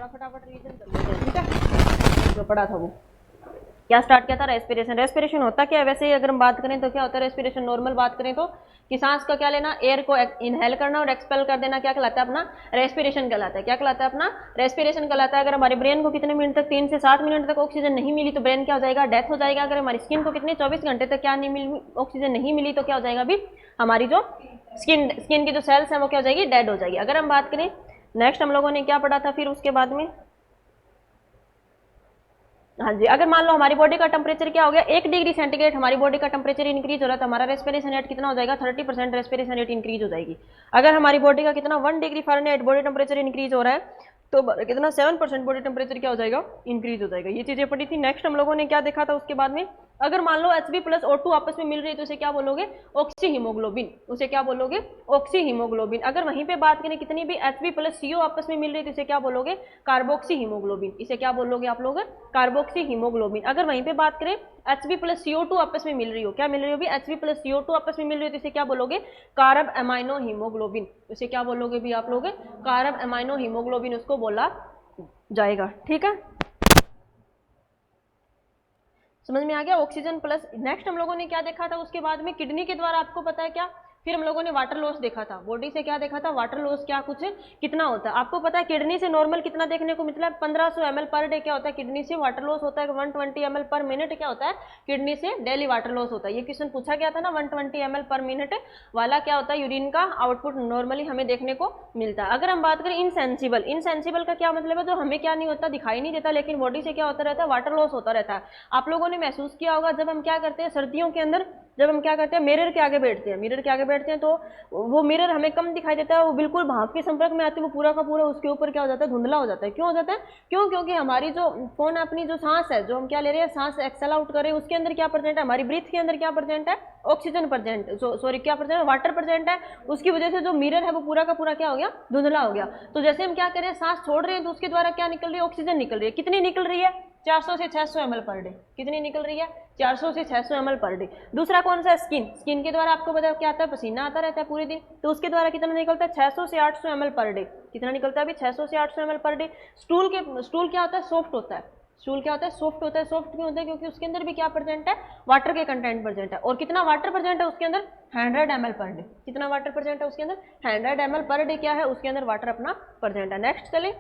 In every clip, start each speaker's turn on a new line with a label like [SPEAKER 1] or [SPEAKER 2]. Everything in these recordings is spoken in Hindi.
[SPEAKER 1] थोड़ा फटाफट रिवीजन कर लेते हैं, ठीक है। जो पढ़ा था वो क्या स्टार्ट किया था, रेस्पिरेशन। रेस्पिरेशन होता क्या है वैसे अगर हम बात करें तो क्या होता है रेस्पिरेशन, नॉर्मल बात करें तो कि सांस का क्या लेना, एयर को इनहेल करना और एक्सपेल कर देना, क्या कहलाता है अपना रेस्पिरेशन कहलाता है। क्या कहलाता है अपना रेस्पिरेशन कहलाता है। अगर हमारे ब्रेन को कितने मिनट तक 3 से 7 मिनट तक ऑक्सीजन नहीं मिली तो ब्रेन क्या हो जाएगा, डेथ हो जाएगा। अगर हमारी स्किन को कितने 24 घंटे तक क्या नहीं मिली, ऑक्सीजन नहीं मिली तो क्या हो जाएगा, अभी हमारी जो स्किन की जो सेल्स हैं वो क्या हो जाएगी, डेड हो जाएगी। अगर हम बात करें नेक्स्ट हम लोगों ने क्या पढ़ा था फिर उसके बाद में, हाँ जी, अगर मान लो हमारी बॉडी का टेम्परेचर क्या हो गया 1 डिग्री सेंटीग्रेड, हमारी बॉडी का टेम्परेचर इंक्रीज हो रहा है तो हमारा रेस्पिरेशन रेट कितना हो जाएगा, 30% रेस्पिरेशन रेट इंक्रीज हो जाएगी। अगर हमारी बॉडी का कितना 1 degree Fahrenheit body temperature increase हो रहा है तो कितना 7% बॉडी टेम्परेचर क्या हो जाएगा, इंक्रीज हो जाएगा। ये चीजें पढ़ी थी। नेक्स्ट हम लोगों ने क्या देखा था उसके बाद में, अगर मान लो Hb प्लस O2 आपस में मिल रही है तो उसे क्या बोलोगे, ऑक्सी हीमोग्लोबिन। उसे क्या बोलोगे, ऑक्सी हीमोग्लोबिन। अगर वहीं पे बात करें कितनी भी Hb प्लस CO आपस में मिल रही है तो इसे क्या बोलोगे, कार्बोक्सी हीमोग्लोबिन। इसे क्या बोलोगे आप लोग, कार्बोक्सी हीमोग्लोबिन। अगर वहीं पे बात करें Hb प्लस CO2 आपस में मिल रही हो, क्या मिल रही हो भी, Hb प्लस CO2 आपस में मिल रही हो तो इसे क्या बोलोगे, कारब एमाइनो हीमोग्लोबिन। इसे क्या बोलोगे भी आप लोग, कारब एमाइनो हीमोग्लोबिन उसको बोला जाएगा, ठीक है। समझ में आ गया। Oxygen plus. नेक्स्ट हम लोगों ने क्या देखा था उसके बाद में, किडनी के द्वारा आपको पता है क्या, फिर हम लोगों ने वाटर लॉस देखा था। बॉडी से क्या देखा था, वाटर लॉस क्या कुछ कितना होता है आपको पता है। किडनी से नॉर्मल कितना देखने को मिलता है, 1500 ml पर डे क्या होता है किडनी से वाटर लॉस होता है। 120 ml पर मिनट क्या होता है किडनी से डेली वाटर लॉस होता है। ये क्वेश्चन पूछा गया था ना, 120 ml पर मिनट वाला क्या होता है, यूरिन का आउटपुट नॉर्मली हमें देखने को मिलता है। अगर हम बात करें इनसेंसिबल, इनसेंसिबल का क्या मतलब है, जो हमें क्या नहीं होता, दिखाई नहीं देता, लेकिन बॉडी से क्या होता रहता है, वाटर लॉस होता रहता है। आप लोगों ने महसूस किया होगा जब हम क्या करते हैं सर्दियों के अंदर, जब हम क्या करते हैं मिरर के आगे बैठते हैं, मिरर के आगे बैठते हैं तो वो मिरर हमें कम दिखाई देता है, वो बिल्कुल भाप के संपर्क में आती है वो पूरा का पूरा उसके ऊपर क्या हो जाता है, धुंधला हो जाता है। क्यों हो जाता है, क्यों, क्योंकि हमारी जो कौन अपनी जो सांस है, जो हम क्या ले रहे हैं सांस एक्सेल आउट कर रहे हैं, उसके अंदर क्या प्रेजेंट है, हमारी ब्रीथ के अंदर क्या प्रेजेंट है, ऑक्सीजन प्रेजेंट, सॉरी क्या प्रेजेंट है, वाटर प्रेजेंट है। उसकी वजह से जो मिरर है वो पूरा का पूरा क्या हो गया, धुंधला हो गया। तो जैसे हम क्या कर रहे हैं सांस छोड़ रहे हैं तो उसके द्वारा क्या निकल रही है, ऑक्सीजन निकल रही है। कितनी निकल रही है, 400 से 600 ml पर डे। कितनी निकल रही है, 400 से 600 ml पर डे। दूसरा कौन सा है, स्किन। स्किन के द्वारा आपको पता क्या आता है, पसीना आता रहता है पूरे दिन, तो उसके द्वारा कितना निकलता है, 600 से 800 ml पर डे। कितना निकलता है अभी, 600 से 800 ml पर डे। स्टूल क्या होता है, सॉफ्ट होता है। स्टूल क्या होता है, सॉफ्ट होता है। सॉफ्ट क्यों होता है, क्योंकि उसके अंदर भी क्या प्रेजेंट है, वाटर के कंटेंट प्रेजेंट है। और कितना वाटर प्रेजेंट है उसके अंदर, 100 ml पर डे। कितना वाटर प्रेजेंट है उसके अंदर, 100 ml पर डे क्या है उसके अंदर वाटर अपना प्रेजेंट है। नेक्स्ट चले,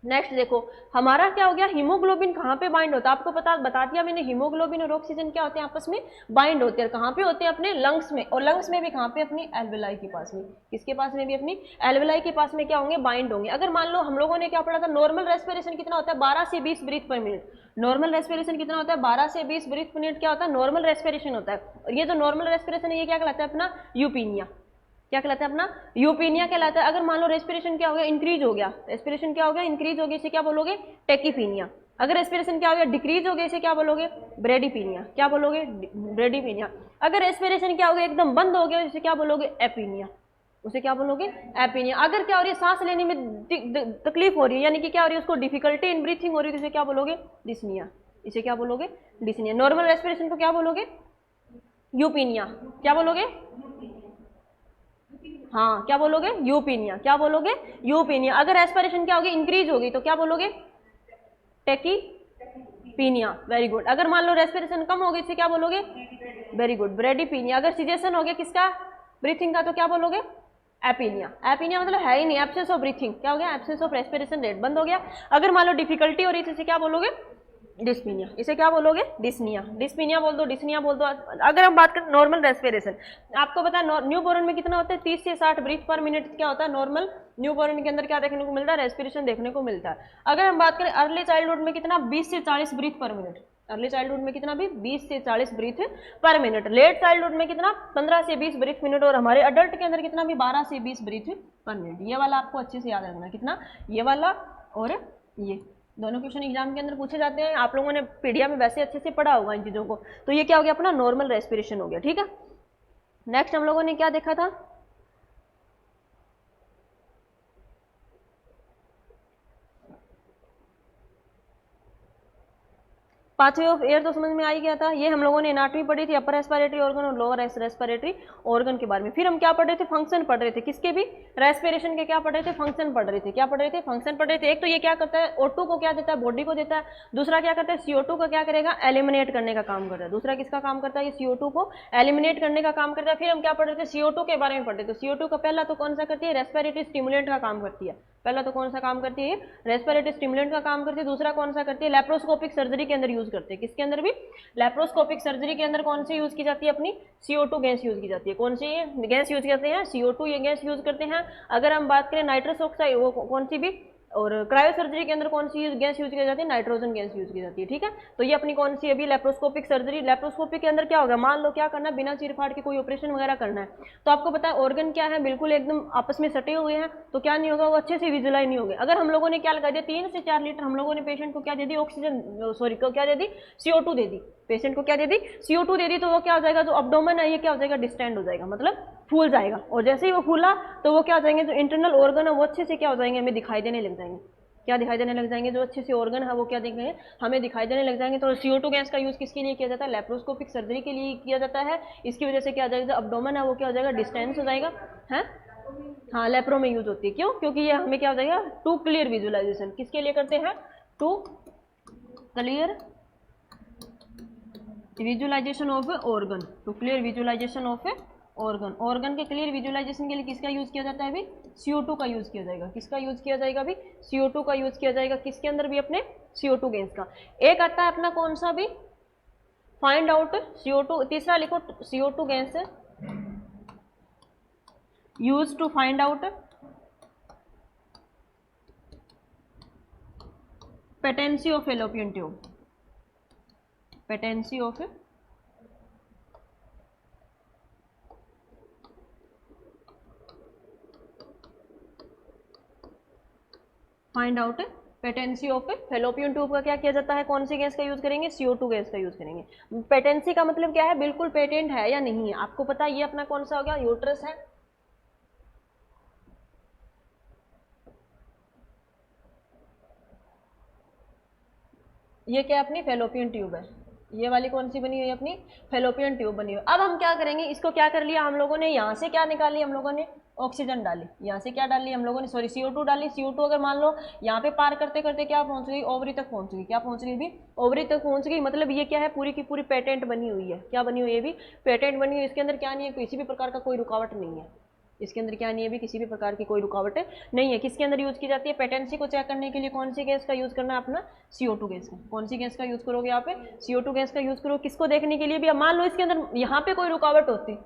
[SPEAKER 1] नेक्स्ट देखो हमारा क्या हो गया, हीमोग्लोबिन कहाँ पे बाइंड होता है आपको बता दिया मैंने। हीमोग्लोबिन और ऑक्सीजन क्या होते हैं, आपस में बाइंड होते हैं। कहाँ पे होते हैं, अपने लंग्स में। और लंग्स में भी कहाँ पे, अपनी एल्वेलाई के पास में। किसके पास में भी, अपनी एल्वेलाई के पास में क्या होंगे, बाइंड होंगे। अगर मान लो हम लोगों ने क्या पढ़ा था, नॉर्मल रेस्पिरेशन कितना होता है, 12 से 20 ब्रीथ पर मिनट। नॉर्मल रेस्पिरेशन कितना होता है, 12 से 20 ब्रीथ पर मिनट क्या होता है, नॉर्मल रेस्पिरेशन होता है। और ये जो नॉर्मल रेस्पिरेशन है ये क्या कहलाता है, अपना यूपीनिया। क्या कहलाता है, अपना यूपीनिया कहलाता है। अगर मान लो रेस्पिरेशन क्या हो गया, इंक्रीज हो गया, रेस्पिरेशन क्या हो गया, इंक्रीज हो गया, इसे क्या बोलोगे, टेकीपीनिया। अगर रेस्पिरेशन क्या हो गया, डिक्रीज हो गया, इसे क्या बोलोगे, ब्रेडीपीनिया। क्या बोलोगे, ब्रेडीपीनिया। अगर रेस्पिरेशन क्या हो गया, एकदम बंद हो गया, इसे क्या बोलोगे, एपीनिया। उसे क्या बोलोगे, एपीनिया। अगर क्या हो रही है, सांस लेने में तकलीफ हो रही है, यानी कि क्या हो रही है, उसको डिफिकल्टी इन ब्रीथिंग हो रही है, तो इसे क्या बोलोगे, डिस्निया। इसे क्या बोलोगे, डिस्निया। नॉर्मल रेस्पिरेशन को क्या बोलोगे, यूपीनिया। क्या बोलोगे, हाँ क्या बोलोगे, यूपीनिया। क्या बोलोगे, यूपीनिया। अगर एस्पिरेशन क्या होगी, इंक्रीज होगी, तो क्या बोलोगे, टेकीपीनिया। Very good. अगर मान लो रेस्पिरेशन कम हो गई, इसे क्या बोलोगे, वेरी गुड, ब्रेडीपीनिया। अगर सिजेशन हो गया किसका, ब्रीथिंग का, तो क्या बोलोगे, एपीनिया। एपीनिया मतलब है ही नहीं, एब्सेंस ऑफ ब्रीथिंग। क्या हो गया, एब्सेंस ऑफ रेस्पिरेशन रेट, बंद हो गया। अगर मान लो डिफिकल्टी हो रही थी, इसे क्या बोलोगे, डिस्पीनिया। इसे क्या बोलोगे, डिस्निया। डिस्पीनिया बोल दो, डिस्निया बोल दो। अगर हम बात करें नॉर्मल रेस्पिरेशन, आपको पता है न्यू बोर्न में कितना होता है, 30 से 60 ब्रीथ पर मिनट क्या होता है, नॉर्मल न्यू बोर्न के अंदर क्या देखने को मिलता है, रेस्पिरेशन देखने को मिलता है। अगर हम बात करें अर्ली चाइल्डहुड में कितना, 20 से 40 ब्रीथ पर मिनट। अर्ली चाइल्डहुड में कितना भी, 20 से 40 ब्रीथ पर मिनट। लेट चाइल्डहुड में कितना, 15 से 20 ब्रीथ मिनट। और हमारे अडल्ट के अंदर कितना भी, 12 से 20 ब्रीथ पर मिनट। ये वाला आपको अच्छे से याद रखना, कितना, ये वाला और ये दोनों क्वेश्चन एग्जाम के अंदर पूछे जाते हैं। आप लोगों ने पीडीया में वैसे अच्छे से पढ़ा होगा इन चीज़ों को। तो ये क्या हो गया, अपना नॉर्मल रेस्पिरेशन हो गया, ठीक है। नेक्स्ट हम लोगों ने क्या देखा था, पाथवे ऑफ एयर तो समझ में आ ही गया था, ये हम लोगों ने एनाटॉमी पढ़ी थी, अपर रेस्पिरेटरी ऑर्गन और लोअर रेस्पिरेटरी ऑर्गन के बारे में। फिर हम क्या पढ़ रहे थे, फंक्शन पढ़ रहे थे, किसके भी, रेस्पिरेशन के क्या पढ़ रहे थे, फंक्शन पढ़ रहे थे, क्या पढ़ रहे थे, फंक्शन पढ़ रहे थे। एक तो ये क्या करता है, O2 को क्या देता है, बॉडी को देता है, दूसरा क्या करता है, CO2 का क्या करेगा, एलिमिनेट करने का काम करता है, दूसरा किसका काम करता है, ये CO2 को एलिमिनेट करने का काम करता है। फिर हम क्या पढ़ रहे थे, CO2 के बारे में पढ़ रहे थे। CO2 का पहला तो कौन सा करती है, रेस्पिरेटरी स्टिमुलेंट का काम करती है, पहला तो कौन सा काम करती है, रेस्पिरेटरी स्टिमुलेंट का काम करती है। दूसरा कौन सा करती है, लेप्रोस्कोपिक सर्जरी के अंदर यूज करते हैं, किसके अंदर भी, लेप्रोस्कोपिक सर्जरी के अंदर कौन सी यूज की जाती है, अपनी CO2 गैस यूज की जाती है। कौन सी गैस यूज करते हैं, CO2 ये गैस यूज करते हैं। अगर हम बात करें नाइट्रस ऑक्साइड, वो कौन सी भी, और क्रायो सर्जरी के अंदर कौन सी गैस यूज की जाती है, नाइट्रोजन गैस यूज की जाती है, ठीक है। तो ये अपनी कौन सी अभी लेप्रोस्कोपिक सर्जरी, लेप्रोस्कोपिक के अंदर क्या होगा, मान लो क्या करना है, बिना चीरफाड़ के कोई ऑपरेशन वगैरह करना है, तो आपको पता है ऑर्गन क्या है, बिल्कुल एकदम आपस में सटे हुए हैं, तो क्या नहीं होगा, वो अच्छे से विजुलाइज नहीं होंगे। अगर हम लोगों ने क्या लगा दिया, 3 से 4 लीटर हम लोगों ने पेशेंट को क्या दे दी, ऑक्सीजन, सॉरी क्या दे दी, CO2 दे दी, पेशेंट को क्या दे दी, CO2 दे दी, तो वो क्या हो जाएगा, जो अब्डोमेन है ये क्या हो जाएगा, डिस्टेंड हो जाएगा, मतलब फूल जाएगा। और जैसे ही वो फूला तो वो क्या हो जाएंगे, जो इंटरनल ऑर्गन है वो अच्छे से क्या हो जाएंगे, हमें दिखाई देने लग जाएंगे, क्या दिखाई देने लग जाएंगे, जो अच्छे से ऑर्गन है वो क्या देखेंगे, हमें दिखाई देने लग जाएंगे। तो CO2 गैस का यूज किसके लिए किया जाता है, लेप्रोस्कोपिक सर्जरी के लिए किया जाता है। इसकी वजह से क्या हो जाएगा, अब्डोमेन है वो क्या हो जाएगा, डिस्टेंस हो जाएगा, है हाँ, लेप्रो में यूज होती है। क्यों, क्योंकि ये हमें क्या हो जाएगा, टू क्लियर विजुअलाइजेशन, किसके लिए करते हैं, to clear visualisation of organ, to clear visualisation of organ. Organ के क्लियर विजुअलाइजेशन के लिए किसका यूज किया जाता है अभी, CO2 का यूज किया जाएगा, किसका यूज किया जाएगा अभी, CO2 का यूज किया जाएगा, किसके अंदर भी, अपने CO2 गैस का। एक आता है अपना कौन सा भी, फाइंड आउट CO2, तीसरा लिखो CO2 gas use to find out patency of fallopian tube, patency of find out patency of fallopian tube का क्या किया जाता है, कौन सी गैस का यूज करेंगे, CO2 गैस का यूज करेंगे। पेटेंसी का मतलब क्या है, बिल्कुल पेटेंट है या नहीं है, आपको पता है। ये अपना कौन सा हो गया, यूट्रस है, ये क्या अपनी फैलोपियन ट्यूब है, ये वाली कौन सी बनी हुई है, अपनी फैलोपियन ट्यूब बनी हुई। अब हम क्या करेंगे, इसको क्या कर लिया हम लोगों ने, यहाँ से क्या निकाली हम लोगों ने, ऑक्सीजन डाली, यहाँ से क्या डाली हम लोगों ने, सॉरी CO2 डाली। CO2 अगर मान लो यहाँ पे पार करते करते क्या पहुंच गई, ओवरी तक पहुंच गई, क्या पहुंच गई भी, ओवरी तक पहुंच गई। मतलब ये क्या है, पूरी की पूरी पेटेंट बनी हुई है, क्या बनी हुई है भी, पेटेंट बनी हुई है। इसके अंदर क्या नहीं है, किसी भी प्रकार का कोई रुकावट नहीं है, इसके अंदर क्या नहीं है भी, किसी भी प्रकार की कोई रुकावट नहीं है। किसके अंदर यूज की जाती है, पेटेंसी को चेक करने के लिए कौन सी गैस का यूज करना है, अपना CO2 गैस का। कौन सी गैस का यूज करोगे यहाँ पे, CO2 गैस का यूज करो, किसको देखने के लिए भी। अब मान लो इसके अंदर यहाँ पे कोई रुकावट होती,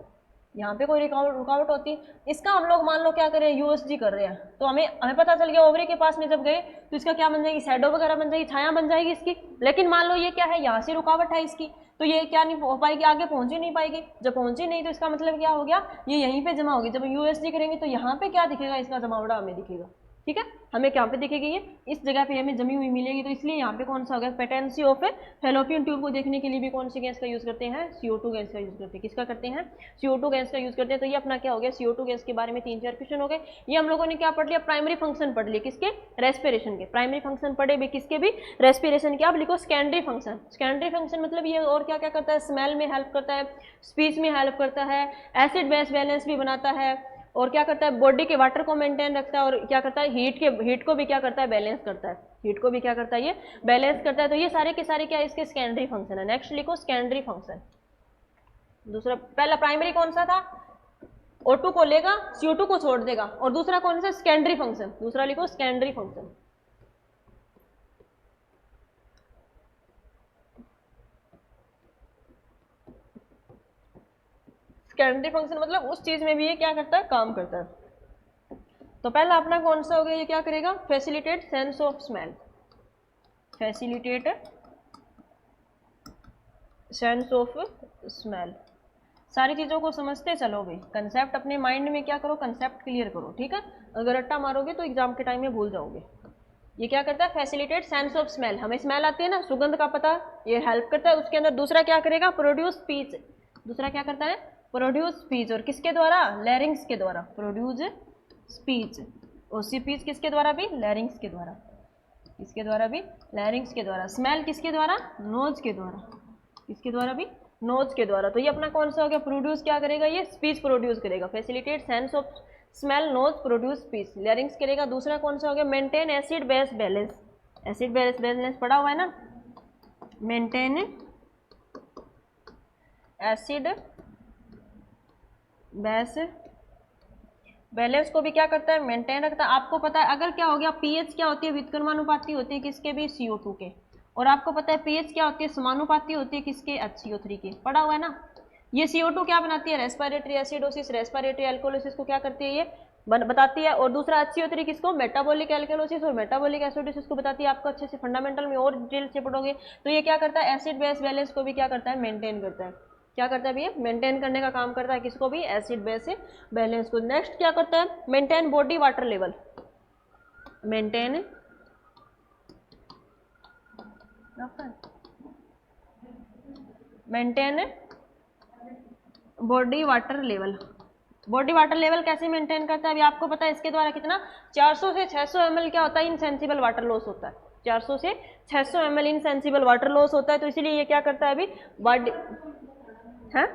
[SPEAKER 1] यहाँ पे कोई रुकावट होती, इसका हम लोग मान लो क्या कर रहे हैं, USG कर रहे हैं, तो हमें पता चल गया, ओवरी के पास में जब गए तो इसका क्या बन जाएगी, शैडो वगैरह बन जाएगी, छाया बन जाएगी इसकी। लेकिन मान लो ये क्या है, यहाँ से रुकावट है इसकी, तो ये क्या नहीं हो पाएगी, आगे पहुंच ही नहीं पाएगी। जब पहुंची नहीं तो इसका मतलब क्या हो गया, ये यहीं पे जमा होगी। जब USG करेंगे तो यहाँ पे क्या दिखेगा, इसका जमावड़ा हमें दिखेगा, ठीक है, हमें क्या पे दिखेगी, ये इस जगह पे हमें जमी हुई मिलेगी। तो इसलिए यहाँ पे कौन सा हो गया, पेटेंसी ऑफ फैलोपियन ट्यूब को देखने के लिए भी कौन सी गैस का यूज करते हैं, CO2 गैस का यूज करते हैं। किसका करते हैं, CO2 गैस का यूज करते हैं। तो ये अपना क्या हो गया, CO2 गैस के बारे में 3-4 क्वेश्चन हो गए। ये हम लोगों ने क्या पढ़ लिया, प्राइमरी फंक्शन पढ़ लिए, किसके, रेस्पिरेशन के। प्राइमरी फंक्शन पढ़े भी किसके भी, रेस्पिरेशन के। आप लिखो सेकेंडरी फंक्शन। सेकेंडरी फंक्शन मतलब ये और क्या क्या करता है, स्मेल में हेल्प करता है, स्पीच में हेल्प करता है, एसिड बेस बैलेंस भी बनाता है, और क्या करता है, बॉडी के वाटर को मेंटेन रखता है, और क्या करता है, हीट को भी क्या करता है, बैलेंस करता है, हीट को भी क्या करता है, ये बैलेंस करता है। तो ये सारे के सारे क्या है, इसके सेकेंडरी फंक्शन है। नेक्स्ट लिखो सेकेंडरी फंक्शन। दूसरा, पहला प्राइमरी कौन सा था, O2 को लेगा, CO2 को छोड़ देगा, और दूसरा कौन सा, सेकेंडरी फंक्शन। दूसरा लिखो सेकेंडरी फंक्शन। सेकेंडरी फंक्शन मतलब उस चीज में भी ये क्या करता है, काम करता है। तो पहला अपना कौन सा हो गया, ये क्या करेगा, facilitate sense of smell, facilitate sense of smell. सारी चीजों को समझते चलो भाई, कंसेप्ट अपने माइंड में क्या करो, कंसेप्ट क्लियर करो, ठीक है। अगर रट्टा मारोगे तो एग्जाम के टाइम में भूल जाओगे। ये क्या करता है, फैसिलिटेट सेंस ऑफ स्मेल, हमें स्मेल आती है ना, सुगंध का पता, ये हेल्प करता है उसके अंदर। दूसरा क्या करेगा, प्रोड्यूस स्पीच, दूसरा क्या करता है, प्रोड्यूस स्पीच, और किसके द्वारा, लैरिंग्स के द्वारा, प्रोड्यूस स्पीच, और स्पीच किसके द्वारा भी, लैरिंग्स के द्वारा। किसके द्वारा भी, लैरिंग्स के द्वारा। स्मेल किसके द्वारा, नोज के द्वारा, किसके द्वारा भी, नोज के द्वारा। तो ये अपना कौन सा हो गया, प्रोड्यूस क्या करेगा, ये स्पीच प्रोड्यूस करेगा, facilitate sense of smell, nose, produce speech, larynx करेगा। दूसरा कौन सा हो गया, maintain acid base balance, acid base balance पढ़ा हुआ है ना, मेंटेन एसिड बेस बैलेंस को भी क्या करता है, मेंटेन रखता है। आपको पता है अगर क्या हो गया, पीएच क्या होती है, व्युत्क्रमानुपाती होती है किसके भी, CO2 के, और आपको पता है पीएच क्या होती है, समानुपाती होती है किसके, HCO3 के, पढ़ा हुआ है ना। ये CO2 क्या बनाती है, रेस्पिरेटरी एसिडोसिस, रेस्पिरेटरी एल्कोलिसिस को क्या करती है, ये बताती है। और दूसरा HCO3 किसको, मेटाबॉलिक एल्कोलिसिस और मेटाबॉलिक एसिडोसिस को बताती है। आपको अच्छे से फंडामेंटल में और डिटेल से पढ़ोगे तो ये क्या करता है, एसिड बेस बैलेंस को भी क्या करता है, मेंटेन करता है। क्या करता है भैया, मेंटेन करने का काम करता है किसको भी, एसिड बेस बैलेंस को। नेक्स्ट क्या करता है, maintain body water level, maintain body water level. Body water level कैसे मेंटेन करता है, अभी आपको पता है इसके द्वारा कितना, 400 से 600 ml क्या होता है, इनसेंसिबल वाटर लॉस होता है, 400 से 600 ml इनसेंसिबल वाटर लॉस होता है। तो इसीलिए ये क्या करता है अभी, बॉडी है।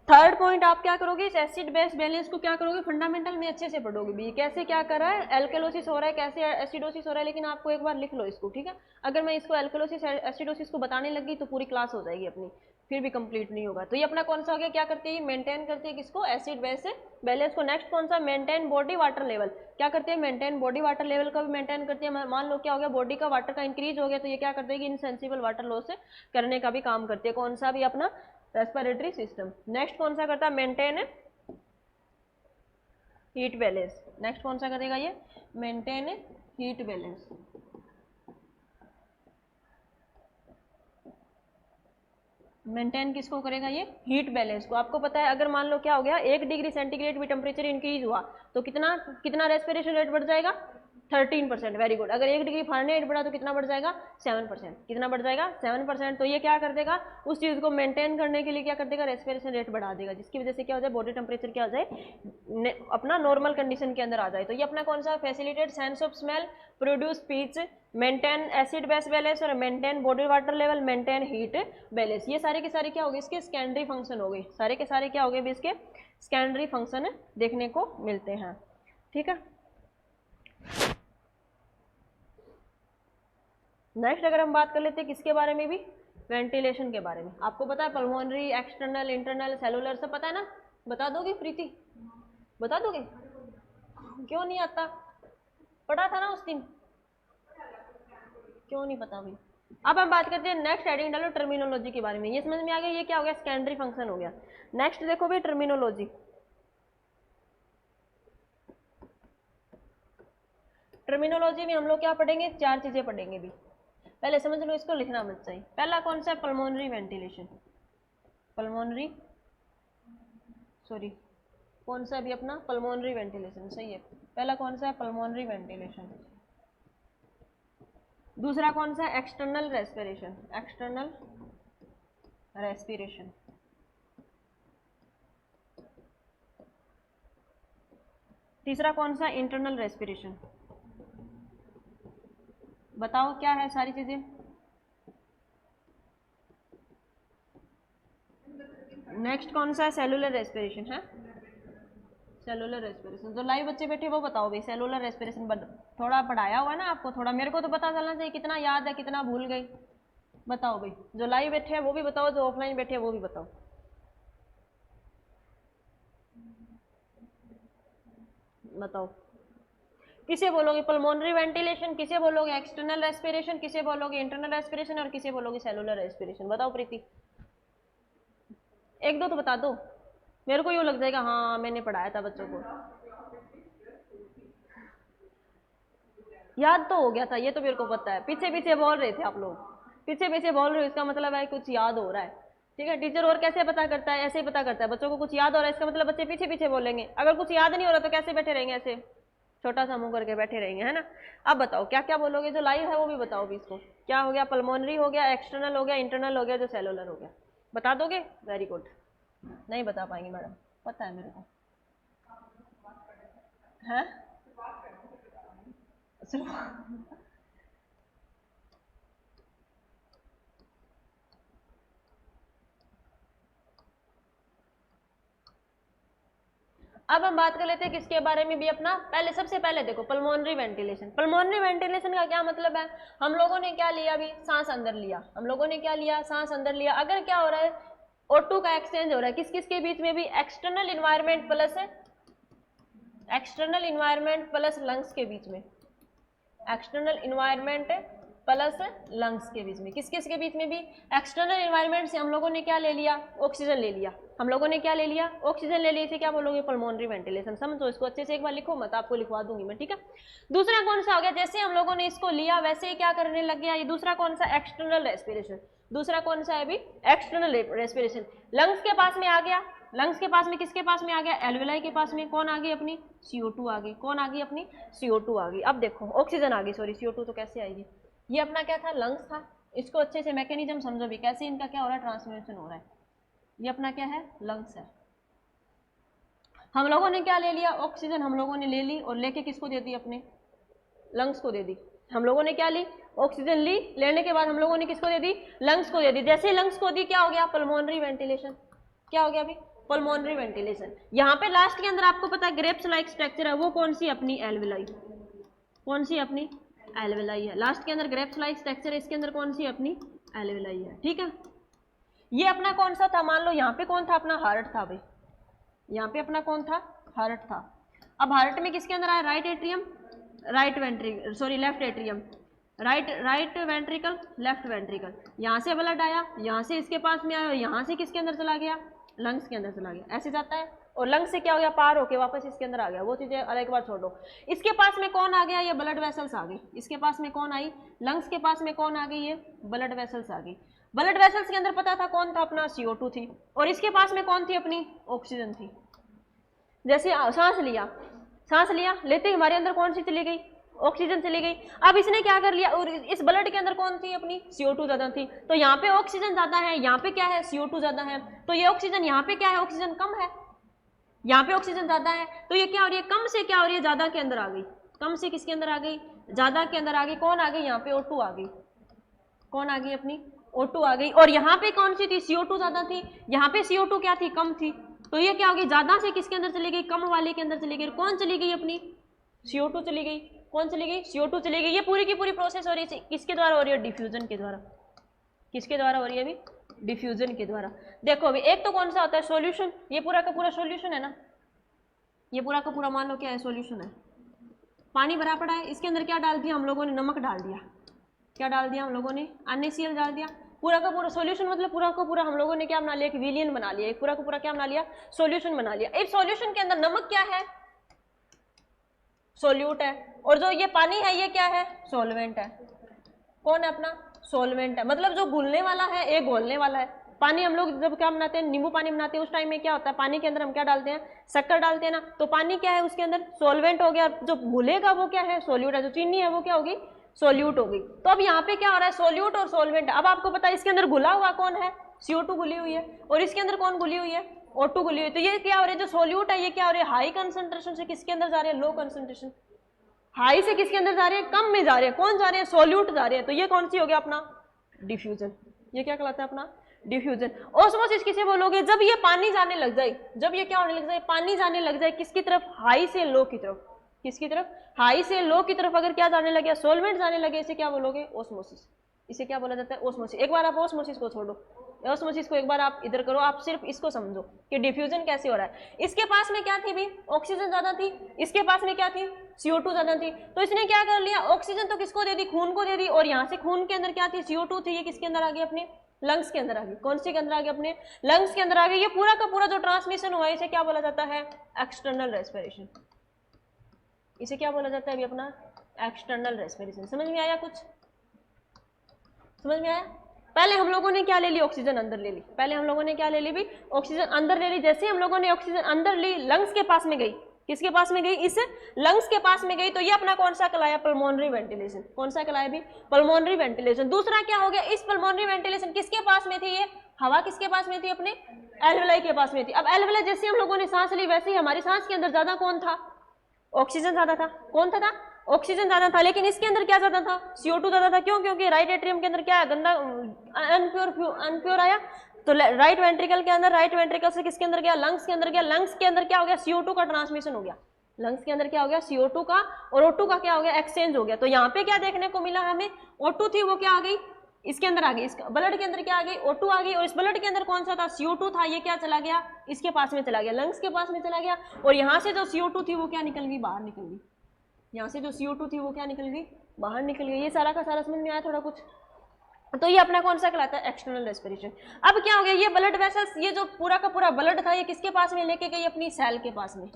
[SPEAKER 1] थर्ड पॉइंट आप क्या करोगे, इस एसिड बेस बैलेंस को क्या करोगे, फंडामेंटल में अच्छे से पढ़ोगे भी, कैसे क्या कर रहा है, एल्केलोसिस हो रहा है, कैसे एसिडोसिस हो रहा है। लेकिन आपको एक बार लिख लो इसको, ठीक है। अगर मैं इसको एल्केलोसिस एसिडोसिस को बताने लगी तो पूरी क्लास हो जाएगी अपनी, फिर भी कंप्लीट नहीं होगा। तो ये अपना कौन सा हो गया, क्या करती है, मेंटेन करती है किसको, एसिड बेस बैलेंस को। नेक्स्ट कौन सा, मेंटेन बॉडी वाटर लेवल, क्या करती है, मेंटेन बॉडी वाटर लेवल का भी मेंटेन करती है। मान लो क्या हो गया, बॉडी का वाटर का इंक्रीज हो गया तो ये क्या कर देगी, इनसेंसिबल वाटर लॉस करने का भी काम करती है। कौन सा भी, अपना रेस्पिरेटरी सिस्टम। नेक्स्ट कौन सा करता है, मेंटेन हीट बैलेंस। नेक्स्ट कौन सा करेगा ये, मेंटेन हीट बैलेंस। मेंटेन किसको करेगा, ये हीट बैलेंस को। आपको पता है अगर मान लो क्या हो गया, 1 डिग्री सेंटीग्रेड भी टेम्परेचर इंक्रीज हुआ तो कितना कितना रेस्पिरेशन रेट बढ़ जाएगा, 13%। Very good. अगर 1 डिग्री फ़ारेनहाइट बढ़ा तो कितना बढ़ जाएगा, 7%। कितना बढ़ जाएगा, 7%। तो ये क्या कर देगा, उस चीज़ को मेंटेन करने के लिए क्या कर देगा, रेस्पिरेशन रेट बढ़ा देगा, जिसकी वजह से क्या हो जाए, बॉडी टेम्परेचर क्या हो जाए, अपना नॉर्मल कंडीशन के अंदर आ जाए। तो ये अपना कौन सा, facilitate sense of smell, produce speech, maintain acid base balance और maintain body water level, maintain heat balance. ये सारे के सारे क्या हो गए, इसके सेकेंडरी फंक्शन हो गए, सारे के सारे क्या हो गए भी, इसके सेकेंडरी फंक्शन देखने को मिलते हैं, ठीक है। नेक्स्ट अगर हम बात कर लेते हैं किसके बारे में भी, वेंटिलेशन के बारे में। आपको पता है पल्मोनरी, एक्सटर्नल, इंटरनल, सेलुलर सब पता है ना, बता दोगे प्रीति, बता दोगे, क्यों नहीं आता, पढ़ा था ना उस दिन, क्यों नहीं पता भाई। अब हम बात करते हैं नेक्स्ट हेडिंग डालो टर्मिनोलॉजी के बारे में। ये समझ में आ गया, ये क्या हो गया, सेकेंडरी फंक्शन हो गया। नेक्स्ट देखो भाई टर्मिनोलॉजी। टर्मिनोलॉजी में हम लोग क्या पढ़ेंगे, 4 चीजें पढ़ेंगे भी। पहले समझ लो, इसको लिखना मत चाहिए। पहला कौन सा है, पल्मोनरी वेंटिलेशन, पल्मोनरी सॉरी कौन सा भी अपना, पल्मोनरी वेंटिलेशन सही है। पहला कौन सा है, पल्मोनरी वेंटिलेशन। दूसरा कौन सा है, एक्सटर्नल रेस्पिरेशन, एक्सटर्नल रेस्पिरेशन। तीसरा कौन सा, इंटरनल रेस्पिरेशन। बताओ क्या है सारी चीजें। नेक्स्ट कौन सा है, सेलुलर रेस्पिरेशन है, सेलुलर रेस्पिरेशन। जो लाइव बच्चे बैठे वो बताओ भाई, सेलुलर रेस्पिरेशन थोड़ा पढ़ाया हुआ है ना आपको, थोड़ा मेरे को तो पता चलना चाहिए कितना याद है कितना भूल गई। बताओ भाई, जो लाइव बैठे हैं वो भी बताओ, जो ऑफलाइन बैठे हैं वो भी बताओ। बताओ किसे बोलोगे पल्मोनरी वेंटिलेशन, किसे बोलोगे एक्सटर्नल रेस्पिरेशन, किसे बोलोगे इंटरनल रेस्पिरेशन और किसे बोलोगे सेलुलर रेस्पिरेशन। बताओ प्रीति, एक दो तो बता दो, मेरे को यूँ लग जाएगा हाँ मैंने पढ़ाया था बच्चों को, याद तो हो गया था, ये तो मेरे को पता है। पीछे पीछे बोल रहे थे आप लोग, पीछे पीछे बोल रहे हो, इसका मतलब है कुछ याद हो रहा है, ठीक है। टीचर और कैसे पता करता है, ऐसे ही पता करता है। बच्चों को कुछ याद हो रहा है, इसका मतलब बच्चे पीछे पीछे बोलेंगे। अगर कुछ याद नहीं हो रहा तो कैसे बैठे रहेंगे, ऐसे छोटा सा मुंह करके बैठे रहेंगे, है ना। अब बताओ क्या क्या बोलोगे, जो लाइव है वो भी बताओ भी। इसको क्या हो गया, पल्मोनरी हो गया, एक्सटर्नल हो गया, इंटरनल हो गया, जो सेलुलर हो गया। बता दोगे, वेरी गुड। नहीं बता पाएंगे मैडम, पता है मेरे को है। अब हम बात कर लेते हैं किसके बारे में भी अपना, पहले सबसे पहले देखो पल्मोनरी वेंटिलेशन। पल्मोनरी वेंटिलेशन का क्या मतलब है, हम लोगों ने क्या लिया अभी, सांस अंदर लिया, हम लोगों ने क्या लिया, सांस अंदर लिया। अगर क्या हो रहा है, O2 का एक्सचेंज हो रहा है किस किस के बीच में भी, एक्सटर्नल इन्वायरमेंट प्लस लंग्स के बीच में, एक्सटर्नल इन्वायरमेंट प्लस लंग्स के बीच में, किस किस के बीच में भी, एक्सटर्नल इन्वायरमेंट से हम लोगों ने क्या ले लिया, ऑक्सीजन ले लिया, हम लोगों ने क्या ले लिया, ऑक्सीजन ले लिया। इसे क्या बोलोगे, पल्मोनरी वेंटिलेशन। समझो इसको अच्छे से, एक बार लिखो मत, आपको लिखवा दूंगी मैं, ठीक है। दूसरा कौन सा हो गया, जैसे हम लोगों ने इसको लिया वैसे ही क्या करने लग गया, ये दूसरा कौन सा, एक्सटर्नल रेस्पिरेशन। दूसरा कौन सा है अभी, एक्सटर्नल रेस्पिरेशन। लंग्स के पास में आ गया, लंग्स के पास में किसके पास में आ गया, एल्वेलाई के पास में कौन आ गई अपनी, CO2 आ गई। कौन आ गई अपनी, CO2 आ गई। अब देखो ऑक्सीजन आ गई, सॉरी CO2 तो कैसे आएगी, ये अपना क्या था, लंग्स था। इसको अच्छे से मैकेनिज्म समझो भी, कैसे इनका क्या हो रहा है, ट्रांसमिशन हो रहा है। ये अपना क्या है, लंग्स है। हम लोगों ने क्या ले लिया, ऑक्सीजन हम लोगों ने ले ली और लेके किसको दे दी, अपने लंग्स को दे दी। हम लोगों ने क्या ली, ऑक्सीजन ली, लेने के बाद हम लोगों ने किसको दे दी, लंग्स को दे दी। जैसे ही लंग्स को दी क्या हो गया, पल्मोनरी वेंटिलेशन। क्या हो गया अभी, पल्मोनरी वेंटिलेशन। यहाँ पे लास्ट के अंदर आपको पता है ग्रेप्स लाइक स्ट्रक्चर है, वो कौन सी, अपनी एल्वेलाई। कौन सी, अपनी एल्वेलाई है। लास्ट के अंदर ग्रेप्स लाइक स्ट्रक्चर है, इसके अंदर कौन सी, अपनी एल्वेलाई है, ठीक है। ये अपना कौन सा था, मान लो यहाँ पे कौन था, अपना हार्ट था भाई, यहाँ पे अपना कौन था, हार्ट था। अब हार्ट में किसके अंदर आया, right atrium, right ventricle, sorry left atrium, right ventricle, left ventricle. यहाँ से ब्लड आया, यहाँ से इसके पास में आया, यहाँ से किसके अंदर चला गया, लंग्स के अंदर चला गया, ऐसे जाता है। और लंग्स से क्या हो गया, पार होके वापस इसके अंदर आ गया। वो चीजें अलग बार छोड़ो। इसके पास में कौन आ गया, ये ब्लड वेसल्स आ गई। इसके पास में कौन आई, लंग्स के पास में कौन आ गई, ये ब्लड वेसल्स आ गई। ब्लड वेसल्स के अंदर पता था कौन था, अपना CO2 थी, और इसके पास में कौन थी, अपनी ऑक्सीजन थी। जैसे सांस लिया, सांस लिया, लेते ही हमारे अंदर कौन सी चली गई, ऑक्सीजन चली गई। अब इसने क्या कर लिया, और इस ब्लड के अंदर कौन थी, अपनी CO2 ज्यादा थी। तो यहाँ पे ऑक्सीजन ज्यादा है, यहाँ पे क्या है, CO2 ज्यादा है। तो ये ऑक्सीजन, यहाँ पे क्या है, ऑक्सीजन कम है, यहाँ पे ऑक्सीजन ज्यादा है। तो ये क्या हो रही है, कम से क्या हो रही है, ज्यादा के अंदर आ गई। कम से किसके अंदर आ गई, ज्यादा के अंदर आ गई। कौन आ गई, यहाँ पे O2 आ गई। कौन आ गई, अपनी O2 आ गई। और यहाँ पे कौन सी थी, CO2 ज्यादा थी, यहाँ पे CO2 क्या थी, कम थी। तो ये क्या होगी, ज्यादा से किसके अंदर चली गई, कम वाले के अंदर चली गई। कौन चली गई, अपनी CO2 चली गई। कौन चली गई, CO2 चली गई। ये पूरी की पूरी प्रोसेस हो रही है किसके द्वारा हो रही है, डिफ्यूजन के द्वारा। किसके द्वारा हो रही है अभी, डिफ्यूजन के द्वारा। देखो अभी एक तो कौन सा होता है, सॉल्यूशन। ये पूरा का पूरा सॉल्यूशन है ना, ये पूरा का पूरा मान लो क्या है, सॉल्यूशन है। पानी भरा पड़ा है, इसके अंदर क्या डाल दिया हम लोगों ने, नमक डाल दिया। क्या डाल दिया हम लोगों ने, NaCl डाल दिया। पूरा का पूरा सॉल्यूशन, मतलब पूरा का पूरा हम लोगों ने क्या बना लिया, एक विलियन बना लिया। एक पूरा का पूरा क्या बना लिया, सॉल्यूशन बना लिया। इस सॉल्यूशन के अंदर नमक क्या है, सोल्यूट है, और जो ये पानी है ये क्या है, सॉल्वेंट है। कौन है, अपना सॉल्वेंट है। मतलब जो घुलने वाला है, एक घोलने वाला है। पानी हम लोग जब क्या बनाते हैं, नींबू पानी बनाते हैं, उस टाइम में क्या होता है, पानी के अंदर हम क्या डालते हैं, शक्कर डालते हैं ना। तो पानी क्या है, उसके अंदर सॉल्वेंट हो गया। जो घुलेगा वो क्या है, सोल्यूट है। जो चीनी है वो क्या होगी, सोल्यूट होगी। तो अब यहाँ पे क्या हो रहा है, सोल्यूट और सॉल्वेंट। अब आपको पता है इसके अंदर घुला हुआ कौन है, CO2 घुली हुई है, और इसके अंदर कौन घुली हुई है, O2 घुली हुई है। तो ये क्या हो रहा है, जो सोल्यूट है ये क्या हो रहा है, हाई कंसंट्रेशन से किसके अंदर जा रहे हैं, लो कंसंट्रेशन। हाई से किसके अंदर जा रहे हैं, कम में जा रहे हैं। कौन जा रहे हैं, सोल्यूट जा रहे हैं। तो ये कौन सी हो गया, अपना डिफ्यूजन। ये क्या कहलाता है, अपना डिफ्यूजन। ऑस्मोसिस किसे बोलोगे, जब ये पानी जाने लग जाए, जब ये क्या होने लग जाए, पानी जाने लग जाए किसकी तरफ, हाई से लो की तरफ। किसकी तरफ, हाई से लो की तरफ अगर क्या जाने लगे, सॉल्वेंट जाने लगे, इसे क्या बोलोगे, ऑस्मोसिस। इसे क्या बोला जाता है, ऑस्मोसिस। एक बार आप ऑस्मोसिस को छोड़ो, ऑस्मोसिस को एक बार आप इधर करो, आप सिर्फ इसको समझो कि डिफ्यूजन कैसे हो रहा है। इसके पास में क्या थी भी, ऑक्सीजन ज्यादा थी, इसके पास में क्या थी, CO2 ज्यादा थी। तो इसने क्या कर लिया, ऑक्सीजन तो किसको दे दी, खून को दे दी, और यहाँ से खून के अंदर क्या थी, CO2 थी, ये किसके अंदर आ गई, अपने लंग्स के अंदर आ गई। कौन सी के अंदर आ गई, अपने लंग्स के अंदर आ गई। ये पूरा का पूरा जो ट्रांसमिशन हुआ है इसे क्या बोला जाता है, एक्सटर्नल रेस्पिरेशन। इसे क्या बोला जाता है अभी, अपना एक्सटर्नल रेस्पिरेशन। समझ में आया, कुछ समझ में आया। पहले हम लोगों ने क्या ले ली, ऑक्सीजन अंदर ले ली। पहले हम लोगों ने क्या ले ली भी, ऑक्सीजन अंदर ले ली। जैसे हम लोगों ने ऑक्सीजन अंदर ली, लंग्स के पास में गई, किसके पास में गई, इस लंग्स के पास में गई। तो ये अपना कौन सा कहलाया, पल्मोनरी वेंटिलेशन। कौन सा कहलाया भी, पल्मोनरी वेंटिलेशन। दूसरा क्या हो गया, इस पल्मोनरी वेंटिलेशन किसके पास में थी, ये हवा किसके पास में थी, अपने एल्वेलाई के पास में थी। अब एल्वेलाई जैसे हम लोगों ने सांस ली, वैसे ही हमारी सांस के अंदर ज्यादा कौन था, ऑक्सीजन ज्यादा था। कौन था, ऑक्सीजन ज्यादा था। लेकिन इसके अंदर क्या ज्यादा था, CO2 ज्यादा था। क्यों, क्योंकि राइट एट्रियम के अंदर क्या है, गंदा अनप्योर आया, तो राइट वेंट्रिकल के अंदर, राइट वेंट्रिकल से किसके अंदर गया, लंग्स के अंदर गया, लंग्स के अंदर क्या हो गया, CO2 का ट्रांसमिशन हो गया, लंग्स के अंदर क्या हो गया, CO2 का, और O2 का क्या हो गया, एक्सचेंज हो गया। तो यहाँ पे क्या देखने को मिला हमें, O2 थी वो क्या आ गई, इसके अंदर आ गई, इसका ब्लड के अंदर क्या आ गई, O2 आ गई, और इस ब्लड के अंदर कौन सा था, CO2 था, ये क्या चला गया, इसके पास में चला गया, लंग्स के पास में चला गया, और यहाँ से जो CO2 थी वो क्या निकल गई, बाहर निकल गई, यहाँ से जो CO2 थी वो क्या निकल गई, बाहर निकल गई। ये सारा का सारा समझ में आया थोड़ा कुछ। तो ये अपना कौन सा कहलाता है, एक्सटर्नल रेस्पिरेशन। अब क्या हो गया, ये ब्लड वेसल्स, ये जो पूरा का पूरा ब्लड था ये किसके पास में लेके गई, अपनी सेल के पास में।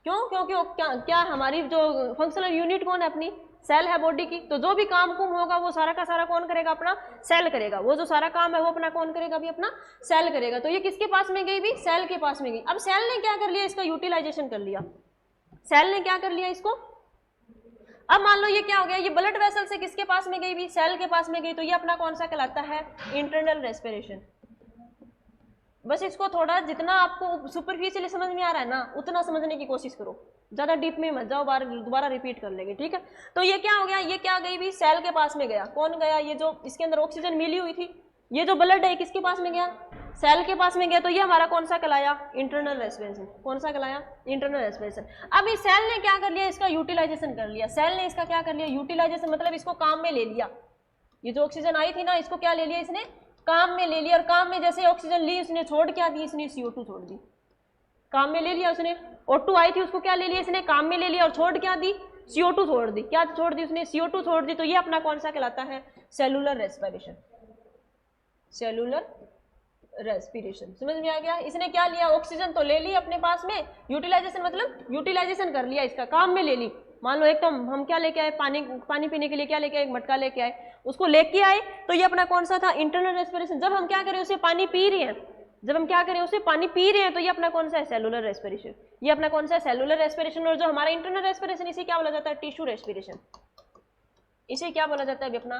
[SPEAKER 1] क्यों, क्योंकि क्या हमारी जो फंक्शनल यूनिट कौन है, अपनी सेल है बॉडी की। तो जो भी काम कुम होगा वो सारा का सारा कौन करेगा, अपना सेल करेगा। वो जो सारा काम है वो अपना कौन करेगा, भी अपना सेल करेगा। तो ये किसके पास में गई, भी सेल के पास में गई। अब सेल ने क्या कर लिया, इसका यूटिलाइजेशन कर लिया, सेल ने क्या कर लिया इसको। अब मान लो ये क्या हो गया, ये ब्लड वेसल से किसके पास में गई, भी सेल के पास में गई। तो ये अपना कौन सा कहलाता है, इंटरनल रेस्पिरेशन। बस इसको थोड़ा जितना आपको सुपरफिशियली समझ में आ रहा है ना, उतना समझने की कोशिश करो, ज्यादा डीप में मत जाओ, दोबारा रिपीट कर लेंगे, ठीक है। तो ये क्या हो गया, ये क्या गई, भी सेल के पास में गया। कौन गया, ये जो इसके अंदर ऑक्सीजन मिली हुई थी, ये जो ब्लड है किसके पास में गया, सेल के पास में गया। तो ये हमारा कौन सा कहलाया, इंटरनल रेस्पिरेशन। कौन सा कहलाया, इंटरनल रेस्पिरेशन। अब इस सेल ने क्या कर लिया, इसका यूटिलाइजेशन कर लिया। सेल ने इसका क्या कर लिया, यूटिलाइजेशन, मतलब इसको काम में ले लिया। ये जो ऑक्सीजन आई थी ना, इसको क्या ले लिया इसने, काम में ले लिया। और काम में जैसे ऑक्सीजन ली, उसने छोड़ क्या दी, इसने CO2 छोड़ दी। काम में ले लिया उसने, O2 आई थी उसको क्या ले लिया इसने, काम में ले लिया, और छोड़ क्या दी, CO2 छोड़ दी। क्या छोड़ दी उसने, CO2 छोड़ दी। तो ये अपना कौन सा कहलाता है, सेलुलर रेस्पिरेशन। सेलुलर रेस्पिरेशन समझ में आ गया। इसने क्या लिया, ऑक्सीजन तो ले ली अपने पास में, यूटिलाइजेशन मतलब यूटिलाइजेशन कर लिया, इसका काम में ले ली। मान लो एक तो हम क्या लेके आए, पानी पीने के लिए क्या लेके आए, एक मटका लेके आए, उसको लेके आए। तो ये अपना कौन सा था, इंटरनल रेस्पिरेशन। जब हम क्या करें, उसे पानी पी रहे हैं, जब हम क्या करें, उसे पानी पी रहे हैं, तो ये अपना कौन सा है, सेलुलर रेस्पिरेशन। ये अपना कौन सा है, सेलुलर रेस्पिरेशन। और जो हमारा इंटरनल रेस्पिरेशन, इसे क्या बोला जाता है, टिश्यू रेस्पिरेशन। इसे क्या बोला जाता है अभी, अपना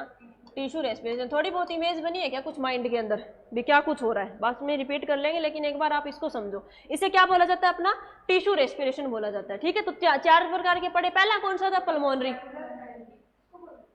[SPEAKER 1] टिश्यू रेस्पिरेशन। थोड़ी बहुत इमेज बनी है क्या कुछ माइंड के अंदर भी, क्या कुछ हो रहा है, बाद में रिपीट कर लेंगे, लेकिन एक बार आप इसको समझो। इसे क्या बोला जाता है, अपना टिश्यू रेस्पिरेशन बोला जाता है, ठीक है। तो चार प्रकार के पढ़े। पहला कौन सा था, पल्मोनरी।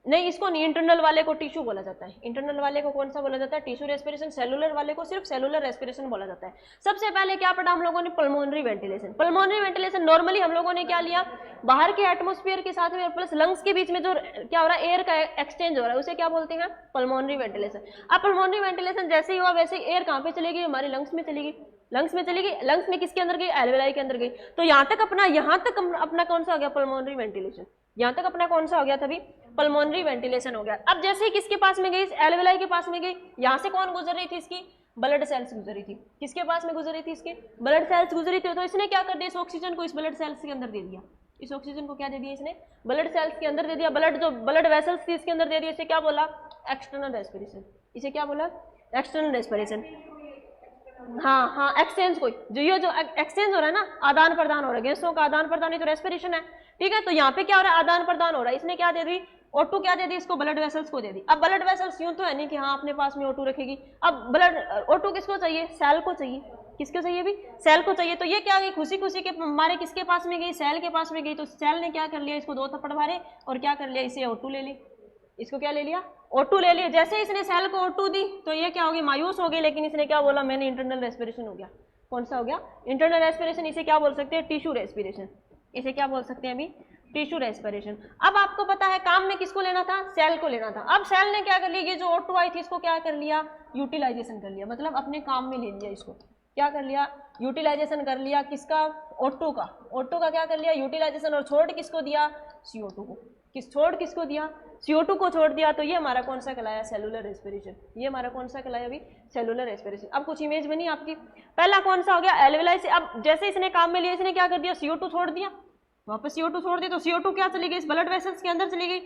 [SPEAKER 1] नहीं, इसको नहीं, इंटरनल वाले को टिश्यू बोला जाता है। इंटरनल वाले को कौन सा बोला जाता है, टिश्यू रेस्पिरेशन। सेलुलर वाले को सिर्फ सेलुलर रेस्पिरेशन बोला जाता है। सबसे पहले क्या पढ़ा हम लोगों ने, pulmonary ventilation. Pulmonary ventilation normally हम लोगों ने क्या लिया, बाहर के एटमोस्फियर के साथ में प्लस लंग्स के बीच में जो क्या हो रहा है, एयर का एक्सचेंज हो रहा है, उसे क्या बोलते हैं, पल्मोनरी वेंटिलेशन। अब पल्मोनरी वेंटिलेशन जैसे ही हुआ, वैसे एयर कहाँ पे चली गई, हमारे लंग्स में चली गई। लंग्स में चली गई, लंग्स में किसके अंदर गई, एल्वेलाई के अंदर गई। तो यहाँ तक अपना कौन सा हो गया, पल्मोनरी वेंटिलेशन। यहाँ तक अपना कौन सा हो गया, तभी पल्मोनरी वेंटिलेशन हो गया। अब जैसे ही किसके पास में गई, एल्वेलाई के पास में गई। यहाँ से कौन गुजर रही थी, इसकी ब्लड सेल्स गुजर रही थी। किसके पास में गुजर रही थी, इसके ब्लड सेल्स गुजरी थी। तो इसने क्या कर दिया, इस ऑक्सीजन को इस ब्लड सेल्स के अंदर दे दिया। इस ऑक्सीजन को क्या दे दिया इसने, ब्लड सेल्स के अंदर दे दिया। ब्लड वेसल्स थी इसके अंदर दे दिया। इसे क्या बोला, एक्सटर्नल रेस्पिरेशन। इसे क्या बोला, एक्सटर्नल रेस्पिरेशन। हाँ, एक्सचेंज। कोई जो ये जो एक्सचेंज हो रहा है ना, आदान प्रदान हो रहा है, गैसों का आदान प्रदान, ये तो रेस्पिरेशन है, ठीक है। तो यहाँ पे क्या हो रहा है, आदान प्रदान हो रहा है। इसने क्या दे दी, O2 क्या दे दी इसको, ब्लड वेसल्स को दे दी। अब ब्लड वेसल्स यूं तो है नहीं कि हाँ अपने पास में O2 रखेगी। अब ब्लड O2 किसको चाहिए, सेल को चाहिए। किसको चाहिए भी, सेल को चाहिए। तो ये क्या गई, खुशी खुशी के मारे किसके पास में गई, सेल के पास में गई। तो सेल ने क्या कर लिया, इसको 2 थप्पड़ मारे और क्या कर लिया, इसे O2 ले ली। इसको क्या ले लिया, O2 ले लिया। जैसे इसने सेल को O2 दी तो ये क्या होगी, मायूस हो गई। लेकिन इसने क्या बोला, मैंने इंटरनल रेस्पिरेशन हो गया। कौन सा हो गया, इंटरनल रेस्पिरेशन। इसे क्या बोल सकते हैं, टिश्यू रेस्पिरेशन। इसे क्या बोल सकते हैं अभी, टिश्यू रेस्पिरेशन। अब आपको पता है काम में किसको लेना था, सेल को लेना था। अब सेल ने क्या कर लिया, ये जो O2 आई थी इसको क्या कर लिया, यूटिलाइजेशन कर लिया, मतलब अपने काम में ले लिया। इसको क्या कर लिया, यूटिलाइजेशन कर लिया। किसका, O2 का। O2 का क्या कर लिया, यूटिलाइजेशन। और छोड़ किसको दिया, CO2 को। छोड़ किसको दिया, CO2 को छोड़ दिया। तो ये हमारा कौन सा कहलाया, सेलुलर रेस्पिरेशन। ये हमारा कौन सा कहलाया अभी, सेलुलर रेस्पिरेशन। अब कुछ इमेज बनी आपकी। पहला कौन सा हो गया, एल्वेलाई से। अब जैसे इसने काम में लिया, इसने क्या कर दिया, CO2 छोड़ दिया। वापस CO2 छोड़ दिया। तो CO2 क्या चली गई, इस ब्लड वेसल्स के अंदर चली गई।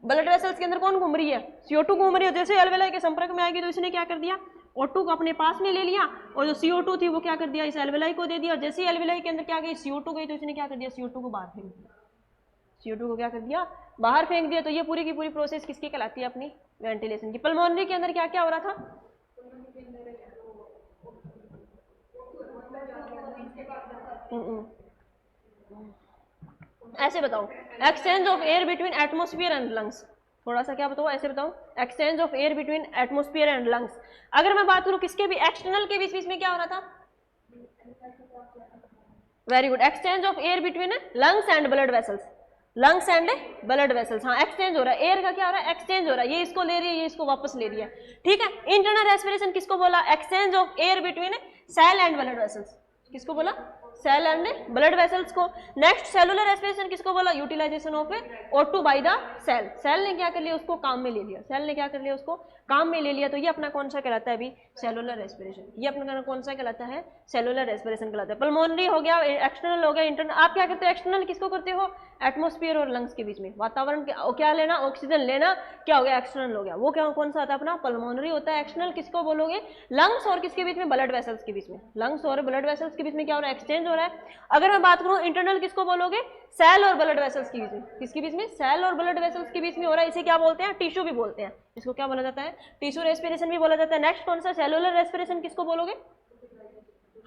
[SPEAKER 1] ब्लड वेसल्स के अंदर कौन घूम रही है, CO2 घूम रही है। जैसे एल्वेलाई के संपर्क में आएगी तो इसने क्या कर दिया, O2 को अपने पास में ले लिया। और जो CO2 थी वो क्या कर दिया, इस एल्वेलाई को दे दिया। और जैसे एल्वेलाई के अंदर क्या गई, CO2 गई, तो इसने क्या कर दिया, CO2 को बाहर फेंक दिया। CO2 को क्या कर दिया, बाहर फेंक दिया। तो ये पूरी की पूरी प्रोसेस किसकी कहलाती है, अपनी वेंटिलेशन की। पल्मोनरी के अंदर क्या क्या हो रहा था, ऐसे बताओ, exchange of air between atmosphere and lungs. थोड़ा सा क्या बताओ, ऐसे बताओ, exchange of air between atmosphere and lungs. अगर मैं बात करूं किसके भी एक्सटर्नल के बीच बीच में क्या हो रहा था, very good, exchange of air between lungs and blood vessels, lungs and blood vessels, हाँ एक्सचेंज हो रहा है, एयर का क्या हो रहा है, एक्सचेंज हो रहा है, ये इसको ले रही है, ये इसको वापस ले रही है, ठीक है। इंटरनल रेस्पिरेशन किसको बोला, exchange of air between cell and blood vessels, किसको बोला, सेल एंड ब्लड वेसल्स को। नेक्स्ट सेलुलर रेस्पिरेशन किसको बोला, utilisation of O2 by the cell, cell ने क्या कर लिया, उसको काम में ले लिया, सेल ने क्या कर लिया, उसको काम में ले लिया, तो ये अपना कौन सा कहलाता है अभी, सेलुलर रेस्पिरेशन, ये अपना कौन सा कहलाता है, सेलुलर रेस्पिरेशन कहलाता है। पल्मोनरी हो गया, एक्सटर्नल हो गया, इंटरनल। आप क्या करते हो, एक्सटर्नल किसको करते हो, एटमोस्फियर और लंग्स के बीच में, वातावरण क्या लेना, ऑक्सीजन लेना, क्या हो गया, एक्सटर्नल हो गया, वो क्या कौन सा होता है अपना, पल्मोनरी होता है। एक्सटर्नल किसको बोलोगे, लंग्स और किसके बीच में, ब्लड वेसल्स के बीच में, लंग्स और ब्लड वेसल्स के बीच में क्या हो रहा है, एक्सचेंज हो रहा है। अगर मैं बात करूं इंटरनल किसको बोलोगे, सेल और ब्लड वेसल्स के बीच में, किसके बीच में, सेल और ब्लड वेसल्स के बीच में हो रहा है, इसे क्या बोलते हैं, टिश्यू भी बोलते हैं, इसको क्या बोला जाता है, टिश्यू रेस्पिरेशन भी बोला जाता है। नेक्स्ट कौन सा, सेलुलर रेस्पिरेशन किसको बोलोगे,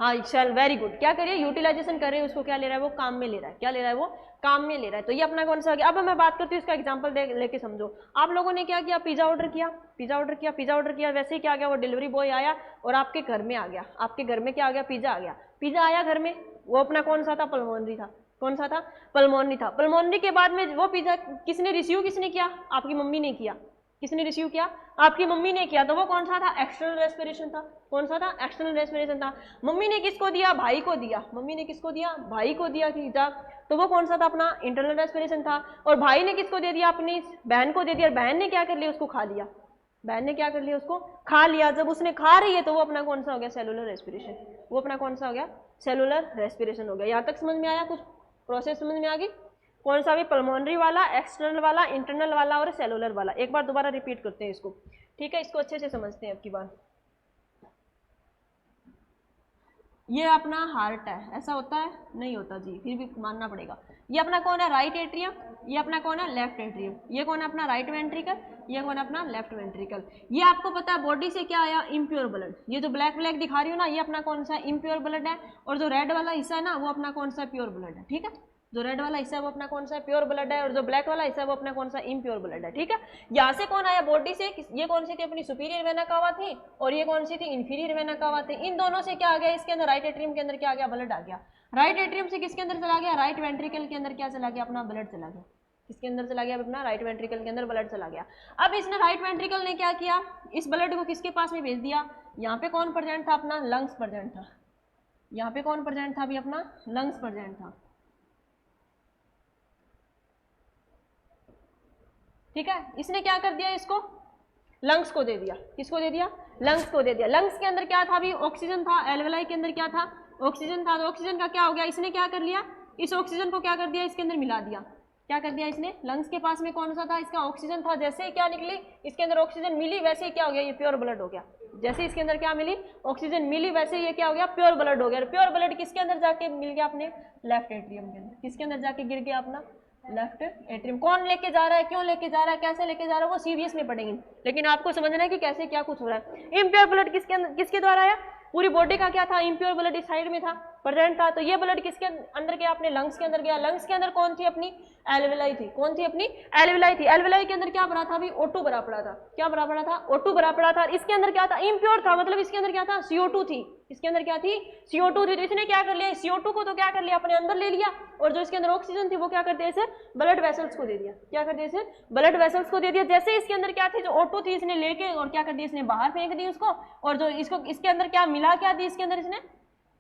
[SPEAKER 1] हाँ चल वेरी गुड, क्या करिए, यूटिलाइजेशन कर रहे हैं, उसको क्या ले रहा है, वो काम में ले रहा है, क्या ले रहा है, वो काम में ले रहा है, तो ये अपना कौन सा हो गया। अब मैं बात करती हूँ इसका एग्जांपल लेके समझो। आप लोगों ने क्या किया, पिज्जा ऑर्डर किया, पिज्जा ऑर्डर किया, पिज्जा ऑर्डर किया, वैसे ही क्या गया, वो डिलीवरी बॉय आया और आपके घर में आ गया, आपके घर में क्या आ गया, पिज्जा आ गया, पिज्जा आया घर में, वो अपना कौन सा था, पल्मोनरी था, कौन सा था, पल्मोनरी था। पल्मोनरी के बाद में वो पिज्जा किसने रिसीव, किसने किया, आपकी मम्मी ने किया, किसने रिसीव किया, आपकी मम्मी ने किया, तो वो कौन सा था, एक्सटर्नल रेस्पिरेशन था, कौन सा था, एक्सटर्नल रेस्पिरेशन था। मम्मी ने किसको दिया, भाई को दिया, मम्मी ने किसको दिया, भाई को दिया पिज्जा, तो वो कौन सा था, अपना इंटरनल रेस्पिरेशन था। और भाई ने किसको दे दिया, अपनी बहन को दे दिया, बहन ने क्या कर लिया, उसको खा लिया, बहन ने क्या कर लिया, उसको खा लिया, जब उसने खा रही है तो वो अपना कौन सा हो गया, सेलुलर रेस्पिरेशन, वो अपना कौन सा हो गया, सेलुलर रेस्पिरेशन हो गया। यहाँ तक समझ में आया, कुछ प्रोसेस समझ में आ गई, कौन सा भी, पल्मोनरी वाला, एक्सटर्नल वाला, इंटरनल वाला और सेलुलर वाला। एक बार दोबारा रिपीट करते हैं इसको, ठीक है, इसको अच्छे से समझते हैं अब की बार। ये अपना हार्ट है, ऐसा होता है, नहीं होता जी, फिर भी मानना पड़ेगा। ये अपना कौन है, राइट एट्रियम, ये अपना कौन है, लेफ्ट एट्रियम, ये कौन है अपना राइट वेंट्रिकल, ये कौन है अपना लेफ्ट वेंट्रिकल। ये आपको पता है बॉडी से क्या आया, इम्प्योर ब्लड, ये जो ब्लैक ब्लैक दिखा रही हो ना, ये अपना कौन सा इम्प्योर ब्लड है, और जो रेड वाला हिस्सा है ना, वो अपना कौन सा प्योर ब्लड है, ठीक है, जो रेड वाला हिस्सा है वो अपना कौन सा प्योर ब्लड है, और जो ब्लैक वाला हिस्सा है वो अपना कौन सा इम्प्योर ब्लड है, ठीक है। यहाँ से कौन आया बॉडी से, ये कौन सी थी अपनी सुपीरियर वेना कावा थी, और ये कौन सी थी, इंफीरियर वेना कावा थी। इन दोनों से क्या आ गया, इसके अंदर राइट एट्रियम के अंदर क्या आ गया, ब्लड आ गया। राइट एट्रियम से किसके अंदर चला गया, राइट वेंट्रिकल के अंदर क्या चला गया, अपना ब्लड चला गया, किसके अंदर चला गया, अपना राइट वेंट्रिकल के अंदर ब्लड चला गया। अब इसने राइट वेंट्रिकल ने क्या किया, इस ब्लड को किसके पास में भेज दिया, यहाँ पे कौन प्रेजेंट था, अपना लंग्स प्रेजेंट था, यहाँ पे कौन प्रेजेंट था, अभी अपना लंग्स प्रेजेंट था, ठीक है। इसने क्या कर दिया, इसको लंग्स को दे दिया, किसको दे दिया, लंग्स को दे दिया। लंग्स के अंदर क्या था, अभी ऑक्सीजन था, एल्वेलाई के अंदर क्या था, ऑक्सीजन था, तो ऑक्सीजन का क्या हो गया, इसने क्या कर लिया, इस ऑक्सीजन को क्या कर दिया, इसके अंदर मिला दिया, क्या कर दिया इसने, लंग्स के पास में कौन सा था, इसका ऑक्सीजन था, जैसे ही क्या निकली इसके अंदर ऑक्सीजन मिली, वैसे ही क्या हो गया, ये प्योर ब्लड हो गया, जैसे इसके अंदर क्या मिली, ऑक्सीजन मिली, वैसे ये क्या हो गया, प्योर ब्लड हो गया। प्योर ब्लड किसके अंदर जाके मिल गया, अपने लेफ्ट एट्रियम के अंदर, किसके अंदर जाके गिर गया, अपना लेफ्ट एट्रियम। कौन लेके जा रहा है, क्यों लेके जा रहा है, कैसे लेके जा रहा है, वो सीरियस में पढ़ेंगे, लेकिन आपको समझना है कि कैसे क्या कुछ हो रहा है। इम्प्योर ब्लड किसके अंदर, किसके द्वारा आया, पूरी बॉडी का क्या था, इम्प्योर ब्लड इस साइड में था, प्रेजेंट था, तो ये ब्लड किसके अंदर गया, अपने लंग्स के अंदर गया। लंग्स के अंदर कौन थी, अपनी एल्वेलाई थी, कौन थी, अपनी एल्वेलाई थी। एल्वेलाई के अंदर क्या भरा था, अभी O2 भरा पड़ा था, क्या भरा पड़ा था, O2 भरा पड़ा था। इसके अंदर क्या था, इम्प्योर था, मतलब इसके अंदर क्या था, CO2 थी, इसके अंदर क्या थी, CO2 थी। तो इसने क्या कर लिया, CO2 को तो क्या कर लिया, अपने अंदर ले लिया, और जो इसके अंदर ऑक्सीजन थी वो क्या कर दिया, इसे ब्लड वेसल्स को दे दिया, क्या कर दिया, इसे ब्लड वेसल्स को दे दिया। जैसे इसके अंदर क्या थी, जो O2 थी, इसने लेके और क्या कर दिया, इसने बाहर फेंक दी उसको, और जो इसको इसके अंदर क्या मिला, क्या दी इसके अंदर, इसने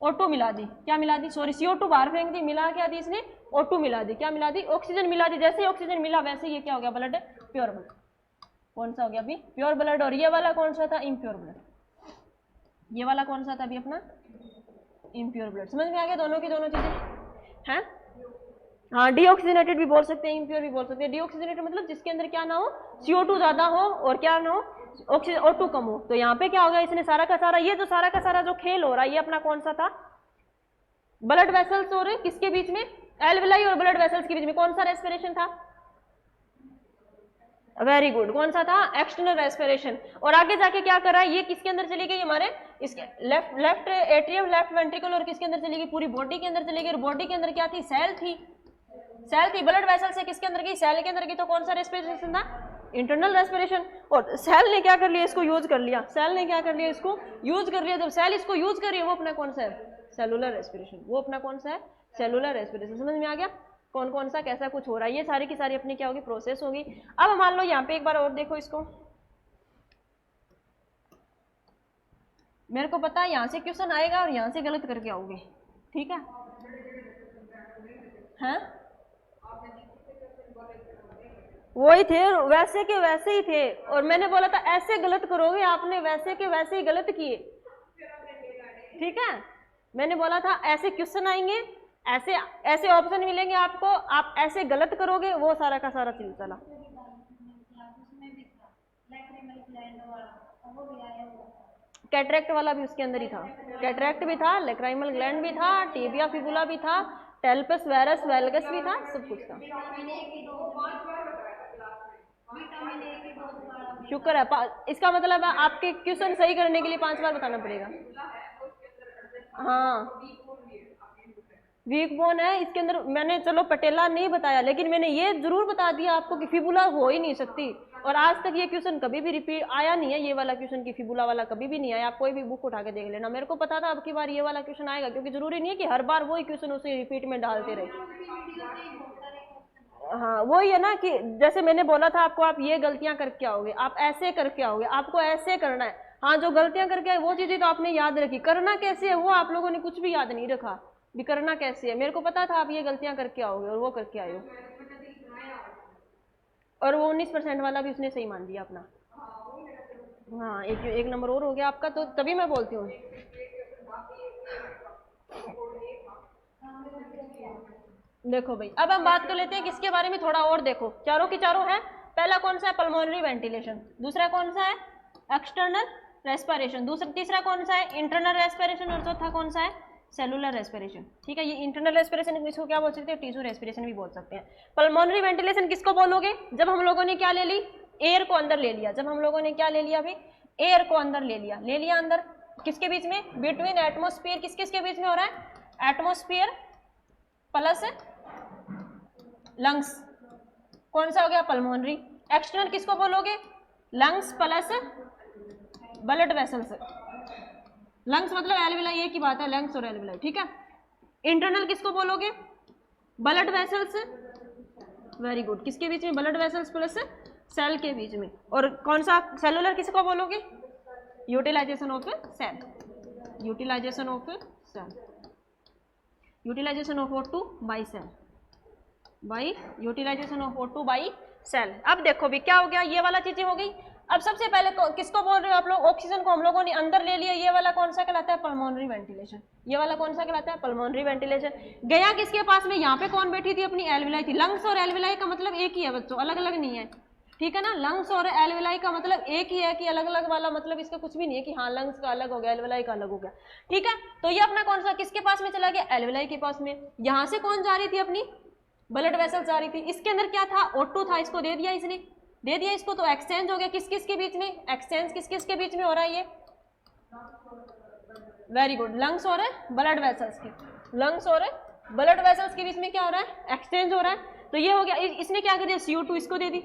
[SPEAKER 1] O2 मिला दी, क्या मिला दी, सॉरी CO2 बाहर फेंक दी, मिला क्या दी इसने, O2 मिला दी, क्या मिला दी, ऑक्सीजन मिला दी। जैसे ही ऑक्सीजन मिला वैसे ये क्या हो गया, ब्लड प्योर ब्लड, कौन सा हो गया अभी, प्योर ब्लड। और ये वाला कौन सा था, इम्प्योर ब्लड, ये वाला कौन सा था अभी, अपना इम्प्योर ब्लड। समझ में आ गया दोनों की दोनों चीजें हैं, हाँ, डीऑक्सीजनेटेड भी बोल सकते हैं, इम्प्योर भी बोल सकते हैं। डीऑक्सीजनेटेड मतलब जिसके अंदर क्या ना हो, CO2 ज्यादा हो और क्या ना हो, ऑक्सीजन O2 कम हो। तो यहाँ पे क्या हो गया, इसने सारा का सारा, ये जो सारा का सारा जो खेल हो रहा है, ये अपना कौन सा था, ब्लड वेसल्स और किसके बीच में, एल्वेलाई और ब्लड वेसल्स के बीच में कौन सा रेस्पिरेशन था, वेरी गुड, कौन सा था, एक्सटर्नल रेस्पिरेशन। और आगे जाके क्या कर रहा है, ये किसके अंदर चली गई, हमारे इसके लेफ्ट एट्रियम, लेफ्ट वेंट्रिकल, और किसके अंदर चली गई, पूरी बॉडी के अंदर चली गई। और बॉडी के अंदर क्या थी, सेल थी, सेल थी, ब्लड वेसल से किसके अंदर गई, सेल के अंदर गई, तो कौन सा रेस्पिरेशन था, इंटरनल रेस्पिरेशन। और सेल ने क्या कर लिया, इसको यूज कर लिया, सेल ने क्या कर लिया, इसको यूज कर लिया। जब सेल इसको यूज कर रही है वो अपना कौन सा है, सेलुलर रेस्पिरेशन, वो अपना कौन सा है, सेलुलर रेस्पिरेशन। समझ में आ गया कौन कौन सा कैसा कुछ हो रहा है, ये सारी की सारी अपनी क्या होगी, प्रोसेस होगी। अब मान लो यहाँ पे एक बार और देखो इसको, मेरे को पता है यहाँ से क्वेश्चन आएगा और यहाँ से गलत करके आओगे, ठीक है, हैं वही थे, वैसे के वैसे ही थे, और मैंने बोला था ऐसे गलत करोगे, आपने वैसे के वैसे ही गलत किए, ठीक है, मैंने बोला था ऐसे क्वेश्चन आएंगे, ऐसे ऐसे ऑप्शन मिलेंगे आपको, आप ऐसे गलत करोगे, वो सारा का सारा सिलसिला। कैटरेक्ट वाला भी उसके अंदर ही था, कैटरेक्ट भी था, लेक्राइमल ग्लैंड भी था, टिबिया फिबुला भी था, टेल्पस वेरस वेल्गस भी था, सब कुछ था। शुक्र है, इसका मतलब है आपके क्वेश्चन सही करने के लिए 5 बार बताना पड़ेगा। हाँ वीक बोन है इसके अंदर, मैंने चलो पटेला नहीं बताया, लेकिन मैंने ये जरूर बता दिया आपको कि फिबुला हो ही नहीं सकती, और आज तक ये क्वेश्चन कभी भी रिपीट आया नहीं है, ये वाला क्वेश्चन की फिबुला वाला कभी भी नहीं आया। आप कोई भी बुक उठा के देख लेना, मेरे को पता था अब की बार ये वाला क्वेश्चन आएगा, क्योंकि जरूरी नहीं है कि हर बार वही क्वेश्चन उसे रिपीट में डालते रहे। हाँ वही है ना, कि जैसे मैंने बोला था आपको, आप ये गलतियां करके आओगे, आप ऐसे करके आओगे, आपको ऐसे करना है। हाँ जो गलतियां करके आए वो चीजें तो आपने याद रखी, करना कैसे है वो आप लोगों ने कुछ भी याद नहीं रखा, भी करना कैसे है। मेरे को पता था आप ये गलतियां करके आओगे और वो करके आए हो, और वो 19% वाला भी उसने सही मान दिया अपना। हाँ एक नंबर और हो गया आपका, तो तभी मैं बोलती हूँ। देखो भाई अब हम बात कर लेते हैं किसके बारे में थोड़ा और, देखो चारों की चारों है। पहला कौन सा है, पल्मोनरी वेंटिलेशन, दूसरा कौन सा है, एक्सटर्नल रेस्पिरेशन, तीसरा कौन सा है, इंटरनल रेस्पिरेशन, और चौथा कौन सा है, सेलुलर रेस्पिरेशन। ठीक है, ये इंटरनल रेस्पिरेशन इसको क्या बोल सकते हैं, टिश्यू रेस्पिरेशन भी बोल सकते हैं। पल्मोनरी वेंटिलेशन किसको बोलोगे, जब हम लोगों ने क्या ले ली, एयर को अंदर ले लिया, जब हम लोगों ने क्या ले लिया भाई, एयर को अंदर ले लिया अंदर, किसके बीच में, बिटवीन एटमोस्फियर, किस किसके बीच में हो रहा है, एटमोस्फियर प्लस लंग्स, कौन सा हो गया, पल्मोनरी। एक्सटर्नल किसको बोलोगे, lungs plus blood vessels, lungs मतलब एल्विलाई, एक ही बात है, लंग्स और एल्विलाई, ठीक है। इंटरनल किसको बोलोगे, ब्लड वेसल्स, वेरी गुड, किसके बीच में, ब्लड वेसल्स प्लस सेल के बीच में। और कौन सा, सेलुलर किसको बोलोगे, utilisation of cell, utilisation of cell, utilisation of O2 by cell, by utilisation of O2 by cell. अब देखो भी क्या हो गया, ये वाला चीजें हो गई। अब सबसे पहले किसको बोल रहे हो आप लोग, ऑक्सीजन को हम लोगों ने अंदर ले लिया, ये वाला कौन सा कहलाता है, पल्मोनरी वेंटिलेशन, ये वाला कौन सा कहलाता है, पल्मोनरी वेंटिलेशन। गया किसके पास में, यहाँ पे कौन बैठी थी, अपनी एल्विलाई थी। लंग्स और एल्विलाई का मतलब एक ही है बच्चों, अलग अलग नहीं है, ठीक है ना। लंग्स और एल्विलाई का मतलब एक ही है, कि अलग अलग वाला मतलब इसका कुछ भी नहीं है कि हाँ लंग्स का अलग हो गया, एल्विलाई का अलग हो गया, ठीक है। तो ये अपना कौन सा किसके पास में चला गया, एल्विलाई के पास में। यहाँ से कौन जा रही थी, अपनी ब्लड वेसल जा रही थी। इसके अंदर क्या था, O2 था, इसको दे दिया, इसने दे दिया इसको, तो एक्सचेंज हो गया किस किस के बीच में, एक्सचेंज किस किस के बीच में हो रहा है ये, वेरी गुड, लंग्स और ब्लड वेसल्स के, लंग्स और ब्लड वेसल्स के बीच में क्या हो रहा है, एक्सचेंज हो रहा है। तो ये हो गया, इसने क्या कर दिया, CO2 इसको दे दी,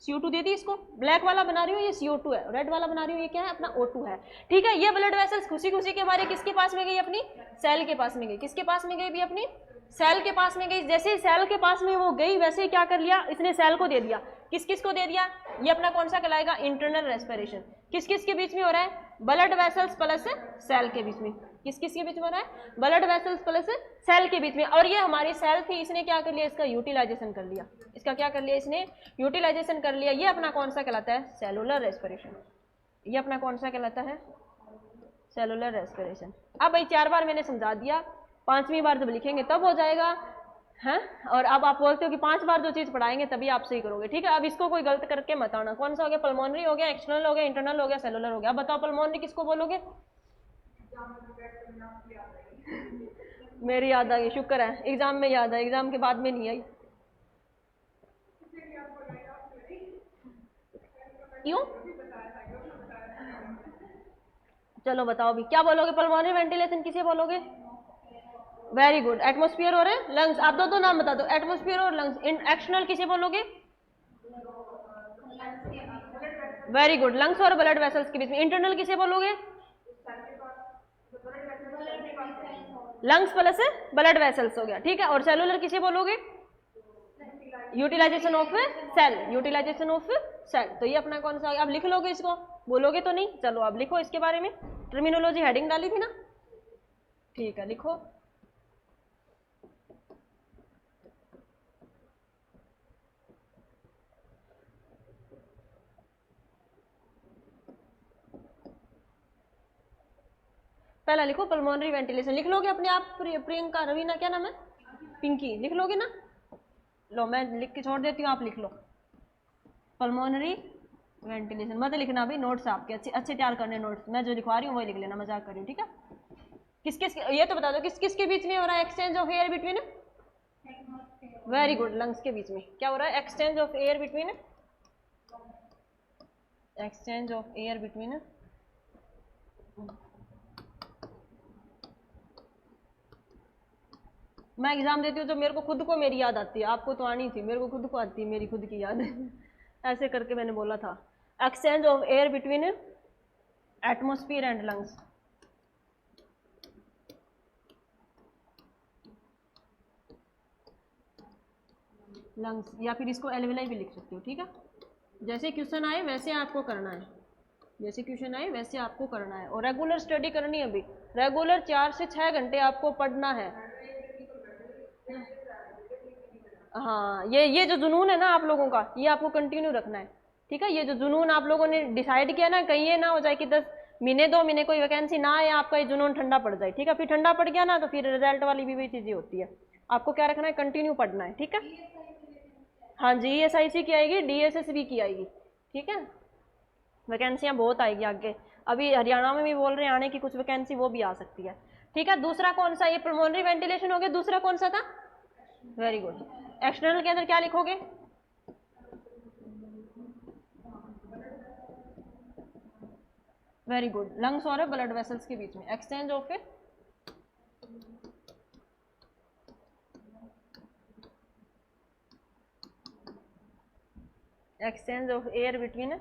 [SPEAKER 1] CO2 दे दी इसको, ब्लैक वाला बना रही हूँ ये CO2 है, रेड वाला बना रही हूँ ये क्या है, अपना O2 है, ठीक है। ये ब्लड वेसल्स खुशी खुशी के बारे किसके पास में गई, अपनी सेल के पास में गई, किसके पास में गई भी, अपनी सेल के पास में गई। जैसे ही सेल के पास में वो गई, वैसे ही क्या कर लिया, इसने सेल को दे दिया, किस किस को दे दिया, ये अपना कौन सा कहलाएगा, इंटरनल रेस्पिरेशन। किस किस के बीच में हो रहा है, ब्लड वेसल्स प्लस सेल के बीच में, किस किस के बीच में हो रहा है, ब्लड वेसल्स प्लस सेल के बीच में। और ये हमारी सेल थी, इसने क्या कर लिया, इसका यूटिलाइजेशन कर लिया, इसका क्या कर लिया, इसने यूटिलाइजेशन कर लिया। ये अपना कौन सा कहलाता है, सेलुलर रेस्पिरेशन, ये अपना कौन सा कहलाता है, सेलुलर रेस्पिरेशन। अब भाई 4 बार मैंने समझा दिया, 5वीं बार जब लिखेंगे तब हो जाएगा, हैं। और अब आप बोलते हो कि 5 बार जो चीज पढ़ाएंगे तभी आप सही करोगे, ठीक है। अब इसको कोई गलत करके मत आना। कौन सा हो गया, पल्मोनरी हो गया, एक्सटर्नल हो गया, इंटरनल हो गया, सेलुलर हो गया। अब बताओ पल्मोनरी किसको बोलोगे, मेरी याद आ गई, शुक्र है एग्जाम में याद है, एग्जाम के बाद में नहीं आई। क्यों, चलो बताओ भी क्या बोलोगे, पल्मोनरी वेंटिलेशन किसे बोलोगे, वेरी गुड, एटमोस्फियर और लंग्स, आप दो नाम बता दो, एटमोस्फियर और लंग्स। इन एक्सटर्नल किसे बोलोगे? वेरी गुड, लंग्स और ब्लड वेसल्स के बीच में। इंटरनल किसे बोलोगे? लंग्स प्लस ब्लड वेसल्स हो गया, ठीक है। और सेलुलर किसे बोलोगे? Utilisation of cell, utilisation of cell. तो ये अपना कौन सा? आप लिख लोगे इसको? बोलोगे तो नहीं? चलो आप लिखो इसके बारे में, टर्मिनोलॉजी हेडिंग डाली थी ना, ठीक है लिखो। पहला लिखो पल्मोनरी वेंटिलेशन, लिख लोगे अपने आप? प्रियंका, रवीना, क्या नाम है? पिंकी, लिख लोगे ना? लो मैं लिख के छोड़ देती हूँ, आप लिख लो पल्मोनरी वेंटिलेशन। मत लिखना भाई, नोट्स आपके अच्छे अच्छे तैयार करने नोट्स, मैं जो लिखवा रही हूँ वही लिख लेना, मजाक कर रही हूँ, ठीक है। किस किस, ये तो बता दो किस किस के बीच में हो रहा है exchange of air between? Very good, lungs के बीच में क्या हो रहा है? Exchange of air between, exchange of air between. मैं एग्जाम देती हूँ तो मेरे को खुद को मेरी याद आती है, आपको तो आनी थी, मेरे को खुद को आती है मेरी खुद की याद ऐसे करके मैंने बोला था, exchange of air between atmosphere and lungs. Lungs, या फिर इसको एलवेलाई भी लिख सकते हो, ठीक है। जैसे क्वेश्चन आए वैसे आपको करना है, जैसे क्वेश्चन आए वैसे आपको करना है। और रेगुलर स्टडी करनी है अभी, रेगुलर 4 से 6 घंटे आपको पढ़ना है। हाँ, ये जो जुनून है ना आप लोगों का, ये आपको कंटिन्यू रखना है, ठीक है। ये जो जुनून आप लोगों ने डिसाइड किया ना, कहीं ये ना हो जाए कि 10 महीने 2 महीने कोई वैकेंसी ना आए, आपका ये जुनून ठंडा पड़ जाए, ठीक है। फिर ठंडा पड़ गया ना तो फिर रिजल्ट वाली भी वही चीजें होती है। आपको क्या रखना है? कंटिन्यू पढ़ना है, ठीक है। हाँ जी, ESIC की आएगी, DSS की आएगी, ठीक है। वैकेंसियाँ बहुत आएगी आगे, अभी हरियाणा में भी बोल रहे हैं आने की कुछ वैकेंसी, वो भी आ सकती है, ठीक है। दूसरा कौन सा? ये पल्मोनरी वेंटिलेशन हो गया, दूसरा कौन सा था? वेरी गुड, एक्सटर्नल के अंदर क्या लिखोगे? वेरी गुड, लंग्स और ब्लड वेसल्स के बीच में exchange of exchange of air between,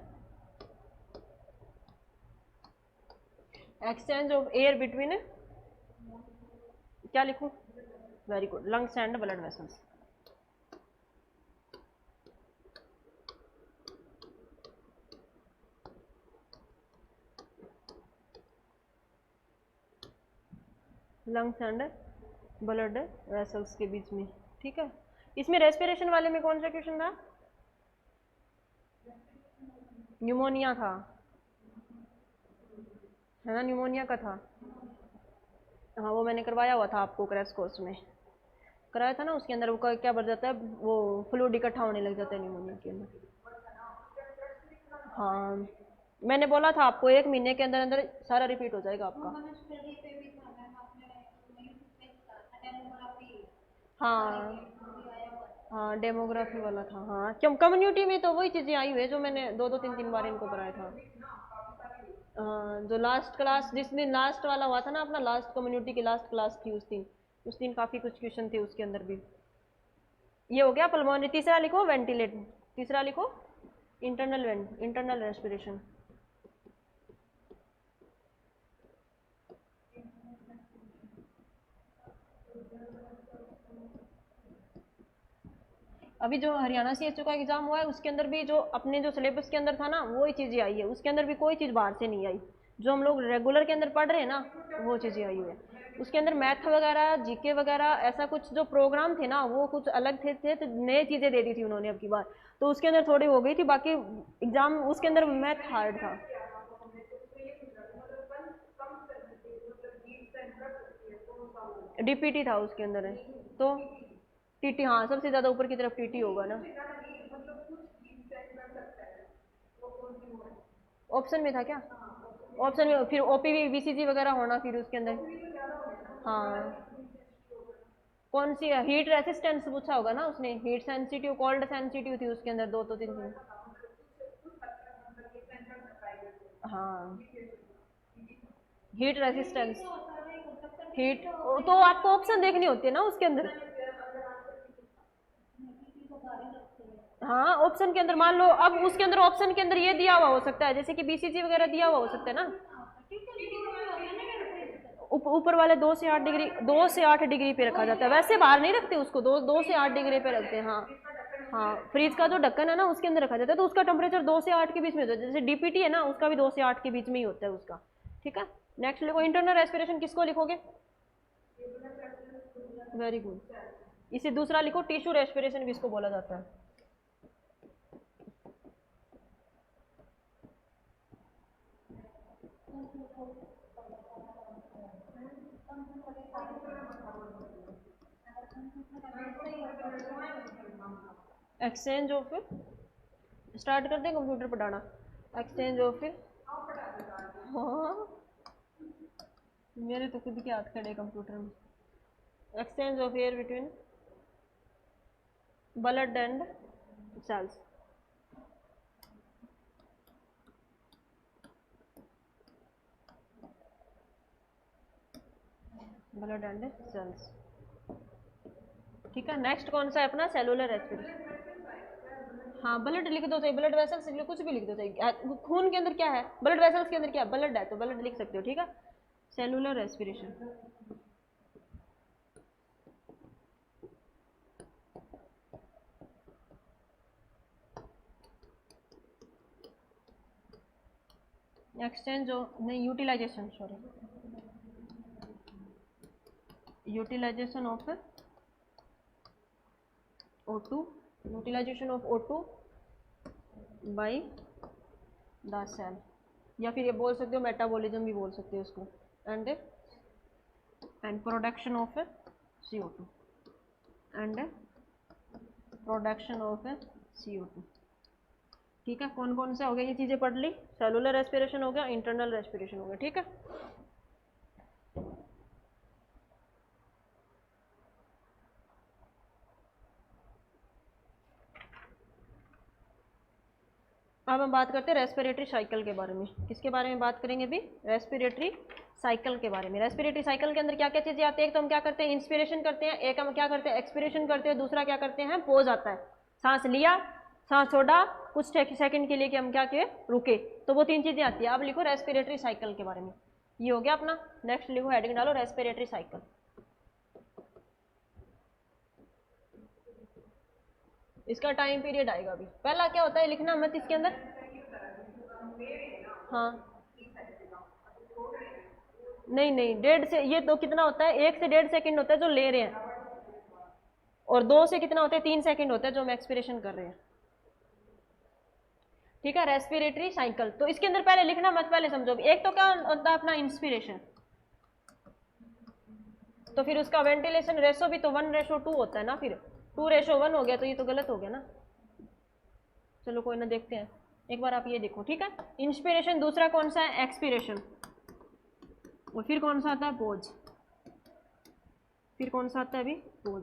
[SPEAKER 1] exchange of air between, क्या लिखूं? Very good, lungs and blood vessels. Lungs and blood vessels के बीच में, ठीक है। इसमें रेस्पिरेशन वाले में कौन सा क्वेश्चन था? न्यूमोनिया था, है ना, न्यूमोनिया का था। हाँ, वो मैंने करवाया हुआ था आपको क्रैश कोर्स में, कराया था ना। उसके अंदर वो क्या बढ़ जाता है, वो फ्लूइड इकट्ठा होने लग जाता है न्यूमोनिया के अंदर। हाँ, मैंने बोला था आपको 1 महीने के अंदर अंदर सारा रिपीट हो जाएगा आपका। हाँ हाँ, डेमोग्राफी वाला था, हाँ। क्यों, कम्युनिटी में तो वही चीज़ें आई हुई है जो मैंने 2-3 बार इनको कराया था। जो लास्ट क्लास, जिस दिन लास्ट वाला हुआ था ना अपना, लास्ट कम्युनिटी की लास्ट क्लास थी उस दिन काफ़ी कुछ क्वेश्चन थे उसके अंदर भी। ये हो गया पल्मोनरी। तीसरा लिखो वेंटिलेट, तीसरा लिखो इंटरनल रेस्पिरेशन। अभी जो हरियाणा CHO का एग्जाम हुआ है उसके अंदर भी जो अपने जो सिलेबस के अंदर था ना वही चीज़ें आई है, उसके अंदर भी कोई चीज़ बाहर से नहीं आई, जो हम लोग रेगुलर के अंदर पढ़ रहे हैं ना वो चीज़ें आई हुई है। उसके अंदर मैथ वगैरह, GK वगैरह, ऐसा कुछ जो प्रोग्राम थे ना वो कुछ अलग थे तो नए चीज़ें दे दी थी उन्होंने अब की बार, तो उसके अंदर थोड़ी हो गई थी। बाकी एग्जाम उसके अंदर मैथ हार्ड था। DPT था उसके अंदर है तो TT, हाँ सबसे ज़्यादा ऊपर की तरफ TT होगा ना। ऑप्शन में था क्या? ऑप्शन में फिर OPV BCG वगैरह होना फिर उसके अंदर। हाँ, कौन सी हीट रेसिस्टेंस पूछा होगा ना उसने, हीट सेंसिटिव, कोल्ड सेंसिटिव थी उसके अंदर, 2 तो 3 हाँ, हीट रेसिस्टेंस। हीट, तो आपको ऑप्शन देखनी होती है ना उसके अंदर। हाँ ऑप्शन के अंदर मान लो, अब उसके अंदर ऑप्शन के अंदर ये दिया हुआ हो सकता है, जैसे कि बीसीजी वगैरह दिया हुआ हो सकता है ना। ऊपर वाले 2 से 8 डिग्री, 2 से 8 डिग्री पे रखा जाता है, वैसे बाहर नहीं रखते उसको, 2 से 8 डिग्री पे रखते हैं। हाँ हाँ, फ्रीज का जो ढक्कन है ना उसके अंदर रखा जाता है, तो उसका टेम्परेचर 2 से 8 के बीच में होता है। जैसे डीपीटी है ना, उसका भी 2 से 8 के बीच में ही होता है उसका। ठीक है, नेक्स्ट लिखो इंटरनल रेस्पिरेशन, किसको लिखोगे? Very good. इसे दूसरा लिखो टिश्यू रेस्पिरेशन भी इसको बोला जाता है। एक्सचेंज ऑफ, स्टार्ट कर दें कंप्यूटर पढ़ाना। एक्सचेंज ऑफ, हाँ मेरे तो खुद के हाथ खड़े कंप्यूटर में। Exchange of air between blood and cells. Blood and cells. ठीक है, नेक्स्ट कौन सा है अपना? Cellular respiration. हाँ ब्लड लिख दो चाहिए, ब्लड वेसल्स लिख लो, कुछ भी लिख दो चाहिए। खून के अंदर क्या है? ब्लड वेसल्स के अंदर क्या है? ब्लड है, तो ब्लड लिख सकते हो। ठीक है, सेलुलर रेस्पिरेशन। एक्सचेंज नहीं, utilisation, sorry, utilisation of O2, utilisation of O2 by the cell, या फिर ये बोल सकते हो मेटाबॉलिज्म भी बोल सकते हो इसको, and production of CO2, and production of CO2। ठीक है, कौन कौन से हो गए ये चीज़ें पढ़ ली? सेलुलर रेस्पिरेशन हो गया, इंटरनल रेस्पिरेशन हो गया। ठीक है, अब हम बात करते हैं रेस्पिरेटरी साइकिल के बारे में। किसके बारे में बात करेंगे अभी? रेस्पिरेटरी साइकिल के बारे में। रेस्पिरेटरी साइकिल के अंदर क्या क्या चीज़ें आती है? एक तो हम क्या करते हैं? इंस्पिरेशन करते हैं, एक हम क्या करते हैं? एक्सपिरेशन करते हैं, दूसरा क्या करते हैं? पोज आता है, सांस लिया, सांस छोड़ा, कुछ सेकंड के लिए कि हम क्या किए? रुके, तो वो 3 चीज़ें आती है। अब लिखो रेस्पिरेटरी साइकिल के बारे में, ये हो गया अपना। नेक्स्ट लिखो, हेडिंग डालो रेस्पिरेटरी साइकिल। इसका टाइम पीरियड आएगा अभी। पहला क्या होता है लिखना मत इसके अंदर। हाँ नहीं नहीं, 1.5 से, ये तो कितना होता है? 1 से 1.5 सेकंड होता है जो ले रहे हैं, और 2 से कितना होता है? 3 सेकंड होता है जो हम एक्सपिरेशन कर रहे हैं। ठीक है, रेस्पिरेटरी साइकिल। तो इसके अंदर पहले लिखना मत, पहले समझो। एक तो क्या होता है अपना इंस्पिरेशन, तो फिर उसका वेंटिलेशन रेशो भी तो 1:2 होता है ना, फिर 2:1 हो गया, तो ये तो गलत हो गया ना। चलो कोई ना, देखते हैं एक बार, आप ये देखो। ठीक है, इंस्पिरेशन, दूसरा कौन सा है? एक्सपिरेशन, और फिर कौन सा आता है? पोज। फिर कौन सा आता है अभी? पोज।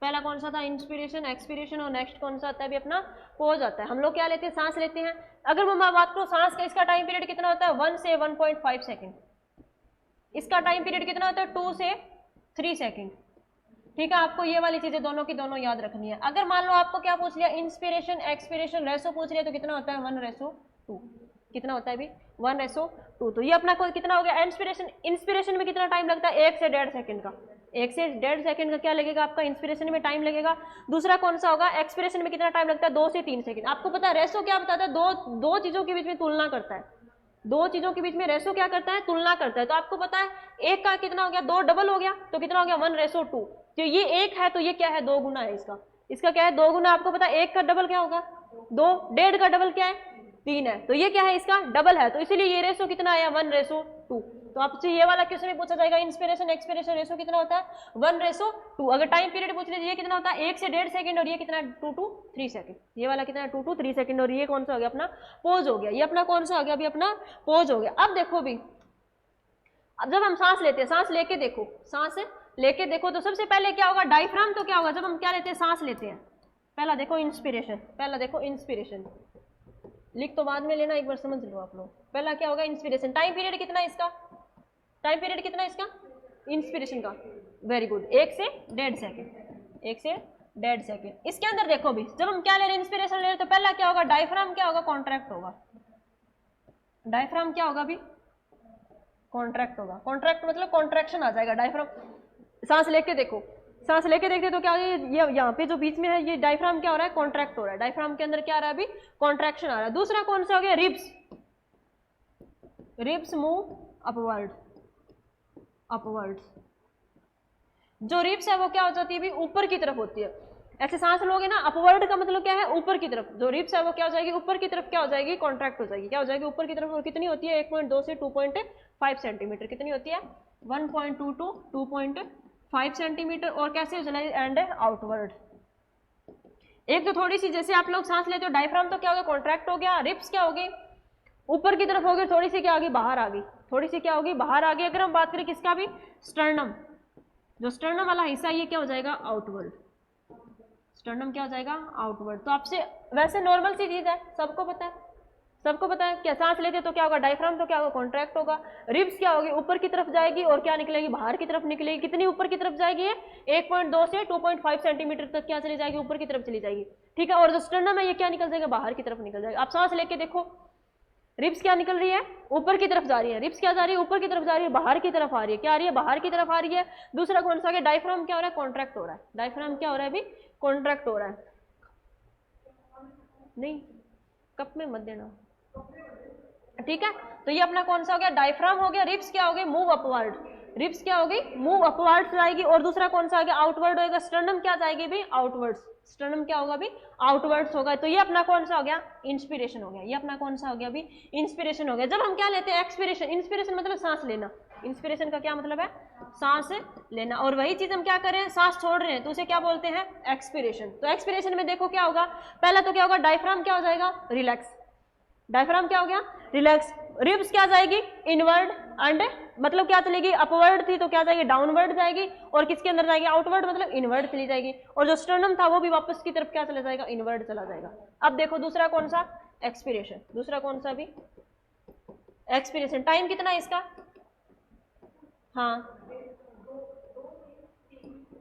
[SPEAKER 1] पहला कौन सा था? इंस्पिरेशन, एक्सपिरेशन, और नेक्स्ट कौन सा आता है अभी अपना? पोज आता है। हम लोग क्या लेते हैं? सांस लेते हैं। अगर मैं बात करूं सांस का, इसका टाइम पीरियड कितना होता है? 1 से 1.5 सेकेंड। इसका टाइम पीरियड कितना होता है? 2 से 3 सेकेंड। ठीक है, आपको ये वाली चीजें दोनों की दोनों याद रखनी है। अगर मान लो आपको क्या पूछ लिया? इंस्पिरेशन एक्सपिरेशन रेशो पूछ लिया, तो कितना होता है? 1:2। कितना होता है अभी? 1:2। तो ये अपना कोई कितना हो गया? इंस्पिरेशन। इंस्पिरेशन में कितना टाइम लगता है? 1 से 1.5 सेकंड का। 1 से 1.5 सेकंड का क्या लगेगा आपका? इंस्पिरेशन में टाइम लगेगा। दूसरा कौन सा होगा? एक्सपिरेशन में कितना टाइम लगता है? 2 से 3 सेकंड। आपको पता है रेशो क्या बताता है? दो चीजों के बीच में तुलना करता है। 2 चीजों के बीच में रेशो क्या करता है? तुलना करता है। तो आपको पता है एक का कितना हो गया? 2 डबल हो गया, तो कितना हो गया? 1:2। तो ये 1 है, तो ये क्या है? 2 गुना है इसका। इसका क्या है? 2 गुना। आपको पता है 1 का डबल क्या होगा? 2। 1.5 का डबल क्या है? 3 है, तो ये क्या है? इसका डबल है, तो इसीलिए ये रेशो कितना आया? 1:2। तो आपसे ये वाला क्वेश्चन में पूछा जाएगा इंस्पिरेशन एक्सपिरेशन रेशो कितना होता है? 1:2। अगर टाइम पीरियड पूछ लीजिए ये कितना होता है? 1 से 1.5 सेकंड, और ये कितना है? 2 to 3 सेकंड। ये वाला कितना है? 2 to 3 सेकंड। और ये कौन सा हो गया अपना? पोज हो गया। ये अपना कौन सा हो गया अभी? अपना पोज हो गया। अब देखो भी, अब जब हम सांस लेते हैं, सांस लेके देखो, सांस लेके देखो, तो सबसे पहले क्या होगा? डायफ्राम। तो क्या होगा जब हम क्या लेते हैं? सांस लेते हैं? पहला देखो इंस्पिरेशन, पहला देखो इंस्पिरेशन, लिख तो बाद में लेना, एक बार समझ लो आप लोग। पहला क्या होगा? इंस्पिरेशन। टाइम पीरियड कितना है इसका? टाइम पीरियड कितना है इसका इंस्पिरेशन का? वेरी गुड, 1 से 1.5 सेकेंड, 1 से 1.5 सेकेंड। इसके अंदर देखो भी, जब हम क्या ले रहे हैं इंस्पिरेशन ले रहे हैं, तो पहला क्या होगा, डायफ्राम क्या होगा, कॉन्ट्रैक्ट होगा। डायफ्राम क्या होगा भी, कॉन्ट्रैक्ट होगा। कॉन्ट्रैक्ट मतलब कॉन्ट्रैक्शन आ जाएगा डायफ्राम। सांस लेके देखो, सांस लेके देखते तो क्या हो, ये यहाँ पे जो बीच में है ये डायफ्राम क्या हो रहा है, कॉन्ट्रैक्ट हो रहा है। डायफ्राम के अंदर क्या आ रहा है अभी, कॉन्ट्रैक्शन आ रहा है। दूसरा कौन सा हो गया, ribs. Ribs move upward, upward. जो रिब्स है वो क्या हो जाती है भी, ऊपर की तरफ होती है। ऐसे सांस लोगे ना, अपवर्ड का मतलब क्या है, ऊपर की तरफ। जो रिब्स है वो क्या हो जाएगी, ऊपर की तरफ क्या हो जाएगी, कॉन्ट्रैक्ट हो जाएगी। क्या हो जाएगी, ऊपर की तरफ। और कितनी होती है, 1.2 से 2.5 सेंटीमीटर। कितनी होती है, 1.2 टू 2.5 सेंटीमीटर। और कैसे चला एंड आउटवर्ड। एक तो थोड़ी सी, जैसे आप लोग सांस लेते हो, डायफ्राम तो क्या हो गया, कॉन्ट्रैक्ट हो गया। रिब्स क्या होगी, ऊपर की तरफ होगी, थोड़ी सी क्या होगी, बाहर आ गई। थोड़ी सी क्या होगी, बाहर आ गई। अगर हम बात करें किसका भी, स्टर्नम, जो स्टर्नम वाला हिस्सा ये क्या हो जाएगा, आउटवर्ड। स्टर्नम क्या हो जाएगा, आउटवर्ड। तो आपसे वैसे नॉर्मल सी चीज है, सबको पता है, सबको पता है। क्या सांस लेते तो क्या होगा, डायफ्राम तो क्या होगा, कॉन्ट्रैक्ट होगा। रिब्स क्या होगी, ऊपर की तरफ जाएगी और क्या निकलेगी, बाहर की तरफ निकलेगी। कितनी ऊपर की तरफ जाएगी, 1.2 से 2.5 सेंटीमीटर तक क्या चली जाएगी, ऊपर की तरफ चली जाएगी। ठीक है। और जो स्टर्नम है ये क्या निकल जाएगा, बाहर की तरफ निकल जाएगा। आप सांस लेके देखो, रिब्स क्या निकल रही है, ऊपर की तरफ जा रही है। रिब्स क्या जा रही है, ऊपर की तरफ जा रही है, बाहर की तरफ आ रही है। क्या आ रही है, बाहर की तरफ आ रही है। दूसरा कौन सा, डायफ्राम क्या हो रहा है, कॉन्ट्रैक्ट हो रहा है। डायफ्राम क्या हो रहा है अभी, कॉन्ट्रैक्ट हो रहा है। नहीं, कप में मत देना। ठीक है। तो ये अपना कौन सा हो गया, डायफ्राम हो गया। रिब्स क्या हो गई, मूव अपवर्ड। रिब्स क्या होगी, मूव अपवर्ड जाएगी। और दूसरा कौन सा हो गया, आउटवर्ड होगा। स्टर्नम क्या जाएगी भी, आउटवर्ड्स। स्टर्नम क्या होगा भी, आउटवर्ड्स होगा। तो ये अपना कौन सा हो गया, इंस्पिरेशन हो गया। ये अपना कौन सा हो गया भी, इंस्पिरेशन हो गया। जब हम क्या लेते हैं, एक्सपिरेशन। इंस्पिरेशन मतलब सांस लेना। इंस्पिरेशन का क्या मतलब है, सांस लेना। और वही चीज हम क्या कर रहे हैं, सांस छोड़ रहे हैं, तो उसे क्या बोलते हैं, एक्सपिरेशन। तो एक्सपिरेशन में देखो क्या होगा, पहला तो क्या होगा, डायफ्राम क्या हो जाएगा, रिलैक्स। डायफ्राम क्या हो गया, रिलैक्स। रिब्स क्या जाएगी, इनवर्ड एंड मतलब क्या चलेगी, अपवर्ड थी तो क्या जाएगी, डाउनवर्ड जाएगी। और किसके अंदर जाएगी, आउटवर्ड मतलब इनवर्ड चली जाएगी। और जो स्टर्नम था वो भी वापस की तरफ क्या चला जाएगा, इनवर्ड चला जाएगा। अब देखो दूसरा कौन सा, एक्सपिरेशन। दूसरा कौन सा भी, एक्सपिरेशन। टाइम कितना है इसका, हाँ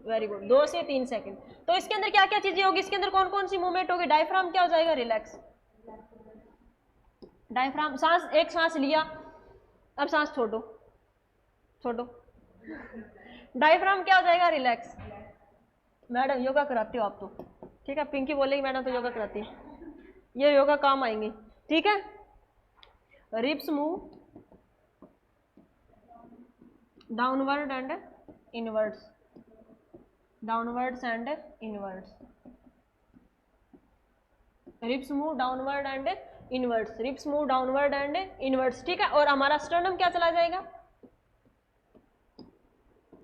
[SPEAKER 1] वेरी गुड, 2 से 3 सेकंड। तो इसके अंदर क्या क्या चीजें होगी, इसके अंदर कौन कौन सी मूवमेंट होगी। डायफ्राम क्या हो जाएगा, रिलैक्स। डायफ्राम, सांस, एक सांस लिया, अब सांस छोड़ो, छोड़ो। डायफ्राम क्या हो जाएगा, रिलैक्स। मैडम योगा कराती हो आप तो, ठीक है। पिंकी बोलेगी मैडम तो योगा कराती है, ये योगा काम आएंगे। ठीक है। Ribs move downward and inwards, downwards and inwards. Ribs move downward and inwards, ribs move downward and inwards. ठीक है। और हमारा स्टर्नम क्या चला जाएगा,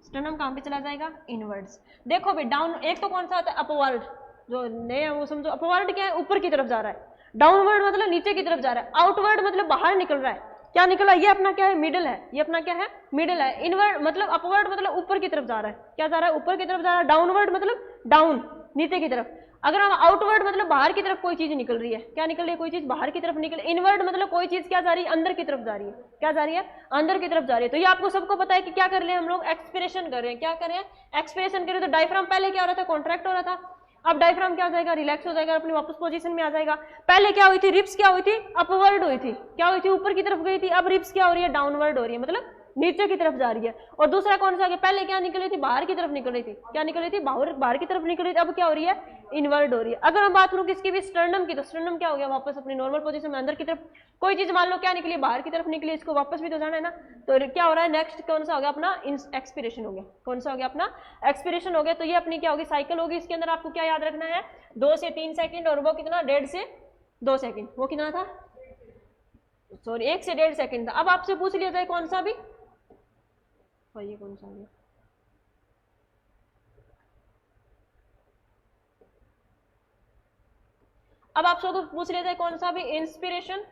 [SPEAKER 1] स्टर्नम कहां पे चला जाएगा, इनवर्ड्स। देखो भी डाउन, एक तो कौन सा होता है, अपवर्ड। जो नए है वो समझो, अपवर्ड क्या है, ऊपर की तरफ जा रहा है। डाउनवर्ड मतलब नीचे की तरफ जा रहा है। आउटवर्ड मतलब बाहर निकल रहा है। क्या निकल रहा है, ये अपना क्या है, मिडिल है। ये अपना क्या है, मिडिल है। इनवर्ड मतलब, अपवर्ड मतलब ऊपर की तरफ जा रहा है। क्या जा रहा है, ऊपर की तरफ जा रहा है। डाउनवर्ड मतलब डाउन, नीचे की तरफ। अगर हम आउटवर्ड मतलब बाहर की तरफ कोई चीज निकल रही है। क्या निकल रही है, कोई चीज बाहर की तरफ निकल। इनवर्ड मतलब कोई चीज क्या जा रही है, अंदर की तरफ जा रही है। क्या जा रही है, अंदर की तरफ जा रही है। तो ये आपको सबको पता है कि क्या कर रहे हैं हम लोग, एक्सपिरेशन कर रहे हैं। क्या कर रहे हैं, एक्सपिरेशन कर रहे हैं। तो डायफ्राम पहले क्या हो रहा था, कॉन्ट्रैक्ट हो रहा था। अब डायफ्राम क्या हो जाएगा, रिलैक्स हो जाएगा, अपनी वापस पोजीशन में आ जाएगा। पहले क्या हुई थी, रिब्स क्या हुई थी, अपवर्ड हुई थी। क्या हुई थी, ऊपर की तरफ गई थी। अब रिब्स क्या हो रही है, डाउनवर्ड हो रही है, मतलब नीचे की तरफ जा रही है। और दूसरा कौन सा, पहले क्या निकल रही थी, बाहर की तरफ निकल रही थी। क्या निकल रही थी, बाहर की तरफ निकल रही थी। अब क्या हो रही है, इनवर्ड हो रही है। अगर हम बात करूं किसकी भी, स्टर्नम की, तो स्टर्नम क्या हो गया, वापस अपनी नॉर्मल पोजीशन में, अंदर की तरफ। कोई चीज मान लो क्या निकली, बाहर की तरफ निकली, इसको वापस भी तो जाना है ना। तो क्या हो रहा है, नेक्स्ट कौन सा हो गया अपना, एक्सपिरेशन हो गया। कौन सा हो गया अपना, एक्सपिरेशन हो गया। तो ये अपनी क्या होगी, साइकिल होगी। इसके अंदर आपको क्या याद रखना है, 2 से 3 सेकंड। और वो कितना, 1.5 से 2 सेकंड। वो कितना था, सॉरी 1 से 1.5 सेकंड था। अब आपसे पूछ लिया जाए कौन सा भी, ये कौन सा है, अब आपसे तो पूछ लिया जाए कौन सा भी, inspiration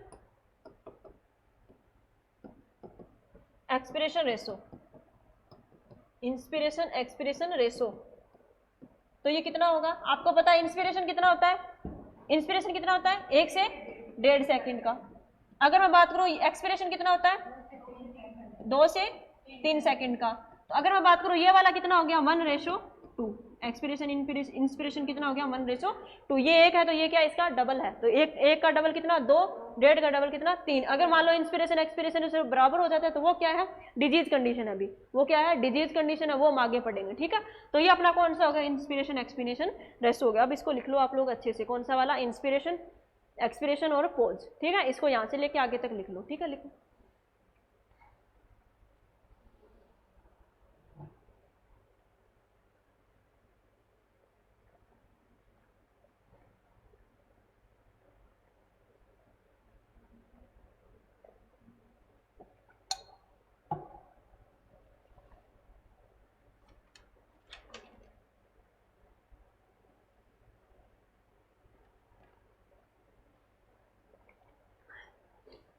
[SPEAKER 1] expiration ratio, inspiration expiration ratio. तो ये कितना होगा, आपको पता है इंस्पिरेशन कितना होता है, इंस्पिरेशन कितना होता है, 1 से 1.5 सेकंड का। अगर मैं बात करूं एक्सपिरेशन कितना होता है, 2 से 3 सेकंड का। तो अगर मैं बात करूँ ये वाला कितना हो गया 1:2, एक्सपिरेशन इंस्पिरेशन कितना हो गया 1:2। ये एक है तो ये क्या इसका डबल है, तो एक का डबल कितना 2, 1.5 का डबल कितना 3। अगर मान लो इंस्पिरेशन एक्सपिरेशन उससे बराबर हो जाता है तो वो क्या है डिजीज कंडीशन है। अभी वो क्या है डिजीज कंडीशन है, वो हम आगे पढ़ेंगे, ठीक है। तो ये अपना कौन सा होगा इंस्पिरेशन एक्सपिरेशन रेशो हो गया। अब इसको लिख लो आप लोग अच्छे से, कौन सा वाला इंस्पिरेशन एक्सपिरेशन और पोज, ठीक है। इसको यहाँ से लेके आगे तक लिख लो, ठीक है, लिखो।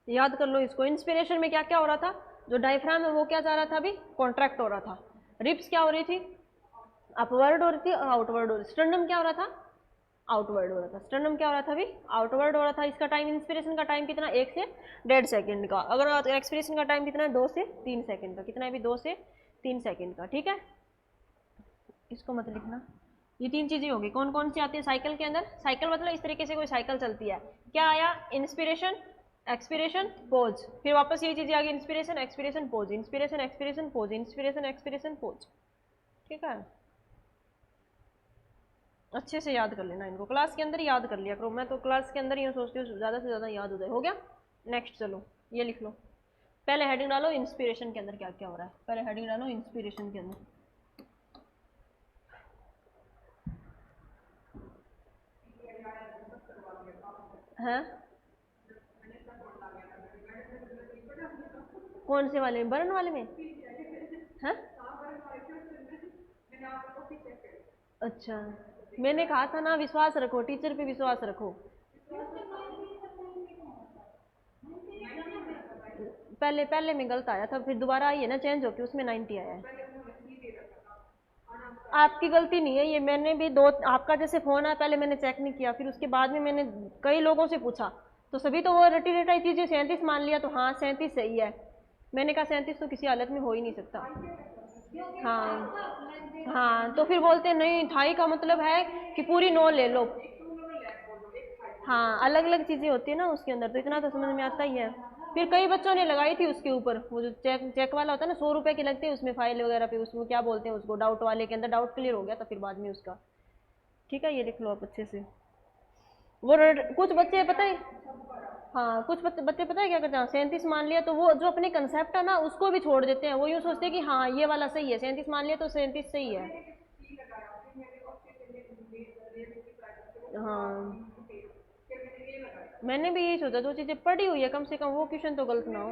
[SPEAKER 1] याद कर लो इसको। इंस्पिरेशन में क्या क्या हो रहा था, जो डायफ्राम है वो क्या जा रहा था अभी कॉन्ट्रैक्ट हो रहा था। रिप्स क्या हो रही थी अपवर्ड हो रही थी और आउटवर्ड हो रही थी। स्टर्नम क्या हो रहा था आउटवर्ड हो रहा था। स्टर्नम क्या हो रहा था अभी आउटवर्ड हो रहा था। इसका टाइम इंस्पिरेशन का टाइम कितना 1 से 1.5 सेकंड का। अगर एक्सपिरेशन का टाइम कितना है 2 से 3 सेकंड का। कितना है अभी 2 से 3 सेकंड का, ठीक है। इसको मत लिखना। ये 3 चीजें होगी। कौन कौन सी आती है साइकिल के अंदर, साइकिल मतलब इस तरीके से कोई साइकिल चलती है। क्या आया इंस्पिरेशन एक्सपिरेशन पोज, फिर वापस यही चीजें आ गई inspiration expiration pose, inspiration expiration pose, inspiration expiration pose, ठीक है। अच्छे से याद कर लेना इनको, क्लास के अंदर याद कर लिया करो। मैं तो क्लास के अंदर ही सोचती हूँ ज़्यादा से ज़्यादा याद हो जाए। हो गया नेक्स्ट, चलो ये लिख लो। पहले हेडिंग डालो इंस्पिरेशन के अंदर क्या क्या हो रहा है। पहले हेडिंग डालो इंस्पिरेशन के अंदर। हैं कौन से वाले में, बर्न वाले में हैं? अच्छा, मैंने कहा था ना विश्वास रखो, टीचर पे विश्वास रखो। पहले पहले में गलत आया था, फिर दोबारा आई है ना चेंज होके, उसमें 90 आया है। आपकी गलती नहीं है ये, मैंने भी दो आपका जैसे फोन आया पहले मैंने चेक नहीं किया, फिर उसके बाद में मैंने कई लोगों से पूछा तो सभी तो वो रटी रटाई चीजें 37 मान लिया। तो हाँ 37 सही है। मैंने कहा 37 तो किसी हालत में हो ही नहीं सकता। हाँ हाँ, तो फिर बोलते नहीं ढाई का मतलब है कि पूरी 9 ले लो। हाँ अलग अलग चीजें होती है ना उसके अंदर, तो इतना तो समझ में आता ही है। फिर कई बच्चों ने लगाई थी उसके ऊपर, वो जो चेक चेक वाला होता है ना 100 रुपए के लगते हैं उसमें फाइल वगैरह पे, उसमें क्या बोलते हैं उसको डाउट वाले के अंदर। डाउट क्लियर हो गया था फिर बाद में उसका, ठीक है। ये लिख लो आप अच्छे से। कुछ बच्चे पता है, हाँ कुछ बच्चे पता है क्या करते हैं 37 मान लिया तो वो जो अपने कंसेप्ट है ना उसको भी छोड़ देते हैं। वो यूँ सोचते हैं कि हाँ ये वाला सही है, 37 मान लिया तो 37 सही है। हाँ मैंने भी यही सोचा, जो चीजें पढ़ी हुई है कम से कम वो क्वेश्चन तो गलत ना हो।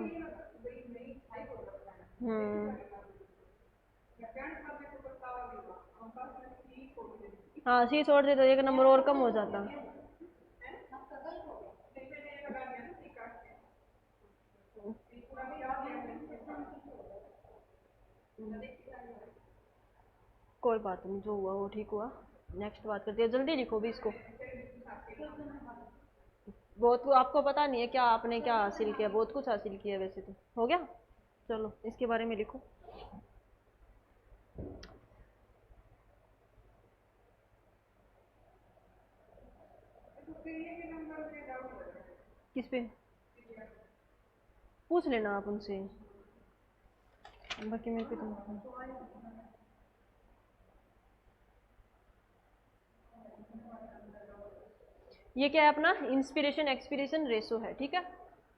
[SPEAKER 1] हम्म हाँ सी छोड़ दे तो 1 नंबर और कम हो जाता। कोई बात नहीं, जो हुआ वो ठीक हुआ। नेक्स्ट बात करते हैं, जल्दी लिखो भी इसको। बहुत आपको पता नहीं है क्या आपने क्या हासिल किया, बहुत कुछ हासिल किया वैसे तो। हो गया, चलो इसके बारे में लिखो। किस पे पूछ लेना आप उनसे, बाकी मेरे पे तो। ये क्या है अपना इंस्पिरेशन एक्सपिरेशन रेशो है, ठीक है।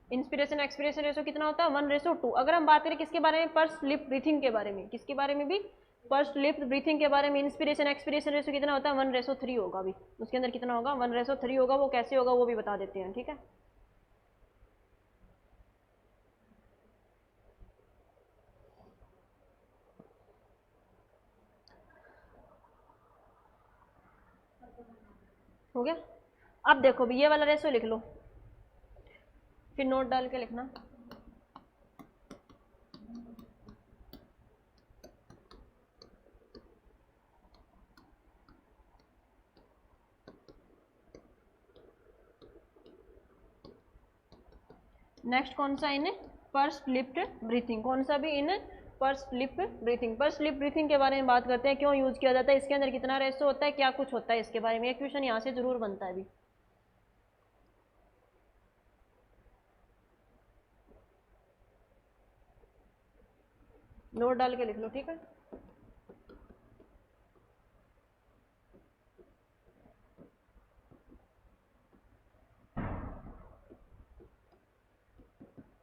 [SPEAKER 1] इंस्पिरेशन एक्सपिरेशन रेशो कितना होता है 1:2। अगर हम बात करें किसके बारे में, पर्स लिप ब्रीथिंग के बारे में, किसके बारे में भी पर्स लिप ब्रीथिंग के बारे में, इंस्पिरेशन एक्सपिरेशन रेशो कितना होता है 1:3 होगा। अभी उसके अंदर कितना होगा 1:3 होगा। वो कैसे होगा वो भी बता देते हैं, ठीक है। हो गया। अब देखो भी ये वाला रेशो लिख लो, फिर नोट डाल के लिखना। नेक्स्ट कौन सा इन पर्स लिप्ड ब्रीथिंग, कौन सा भी इन purse lip breathing. Purse lip breathing के बारे में बात करते हैं, क्यों यूज किया जाता है, इसके अंदर कितना रेशो होता है, क्या कुछ होता है, इसके बारे में एक क्वेश्चन यहाँ से जरूर बनता है अभी। नोट डाल के लिख लो, ठीक है।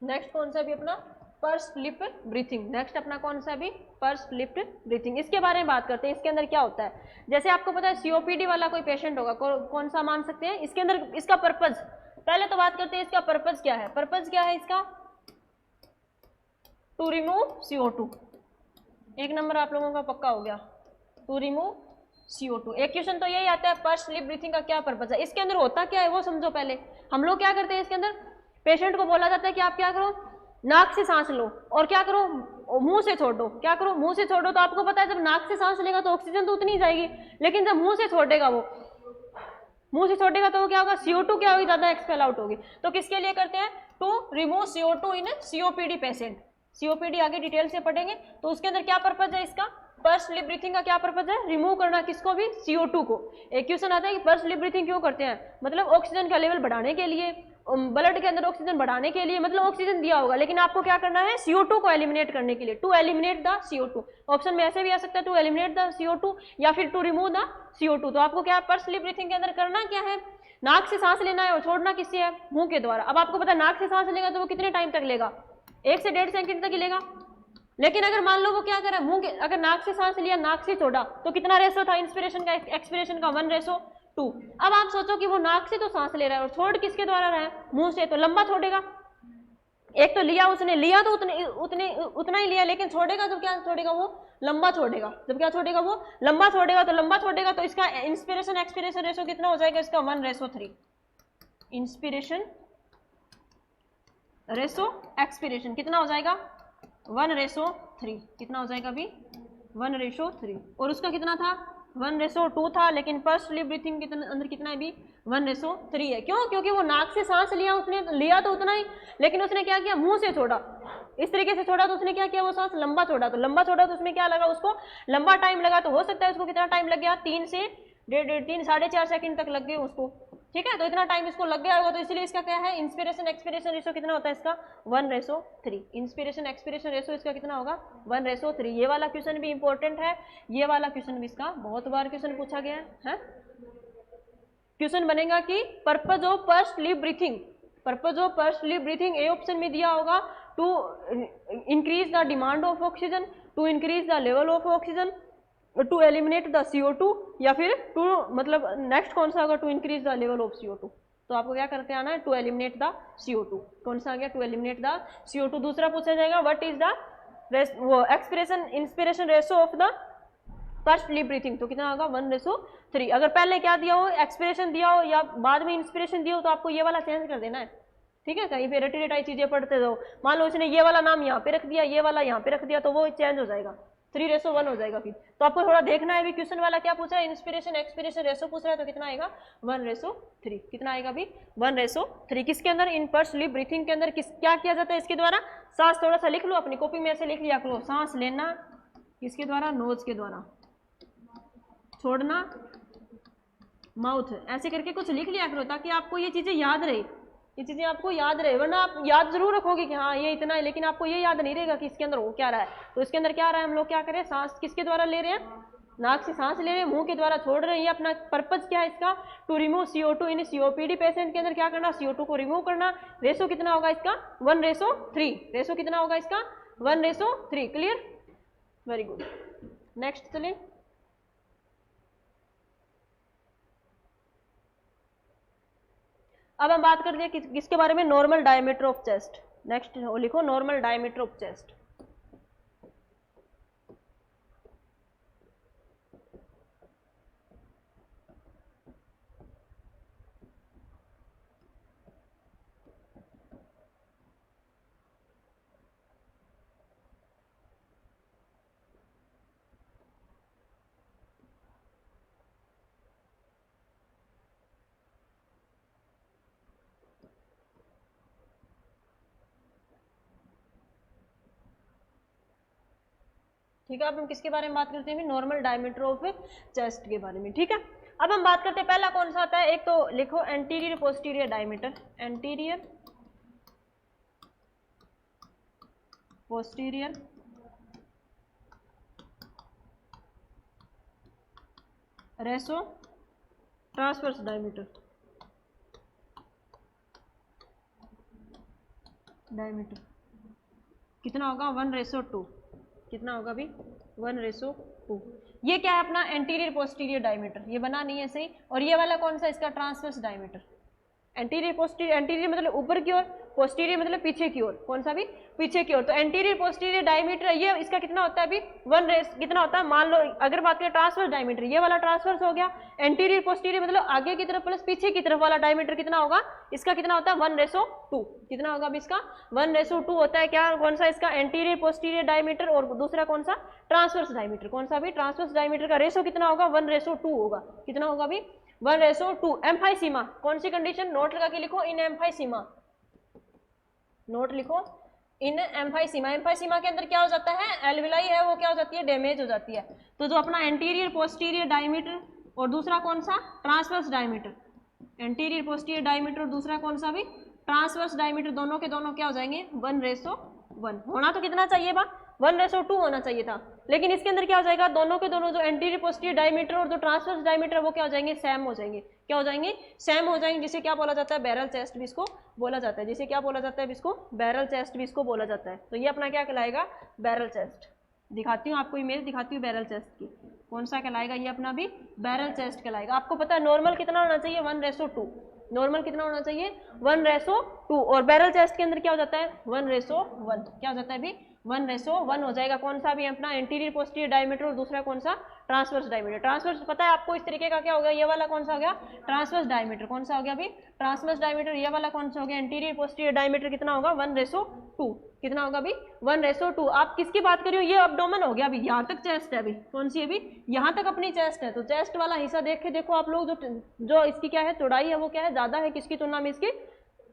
[SPEAKER 1] नेक्स्ट कौन सा भी अपना पर्स लिप ब्रीथिंग। नेक्स्ट अपना कौन सा भी पर्स लिप ब्रीथिंग, इसके बारे में बात करते हैं। इसके अंदर क्या होता है, जैसे आपको पता है सीओपीडी वाला कोई पेशेंट होगा, कौन सा मान सकते हैं इसके अंदर, इसका पर्पज पहले तो बात करते हैं, इसका पर्पज क्या है। पर्पज क्या है इसका, टू रिमूव CO2। एक नंबर आप लोगों का पक्का हो गया, टू रिमूव CO2। एक क्वेश्चन तो यही आता है पर्स लिप ब्रीथिंग का क्या पर्पज है। इसके अंदर होता क्या है वो समझो पहले। हम लोग क्या करते हैं, इसके अंदर पेशेंट को बोला जाता है कि आप क्या करो, नाक से सांस लो और क्या करो, मुंह से छोड़ो। क्या करो, मुंह से छोड़ो। तो आपको पता है जब नाक से सांस लेगा तो ऑक्सीजन तो उतनी ही जाएगी, लेकिन जब मुंह से छोड़ेगा वो, मुंह से छोड़ेगा तो क्या होगा, CO2 क्या होगी, ज्यादा एक्सपेल आउट होगी। तो किसके लिए करते हैं, to remove CO2 in COPD patient. COPD आगे डिटेल से पढ़ेंगे। तो उसके अंदर क्या पर्पज है इसका, पर्स लिप ब्रीथिंग का क्या पर्पज है, रिमूव करना किसको भी, CO2 को। एक क्वेश्चन आता है कि पर्स लिप ब्रीथिंग क्यों करते हैं, मतलब ऑक्सीजन का लेवल बढ़ाने के लिए, ब्लड के अंदर ऑक्सीजन बढ़ाने के लिए, मतलब ऑक्सीजन दिया होगा लेकिन आपको क्या करना है, CO2 को एलिमिनेट करने के लिए, to eliminate the CO2। Option में ऐसे भी आ सकता है टू एलिमिनेट द CO2 या फिर टू रिमूव द CO2। तो आपको क्या पर्स लिप ब्रीथिंग के अंदर करना क्या है, नाक से सांस लेना है और छोड़ना किससे है, मुंह के द्वारा। अब आपको पता है नाक से सांस लेगा तो वो कितने टाइम तक लेगा, 1 से 1.5 सेकंड तक ही लेगा। लेकिन अगर मान लो वो क्या करा, मुंह के, अगर नाक से सांस लिया, नाक से छोड़ा, तो कितना रेशो था इंस्पिरेशन का एक्सपिरेशन का, 1:2। अब आप सोचो कि वो नाक से तो सांस ले रहा है और छोड़ किसके द्वारा रहा है, मुंह से, तो लंबा छोड़ेगा। एक तो लिया उसने, लिया तो उतना ही लिया, लेकिन छोड़ेगा जब क्या छोड़ेगा, वो लंबा छोड़ेगा। जब क्या छोड़ेगा, वो लंबा छोड़ेगा। तो लंबा छोड़ेगा तो इसका इंस्पिरेशन एक्सपिरेशन रेशो कितना हो जाएगा, इसका 1:3। इंस्पिरेशन रेशो एक्सपिरेशन कितना हो जाएगा, 1:3। कितना हो जाएगा अभी, 1:3। और उसका कितना था, 1:2 था। लेकिन पर्स लिप ब्रीथिंग के अंदर कितना है भी, 1:3 है। क्यों, क्योंकि वो नाक से सांस लिया, उसने लिया तो उतना ही, लेकिन उसने क्या किया, मुंह से छोड़ा, इस तरीके से छोड़ा। तो उसने क्या किया, वो सांस लंबा छोड़ा। तो लंबा छोड़ा तो उसमें क्या लगा, उसको लंबा टाइम लगा। तो हो सकता है उसको कितना टाइम लग गया, 3 से 3.5 सेकंड तक लग गए उसको, ठीक है। तो इतना टाइम इसको लग गया होगा, तो इसलिए इसका क्या है, इंस्पिरेशन एक्सपिरेशन रेशो कितना होता है इसका, 1:3। इंस्पिरेशन एक्सपिरेशन रेशो इसका कितना होगा, 1:3। ये वाला क्वेश्चन भी इंपॉर्टेंट है, ये वाला क्वेश्चन भी इसका बहुत बार क्वेश्चन पूछा गया है। क्वेश्चन बनेगा कि purpose of purse lip breathing, purpose of purse lip breathing a option में दिया होगा, to increase the demand of oxygen, to increase the level of oxygen, to eliminate the CO2, या फिर टू, मतलब नेक्स्ट कौन सा होगा, to increase the level of CO2। तो आपको क्या करते आना है, टू एलिमिनेट द CO2। कौन सा आ गया, टू एलिमिनेट द CO2। दूसरा पूछा जाएगा व्हाट इज द वो expiration inspiration ratio of the purse lip breathing. तो कितना होगा, 1:3। अगर पहले क्या दिया हो, एक्सपिरेशन दिया हो या बाद में इंस्पिरेशन दिया हो, तो आपको ये वाला चेंज कर देना है, ठीक है। कहीं पे रटी रटाई चीजें पढ़ते जाओ, मान लो उसने ये वाला नाम यहाँ पे रख दिया, ये वाला यहाँ पे रख दिया, तो वो चेंज हो जाएगा, 3:1 हो जाएगा फिर। तो आपको थोड़ा देखना है भी क्वेश्चन वाला क्या पूछ रहा है, इंस्पिरेशन एक्सपिरेशन रेशो पूछ रहा है, तो कितना आएगा, 1:3। कितना आएगा भी, 1:3। किसके अंदर, इन पर्स लिप ब्रीथिंग के अंदर क्या किया जाता है इसके द्वारा, सांस थोड़ा सा लिख लो अपनी कॉपी में, ऐसे लिख लिया करो, सांस लेना किसके द्वारा, नोज के द्वारा, छोड़ना माउथ, ऐसे करके कुछ लिख लिया करो ताकि आपको ये चीजें याद रहे, ये चीजें आपको याद रहे। वरना आप याद जरूर रखोगे कि हाँ ये इतना है, लेकिन आपको ये याद नहीं रहेगा कि इसके अंदर हो क्या रहा है। तो इसके अंदर क्या रहा है, हम लोग क्या करें, सांस किसके द्वारा ले रहे हैं, नाक से सांस ले रहे हैं, मुंह के द्वारा छोड़ रहे हैं। ये अपना पर्पज क्या है इसका, to remove CO2 in COPD patient के अंदर क्या करना, CO2 को रिमूव करना। रेशो कितना होगा इसका, 1:3। रेशो कितना होगा इसका, 1:3। Clear, very good. नेक्स्ट चलिए, अब हम बात करते हैं किसके बारे में, normal diameter of chest. Next लिखो, नॉर्मल डायमीटर ऑफ चेस्ट। ठीक है। अब हम किसके बारे में बात करते हैं? नॉर्मल डायमीटर ऑफ चेस्ट के बारे में, ठीक है। अब हम बात करते हैं पहला कौन सा आता है, एक तो लिखो anterior posterior diameter, anterior posterior ratio transverse diameter, diameter कितना होगा 1:2, कितना होगा अभी 1:2। ये क्या है अपना एंटीरियर पोस्टीरियर डायमीटर, ये बना नहीं है सही। और ये वाला कौन सा, इसका transverse diameter, anterior posterior, anterior मतलब ऊपर की ओर, पोस्टीरियर मतलब पीछे की ओर, कौन सा भी पीछे की ओर। तो एंटीरियर पोस्टीरियर डायमीटर ये इसका कितना होता है अभी कितना होता है, मान लो अगर बात करें ट्रांसवर्स डायमीटर, ये वाला ट्रांसवर्स हो गया, एंटीरियर पोस्टीरियर मतलब आगे की तरफ प्लस पीछे की तरफ वाला डायमीटर कितना होगा, इसका कितना होता है 1:2, कितना होगा अभी इसका 1:2 होता है। क्या कौन सा इसका एंटीरियर पोस्टीरियर डायमीटर, और दूसरा कौन सा ट्रांसवर्स डायमीटर, कौन सा भी ट्रांसवर्स डायमीटर का रेशो कितना होगा 1:2 होगा, कितना होगा अभी 1:2। एम्फाइसीमा कौन सी कंडीशन, नोट लगा के लिखो इन एम्फाइसीमा, नोट लिखो इन एम्फाइसीमा। एम्फाइसीमा के अंदर क्या हो जाता है, एल्विलाई है वो क्या हो जाती है, डैमेज हो जाती है। तो जो अपना एंटीरियर पोस्टीरियर डायमीटर और दूसरा कौन सा transverse diameter, anterior posterior diameter और दूसरा कौन सा भी ट्रांसवर्स डायमीटर, दोनों के दोनों क्या हो जाएंगे 1:1। होना तो कितना चाहिए बा 1:2 होना चाहिए था, लेकिन इसके अंदर क्या हो जाएगा, दोनों के दोनों जो एंटीरियर पोस्टीरियर डायमीटर और जो ट्रांसवर्स डायमीटर वो क्या हो जाएंगे, सेम हो जाएंगे। क्या हो जाएंगे, सेम हो जाएंगे, जिसे क्या बोला जाता है, बैरल चेस्ट भी इसको बोला जाता है, जिसे क्या बोला जाता है, इसको बैरल चेस्ट भी इसको बोला जाता है। तो ये अपना क्या कहलाएगा, बैरल चेस्ट। दिखाती हूँ आपको इमेज दिखाती हूँ बैरल चेस्ट की, कौन सा कहलाएगा, ये अपना भी बैरल चेस्ट कहलाएगा। आपको पता है नॉर्मल कितना होना चाहिए 1:2, नॉर्मल कितना होना चाहिए 1:2, और बैरल चेस्ट के अंदर क्या हो जाता है 1:1, क्या हो जाता है अभी 1:1 हो जाएगा। कौन सा भी अपना एंटीरियर पोस्टीरियर डायमीटर और दूसरा कौन सा ट्रांसवर्स डायमीटर। ट्रांसवर्स पता है आपको इस तरीके का क्या हो गया, ये वाला कौन सा हो गया ट्रांसवर्स डायमीटर, कौन सा हो गया अभी ट्रांसवर्स डायमीटर। ये वाला कौन सा हो गया एंटीरियर पोस्टीरियर डायमीटर, कितना होगा 1:2, कितना होगा अभी 1:2। आप किसकी बात कर रही हो, ये अब्डोमेन हो गया, अभी यहाँ तक चेस्ट है, अभी कौन सी अभी यहाँ तक अपनी चेस्ट है। तो चेस्ट वाला हिस्सा देख के देखो आप लोग, जो इसकी क्या है चौड़ाई है वो क्या है ज्यादा है किसकी तुलना में, इसकी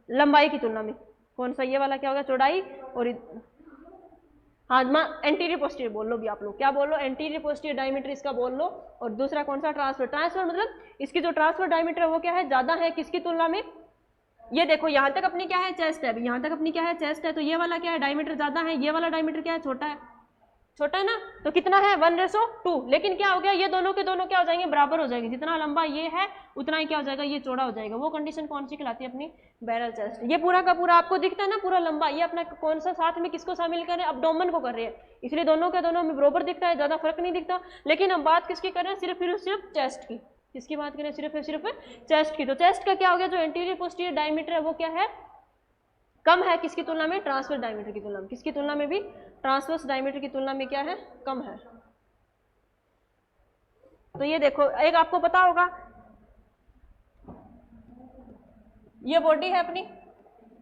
[SPEAKER 1] लंबाई की तुलना में। कौन सा ये वाला क्या होगा चौड़ाई, और हाँ एंटीरियर पोस्टीरियर बोल लो भी आप लोग, क्या बोल लो एंटीरियर पोस्टीरियर डायमीटर इसका बोल लो, और दूसरा कौन सा ट्रांसफर। ट्रांसफर मतलब इसकी जो ट्रांसफर डायमीटर है वो क्या है ज्यादा है किसकी तुलना में। ये देखो यहाँ तक अपनी क्या है चेस्ट है, यहाँ तक अपनी क्या है चेस्ट है, तो ये वाला क्या है डायमीटर ज्यादा है, ये वाला डायमीटर क्या है छोटा है, छोटा है ना, तो कितना है 1:2। लेकिन क्या हो गया, ये दोनों के दोनों क्या हो जाएंगे बराबर हो जाएंगे, जितना लंबा ये है उतना ही क्या हो जाएगा ये चौड़ा हो जाएगा। वो कंडीशन कौन सी कहलाती है अपनी बैरल चेस्ट। ये पूरा का पूरा आपको दिखता है ना पूरा लंबा, ये अपना कौन सा साथ में किसको शामिल कर रहे हैं, अब्डोमेन को कर रहे हैं, इसलिए दोनों के दोनों में बराबर दिखता है, ज्यादा फर्क नहीं दिखता। लेकिन हम बात किसकी कर रहे हैं, सिर्फ चेस्ट की, किसकी बात करें सिर्फ चेस्ट की। तो चेस्ट का क्या हो गया, जो एंटीरियर पोस्टीरियर डायमीटर है वो क्या है कम है किसकी तुलना में, ट्रांसवर्स डायमीटर की तुलना में। किसकी तुलना में भी ट्रांसवर्स डायमीटर की तुलना में क्या है कम है। तो ये देखो एक आपको पता होगा ये बॉडी है अपनी,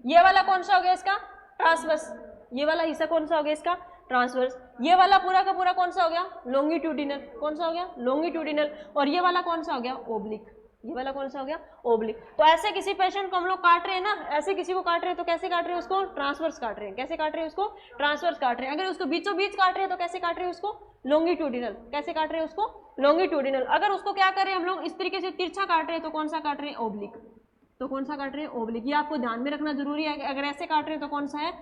[SPEAKER 1] ये वाला कौन सा हो गया इसका ट्रांसवर्स, ये वाला हिस्सा कौन सा हो गया इसका ट्रांसवर्स, ये वाला पूरा का पूरा कौन सा हो गया लॉन्गिट्यूडिनल, कौन सा हो गया लॉन्गिट्यूडिनल, और ये वाला कौन सा हो गया ओब्लिक, ये वाला कौन सा हो गया ओब्लिक। तो ऐसे किसी पेशेंट को हम लोग काट रहे हैं ना, ऐसे किसी को काट रहे हैं तो कैसे काट रहे हैं उसको ट्रांसवर्स काट रहे हैं, कैसे काट रहे हैं उसको ट्रांसवर्स काट रहे हैं। अगर उसको बीचों बीच काट रहे हैं तो कैसे काट रहे हैं उसको लॉन्गिट्यूडिनल, कैसे काट रहे हैं उसको लॉन्गिट्यूडिनल। अगर उसको क्या कर रहे हैं हम लोग इस तरीके से तिरछा काट रहे हैं तो कौन सा काट रहे हैं ओब्लिक, तो कौन सा काट रहे हैं ओब्लिक। ये आपको ध्यान में रखना जरूरी है, अगर ऐसे काट रहे हैं तो कौन सा है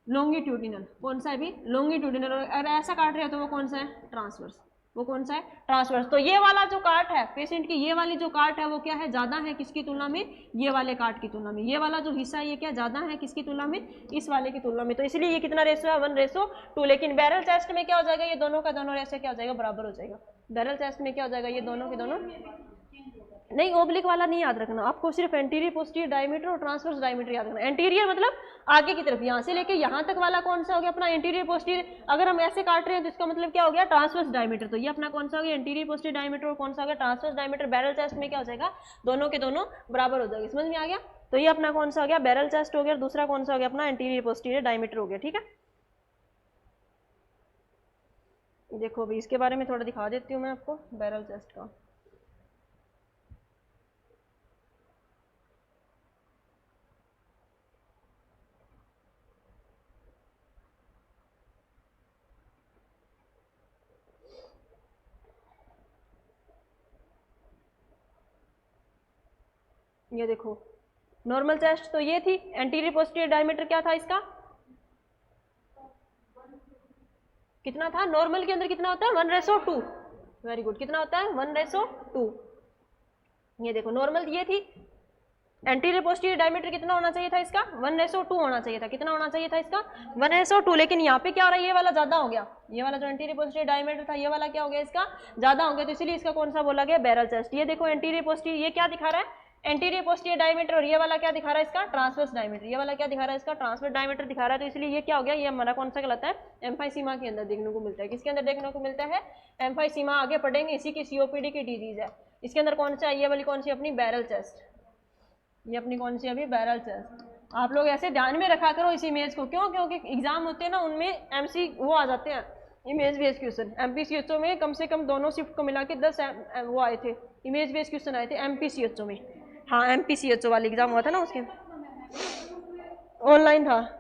[SPEAKER 1] लॉन्गिट्यूडिनल, कौन सा है भी लॉन्गिट्यूडिनल, और अगर ऐसा काट रहे हैं तो वो कौन सा है ट्रांसवर्स, वो कौन सा है ट्रांसवर्स। तो ये वाला जो काट है पेशेंट की, ये वाली जो काट है वो क्या है ज्यादा है किसकी तुलना में, ये वाले काट की तुलना में। ये वाला जो हिस्सा ये क्या ज्यादा है किसकी तुलना में, इस वाले की तुलना में। तो इसलिए ये कितना रेशो है 1:2। लेकिन बैरल चेस्ट में क्या हो जाएगा, ये दोनों का दोनों रेशो क्या हो जाएगा बराबर हो जाएगा। बैरल चेस्ट में क्या हो जाएगा, ये दोनों के दोनों नहीं, ओब्लिक वाला नहीं याद रखना आपको, सिर्फ एंटीरियर पोस्टीरियर डायमीटर और ट्रांसवर्स डायमीटर याद रखना। एंटीरियर मतलब आगे की तरफ, यहाँ से लेके यहाँ तक वाला कौन सा हो गया अपना एंटीरियर पोस्टीरियर। अगर हम ऐसे काट रहे हैं तो इसका मतलब क्या हो गया ट्रांसवर्स डायमीटर। तो ये अपना कौन सा हो गया एंटीरियर पोस्टीरियर डायमीटर, और कौन सा हो गया ट्रांसवर्स डायमीटर। बैरल चेस्ट में क्या हो जाएगा दोनों के दोनों बराबर हो जाएगा। समझ में आ गया। तो ये अपना कौन सा हो गया बैरल चेस्ट हो गया, दूसरा कौन सा हो गया अपना एंटीरियर पोस्टीरियर डायमीटर हो गया। ठीक है, देखो अभी इसके बारे में थोड़ा दिखा देती हूँ मैं आपको बैरल चेस्ट का। ये देखो नॉर्मल चेस्ट तो ये थी, एंटीरियर पोस्टीरियर डायमीटर क्या था इसका, कितना था, नॉर्मल के अंदर कितना होता है 1:2, वेरी गुड, कितना होता है 1:2। ये देखो नॉर्मल ये थी, एंटीरियर पोस्टीरियर डायमीटर कितना होना चाहिए था इसका 1:2 होना चाहिए था, कितना होना चाहिए था इसका 1:2, लेकिन यहाँ पे क्या हो रहा है, ये वाला ज्यादा हो गया, ये वाला जो एंटीरियर पोस्टीरियर डायमीटर था ये वाला क्या हो गया इसका ज्यादा हो गया, तो इसलिए इसका कौन सा बोला गया बैरल चेस्ट। ये देखो एंटीरियर पोस्टीरियर ये क्या दिखा रहा है एंटीरियर पोस्टीरियर डायमीटर, और ये वाला क्या दिखा रहा है इसका ट्रांसवर्स डायमीटर, ये वाला क्या दिखा रहा है इसका ट्रांसवर्स डायमीटर दिखा रहा है, तो इसलिए ये क्या हो गया, ये हमारा कौन सा कहलाता है एम्फाइसीमा के अंदर देखने को मिलता है, किसके अंदर देखने को मिलता है एम्फाइसीमा, आगे पढ़ेंगे, इसी की सीओपीडी की डिजीज है। इसके अंदर कौन सा, ये वाली कौन सी अपनी बैरल चेस्ट, ये अपनी कौन सी अभी बैरल चेस्ट। आप लोग ऐसे ध्यान में रखा करो इस इमेज को, क्यों, क्योंकि एग्जाम होते हैं ना उनमें एमसी वो आ जाते हैं इमेज बेस्ड क्वेश्चन, एमपीसीएचओ में कम से कम दोनों शिफ्ट को मिला के 10 वो आए थे इमेज बेस्ड क्वेश्चन आए थे एमपीसीएचओ में, हाँ एमपीसीएचओ वाला एग्जाम हुआ था ना उसके ऑनलाइन था,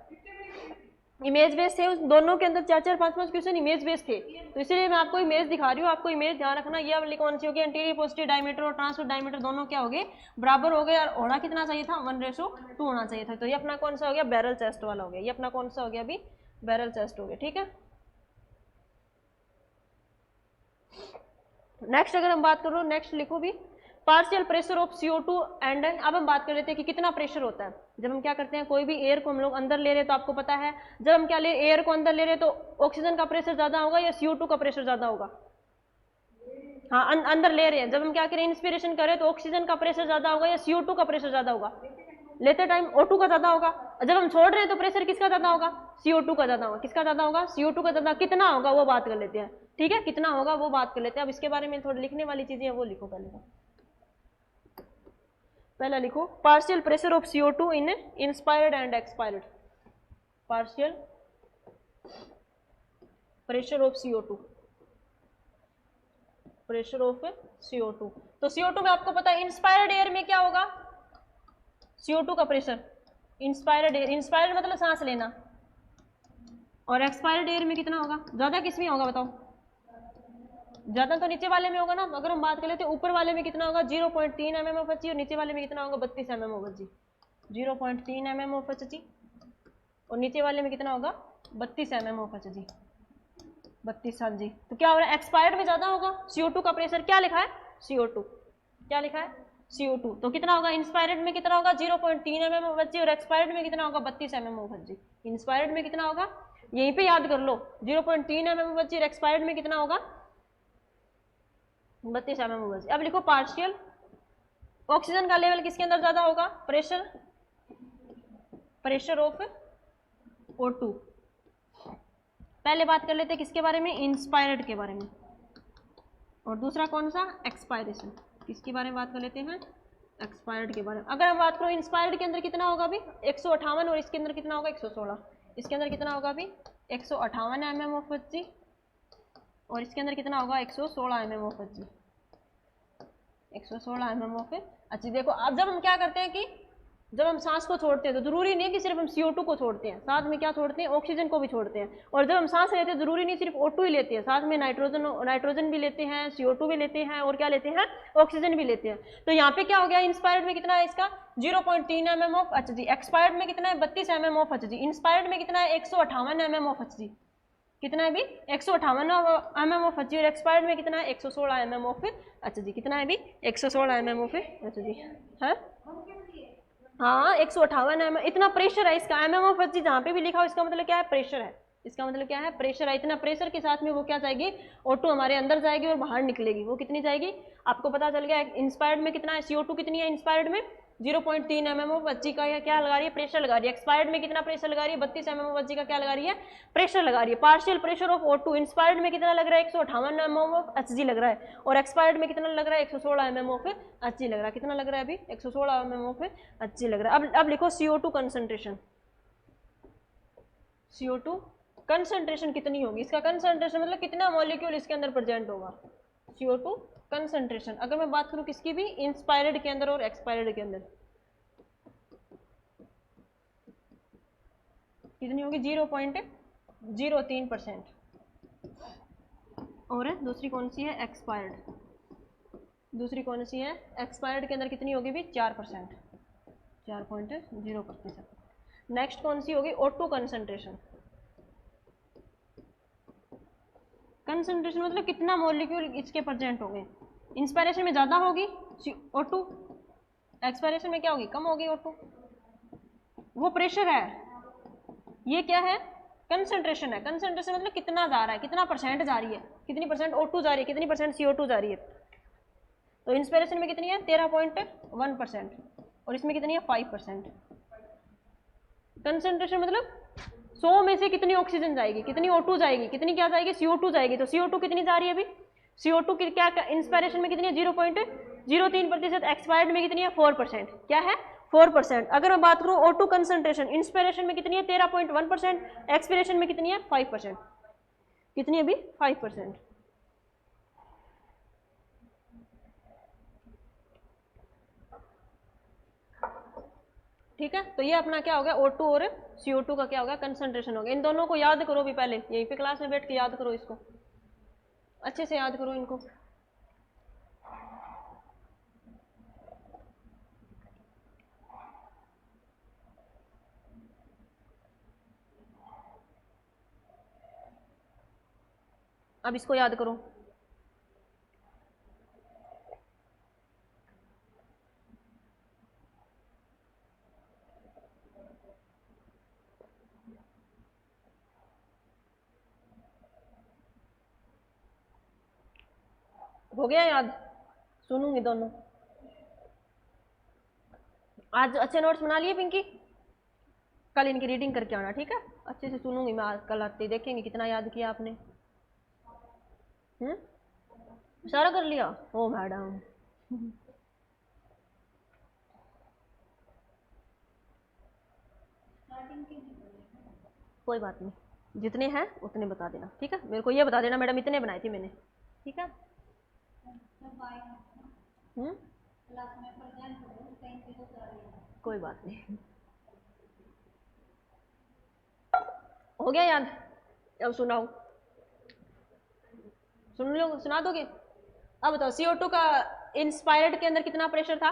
[SPEAKER 1] इमेज बेस्ड थे, उस दोनों के अंदर 4-4, 5-5 क्वेश्चन इमेज बेस्ड थे, तो इसलिए मैं आपको इमेज दिखा रही हूँ, आपको इमेज ध्यान रखना, ये वाली कौन सी होगी एंटीरियर पोस्टीरियर डायमीटर और ट्रांसवर्स डायमीटर दोनों क्या हो गए बराबर हो गए, और होना कितना चाहिए था 1:2 होना चाहिए था, तो ये अपना कौन सा हो गया बैरल चेस्ट वाला हो गया, ये अपना कौन सा हो गया अभी बैरल चेस्ट हो गया, ठीक है। नेक्स्ट अगर हम बात करो, नेक्स्ट लिखो भी partial pressure of CO2 and, अब हम बात कर लेते हैं कि कितना प्रेशर होता है जब हम क्या करते हैं कोई भी एयर को हम लोग अंदर ले रहे हैं, तो आपको पता है जब हम क्या ले एयर को अंदर ले रहे हैं तो ऑक्सीजन का प्रेशर ज्यादा होगा या CO2 का प्रेशर ज्यादा होगा, हाँ अंदर ले रहे हैं, जब हम क्या करें इंस्पिरेशन करें तो ऑक्सीजन का प्रेशर ज्यादा होगा या CO2 का प्रेशर ज्यादा होगा, लेते टाइम O2 का ज्यादा होगा, जब हम छोड़ रहे हैं तो प्रेशर किसका ज्यादा होगा CO2 का ज्यादा होगा, किसका ज्यादा होगा CO2 का ज्यादा, कितना होगा वो बात कर लेते हैं, ठीक है, कितना होगा वो बात कर लेते हैं। अब इसके बारे में थोड़ी लिखने वाली चीजें हैं वो लिखो, पहले लिखो partial pressure of CO2 in inspired and expired, partial pressure of CO2, pressure of CO2, तो CO2 में आपको पता है इंस्पायर्ड एयर में क्या होगा CO2 का प्रेशर, इंस्पायर्ड एयर, इंस्पायर्ड मतलब सांस लेना, और एक्सपायर्ड एयर में कितना होगा, ज्यादा किस में होगा बताओ, ज्यादा तो नीचे वाले में होगा ना, अगर हम बात कर लेते हैं ऊपर वाले में कितना होगा 0.3 mm ऑफ Hg, और नीचे वाले में कितना होगा 32 mm of Hg, 0.3 mm of Hg, और नीचे वाले में कितना होगा 32 mm ऑफ Hg, 32 Hg, तो क्या हो रहा है एक्सपायर्ड में ज्यादा होगा CO2 का प्रेशर, क्या लिखा है CO2, क्या लिखा है CO2, तो कितना होगा इंस्पायर्ड में कितना होगा 0.3 mm ऑफ Hg, और एक्सपायर्ड में कितना होगा 32 mm ऑफ Hg, इंस्पायर्ड में कितना होगा यहीं पे याद कर लो 0.3 mm ऑफ Hg, और एक्सपायर्ड में कितना होगा 32 mm ऑफ Hg। अब लिखो पार्शियल ऑक्सीजन का लेवल किसके अंदर ज्यादा होगा, प्रेशर, प्रेशर ऑफ O2, पहले बात कर लेते हैं किसके बारे में इंस्पायर्ड के बारे में, और दूसरा कौन सा एक्सपायरेशन, किसके बारे में बात कर लेते हैं एक्सपायर्ड के बारे में। अगर हम बात करो इंस्पायर्ड के अंदर कितना होगा अभी 158, और इसके अंदर कितना होगा 116, इसके अंदर कितना होगा अभी 158 mm ऑफ Hg, और इसके अंदर कितना होगा 116 mm of Hg, 116 mm of Hg। देखो अब जब हम क्या करते हैं कि जब हम सांस को छोड़ते हैं तो जरूरी नहीं है कि सिर्फ हम CO2 को छोड़ते हैं, साथ में क्या छोड़ते हैं ऑक्सीजन को भी छोड़ते हैं, और जब हम सांस लेते हैं जरूरी नहीं सिर्फ O2 ही लेते हैं, साथ में नाइट्रोजन भी लेते हैं, CO2 भी लेते हैं, और क्या लेते हैं ऑक्सीजन भी लेते हैं। तो यहाँ पे क्या हो गया इंस्पायर्ड में कितना है इसका 0.3 mm ऑफ Hg, एक्सपायर्ड में कितना है 32 mm ऑफ Hg, इंस्पायर्ड में कितना है 158 mm ऑफ Hg, कितना है भी 158 mm ऑफ Hg, और एक्सपायर्ड में कितना है 116 mm ऑफ Hg, कितना है भी 116 mm ऑफ Hg है, हाँ 158 mm, इतना प्रेशर है इसका mm ऑफ Hg जहाँ पे भी लिखा हो इसका मतलब क्या है प्रेशर है, इसका मतलब क्या है प्रेशर है, इतना प्रेशर के साथ में वो क्या जाएगी O2 हमारे अंदर जाएगी और बाहर निकलेगी, वो कितनी जाएगी आपको पता चल गया। इंस्पायर्ड में कितना है CO2 कितनी है इंस्पायर्ड में 0.3 mm ऑफ Hg का क्या लगा रही है प्रेशर लगा रही है, एक्सपायर्ड में कितना प्रेशर लगा रही है 32 mm ऑफ Hg का क्या लगा रही है प्रेशर लगा रही है। Partial pressure of O2 inspired में कितना लग रहा है 158 mm ऑफ Hg लग रहा है, और एक्सपायर्ड में कितना लग रहा है 116 mm ऑफ Hg लग रहा है, कितना लग रहा है अभी 116 mm ऑफ Hg लग रहा है। अब लिखो CO2 कंसंट्रेशन, CO2 कंसंट्रेशन कितनी होगी, इसका कंसंट्रेशन मतलब कितना मॉलिक्यूल इसके अंदर प्रेजेंट होगा, CO2 कंसंट्रेशन। अगर मैं बात करूं किसकी भी इंस्पायर्ड के अंदर और एक्सपायर्ड के अंदर कितनी होगी 0.03%, और दूसरी कौन सी है एक्सपायर्ड, दूसरी कौन सी है एक्सपायर्ड के अंदर कितनी होगी भी 4%। 4.0%। नेक्स्ट कौन सी होगी? O2 concentration. कंसंट्रेशन मतलब कितना मॉलिक्यूल इसके प्रेजेंट होंगे। इंस्पायरेशन में ज़्यादा होगी O2, एक्सपायरेशन में क्या होगी? कम होगी O2। वो प्रेशर है, ये क्या है? कंसंट्रेशन है। कंसंट्रेशन मतलब कितना जा रहा है, कितना परसेंट जा रही है, कितनी परसेंट O2 जा रही है, कितनी परसेंट CO2 जा रही है। तो इंस्पायरेशन में कितनी है? 13.1%, और इसमें कितनी है? 5%। कंसंट्रेशन मतलब 100 में से कितनी ऑक्सीजन जाएगी, कितनी O2 जाएगी, कितनी क्या जाएगी? CO2 जाएगी। तो CO2 कितनी जा रही है अभी? CO2 की क्या इंस्पायरेशन में कितनी है? 0.03%। एक्सपायर्ड में कितनी है? 4%। क्या है? 4%। अगर मैं बात करूं O2 कंसंट्रेशन, इंस्पायरेशन में कितनी है? 13.1%। एक्सपायरेशन में कितनी है? 5%। कितनी अभी? 5%। ठीक है, तो ये अपना क्या हो गया? O2 और CO2 का क्या हो गया? कंसंट्रेशन हो गया। इन दोनों को याद करो भी, पहले यहीं पे क्लास में बैठ के याद करो, इसको अच्छे से याद करो इनको। अब इसको याद करो। हो गया याद? सुनूंगी दोनों। आज अच्छे नोट्स बना लिए पिंकी? कल इनकी रीडिंग करके आना, ठीक है? अच्छे से सुनूंगी मैं आज, कल आते देखेंगे कितना याद किया आपने। सारा कर लिया? ओ मैडम कोई बात नहीं, जितने हैं उतने बता देना, ठीक है? मेरे को ये बता देना मैडम इतने बनाए थे मैंने, ठीक है? कोई बात नहीं। हो गया याद? अब सुनाओ, सुन लो, सुना दोगे? अब बताओ CO2 का इंस्पायर्ड के अंदर कितना प्रेशर था?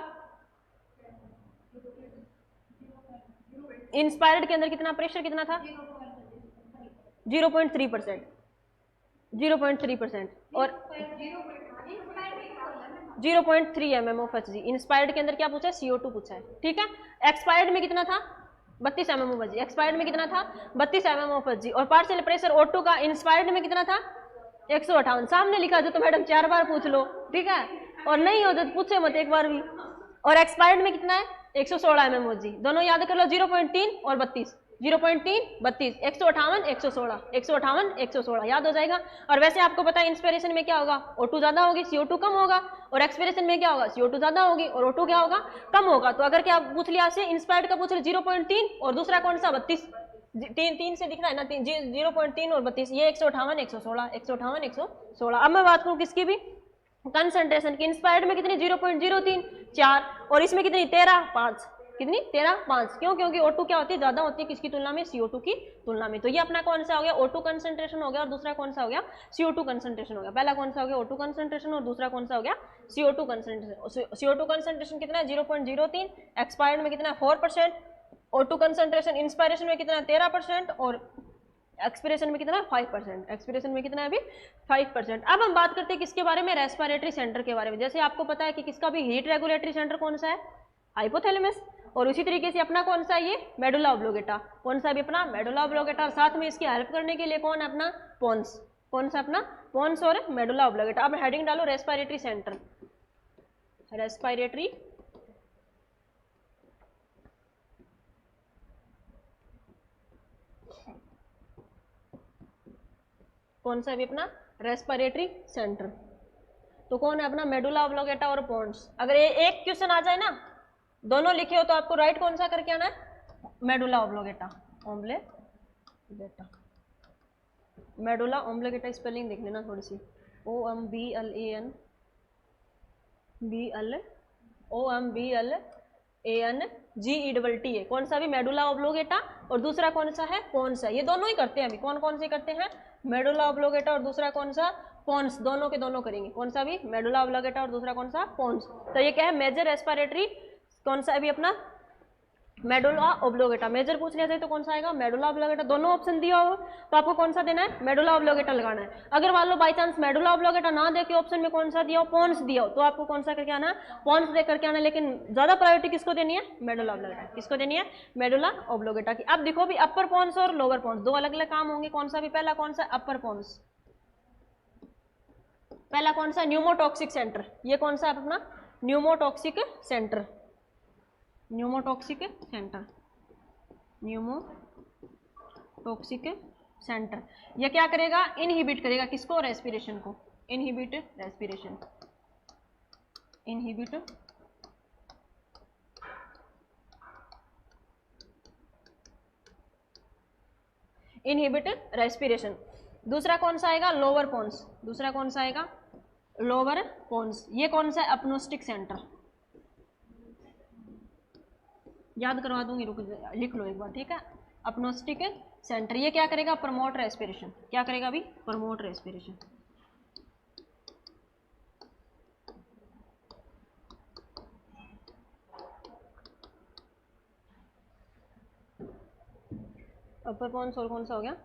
[SPEAKER 1] इंस्पायर्ड के अंदर कितना प्रेशर, कितना था? 0.3%। 0.3%। और 0.3 mm of Hg। इंस्पायर्ड के अंदर क्या पूछा है? CO2 पूछा है, ठीक है? एक्सपायर्ड में कितना था? 32 mm of Hg। एक्सपायर्ड में कितना था? 32 mm of Hg। और पार्शियल प्रेशर O2 का इंस्पायर्ड में कितना था? 158। सामने लिखा जो तो मैडम 4 बार पूछ लो, ठीक है? और नहीं हो तो पूछे मत एक बार भी। और एक्सपायर्ड में कितना है? 116 mm of Hg। दोनों याद कर लो, 0.3 और 32। 0.3 32, 158 116, 158 116, याद हो जाएगा। और वैसे आपको पता है इंस्पिरेशन में क्या होगा? O2 ज्यादा होगी, CO2 कम होगा। और एक्सपिरेशन में क्या होगा? CO2 ज्यादा होगी और O2 क्या होगा? कम होगा। तो अगर क्या पूछ लिया आपसे, इंस्पायर्ड का पूछ लिया 0.3 और दूसरा कौन सा? 32। तीन से दिख रहा है ना, 0.3 और 32, ये 158 116, 158 116। अब मैं बात करूँ किसकी भी, कंसंट्रेशन की। इंस्पायर्ड में कितनी? 0.03 4, और इसमें कितनी? 13 5। कितनी? 13 5। क्यों? क्योंकि O2 क्या होती है? ज्यादा होती है किसकी तुलना में? CO2 की तुलना में। तो ये अपना कौन सा हो गया? O2 कंसंट्रेशन हो गया, और दूसरा कौन सा हो गया? CO2 कंसंट्रेशन हो गया। पहला कौन सा हो गया? O2 कंसंट्रेशन, और दूसरा कौन सा हो गया? CO2 concentration. CO2 कंसंट्रेशन कितना है? 0.03। एक्सपायर्ड में कितना है? 4%। O2 कंसंट्रेशन इंस्पायरेशन में कितना है? 13%। और एक्सपिरेशन में कितना है? 5%। एक्सपिरेशन में कितना है अभी? 5%। अब हम बात करते हैं किसके बारे में? रेस्पिरेटरी सेंटर के बारे में। जैसे आपको पता है कि किसका भी हीट रेगुलेटरी सेंटर कौन सा है? हाइपोथैलेमस। और उसी तरीके से अपना कौन सा है? ये मेडुला ऑब्लोंगेटा। कौन सा भी? अपना मेडुला ऑब्लोंगेटा। और साथ में इसकी हेल्प करने के लिए कौन है? अपना पोन्स। कौन सा? अपना पोन्स और मेडुला ऑब्लोंगेटा। अब हेडिंग डालो रेस्पिरेटरी सेंटर। रेस्पिरेटरी कौन सा भी? अपना रेस्पिरेटरी सेंटर। तो कौन है? अपना मेडुला ऑब्लोंगेटा और पोन्स। अगर ये एक क्वेश्चन आ जाए ना, दोनों लिखे हो, तो आपको राइट कौन सा करके आना है? Medulla oblongata. Oblongata, medulla oblongata spelling देख लेना थोड़ी सी। OMBLANGETT है। कौन सा भी? Medulla oblongata. और दूसरा कौन सा है? पोन्स है। ये दोनों ही करते हैं अभी। कौन कौन से करते हैं? मेडुला ऑब्लोंगेटा और दूसरा कौन सा? पोन्स। दोनों के दोनों करेंगे। कौन सा भी? मेडुला ऑब्लोंगेटा और दूसरा कौन सा? पोन्स। तो ये क्या है? मेजर रेस्पिरेटरी कौन सा है भी? अपना मेडुला ओब्लोगेटा। मेजर पूछ लिया जाए तो कौन सा आएगा, मेडुला ओब्लोगेटा। दोनों ऑप्शन दिया हो तो आपको कौन सा देना है, मेडुला ओब्लोगेटा लगाना है। अगर मान लो बाई चांस मेडुला ओब्लोगेटा ना दे के ऑप्शन में कौन सा दिया हो, पोन्स दिया हो, तो आपको कौन सा करके आना है, पोन्स दे करके आना है। लेकिन ज्यादा प्रायोरिटी किसको देनी है, मेडुला ओब्लोगेटा। किसको देनी है, मेडुला ओब्लोगेटा की। अब देखो भी अपर पोन्स और लोअर पोन्स दो अलग अलग काम होंगे। कौन सा भी, पहला कौन सा, अपर पोन्स। पहला कौन सा, न्यूमोटॉक्सिक सेंटर। ये कौन सा है अपना, pneumotaxic centre. Pneumotaxic centre, pneumotaxic centre. ये क्या करेगा, इनहिबिट करेगा किसको, रेस्पिरेशन को। Inhibit respiration, inhibit inhibit respiration. दूसरा कौन सा आएगा, लोअर पोन्स। दूसरा कौन सा आएगा, लोअर पोन्स। ये कौन सा है, अपनोस्टिक सेंटर। याद करवा दूंगी, रुक लिख लो एक बार, ठीक है। अपनोस्टिक सेंटर ये क्या करेगा, प्रमोट रेस्पिरेशन। क्या करेगा अभी, प्रमोट रेस्पिरेशन। अपर पोन्स और कौन सा हो गया,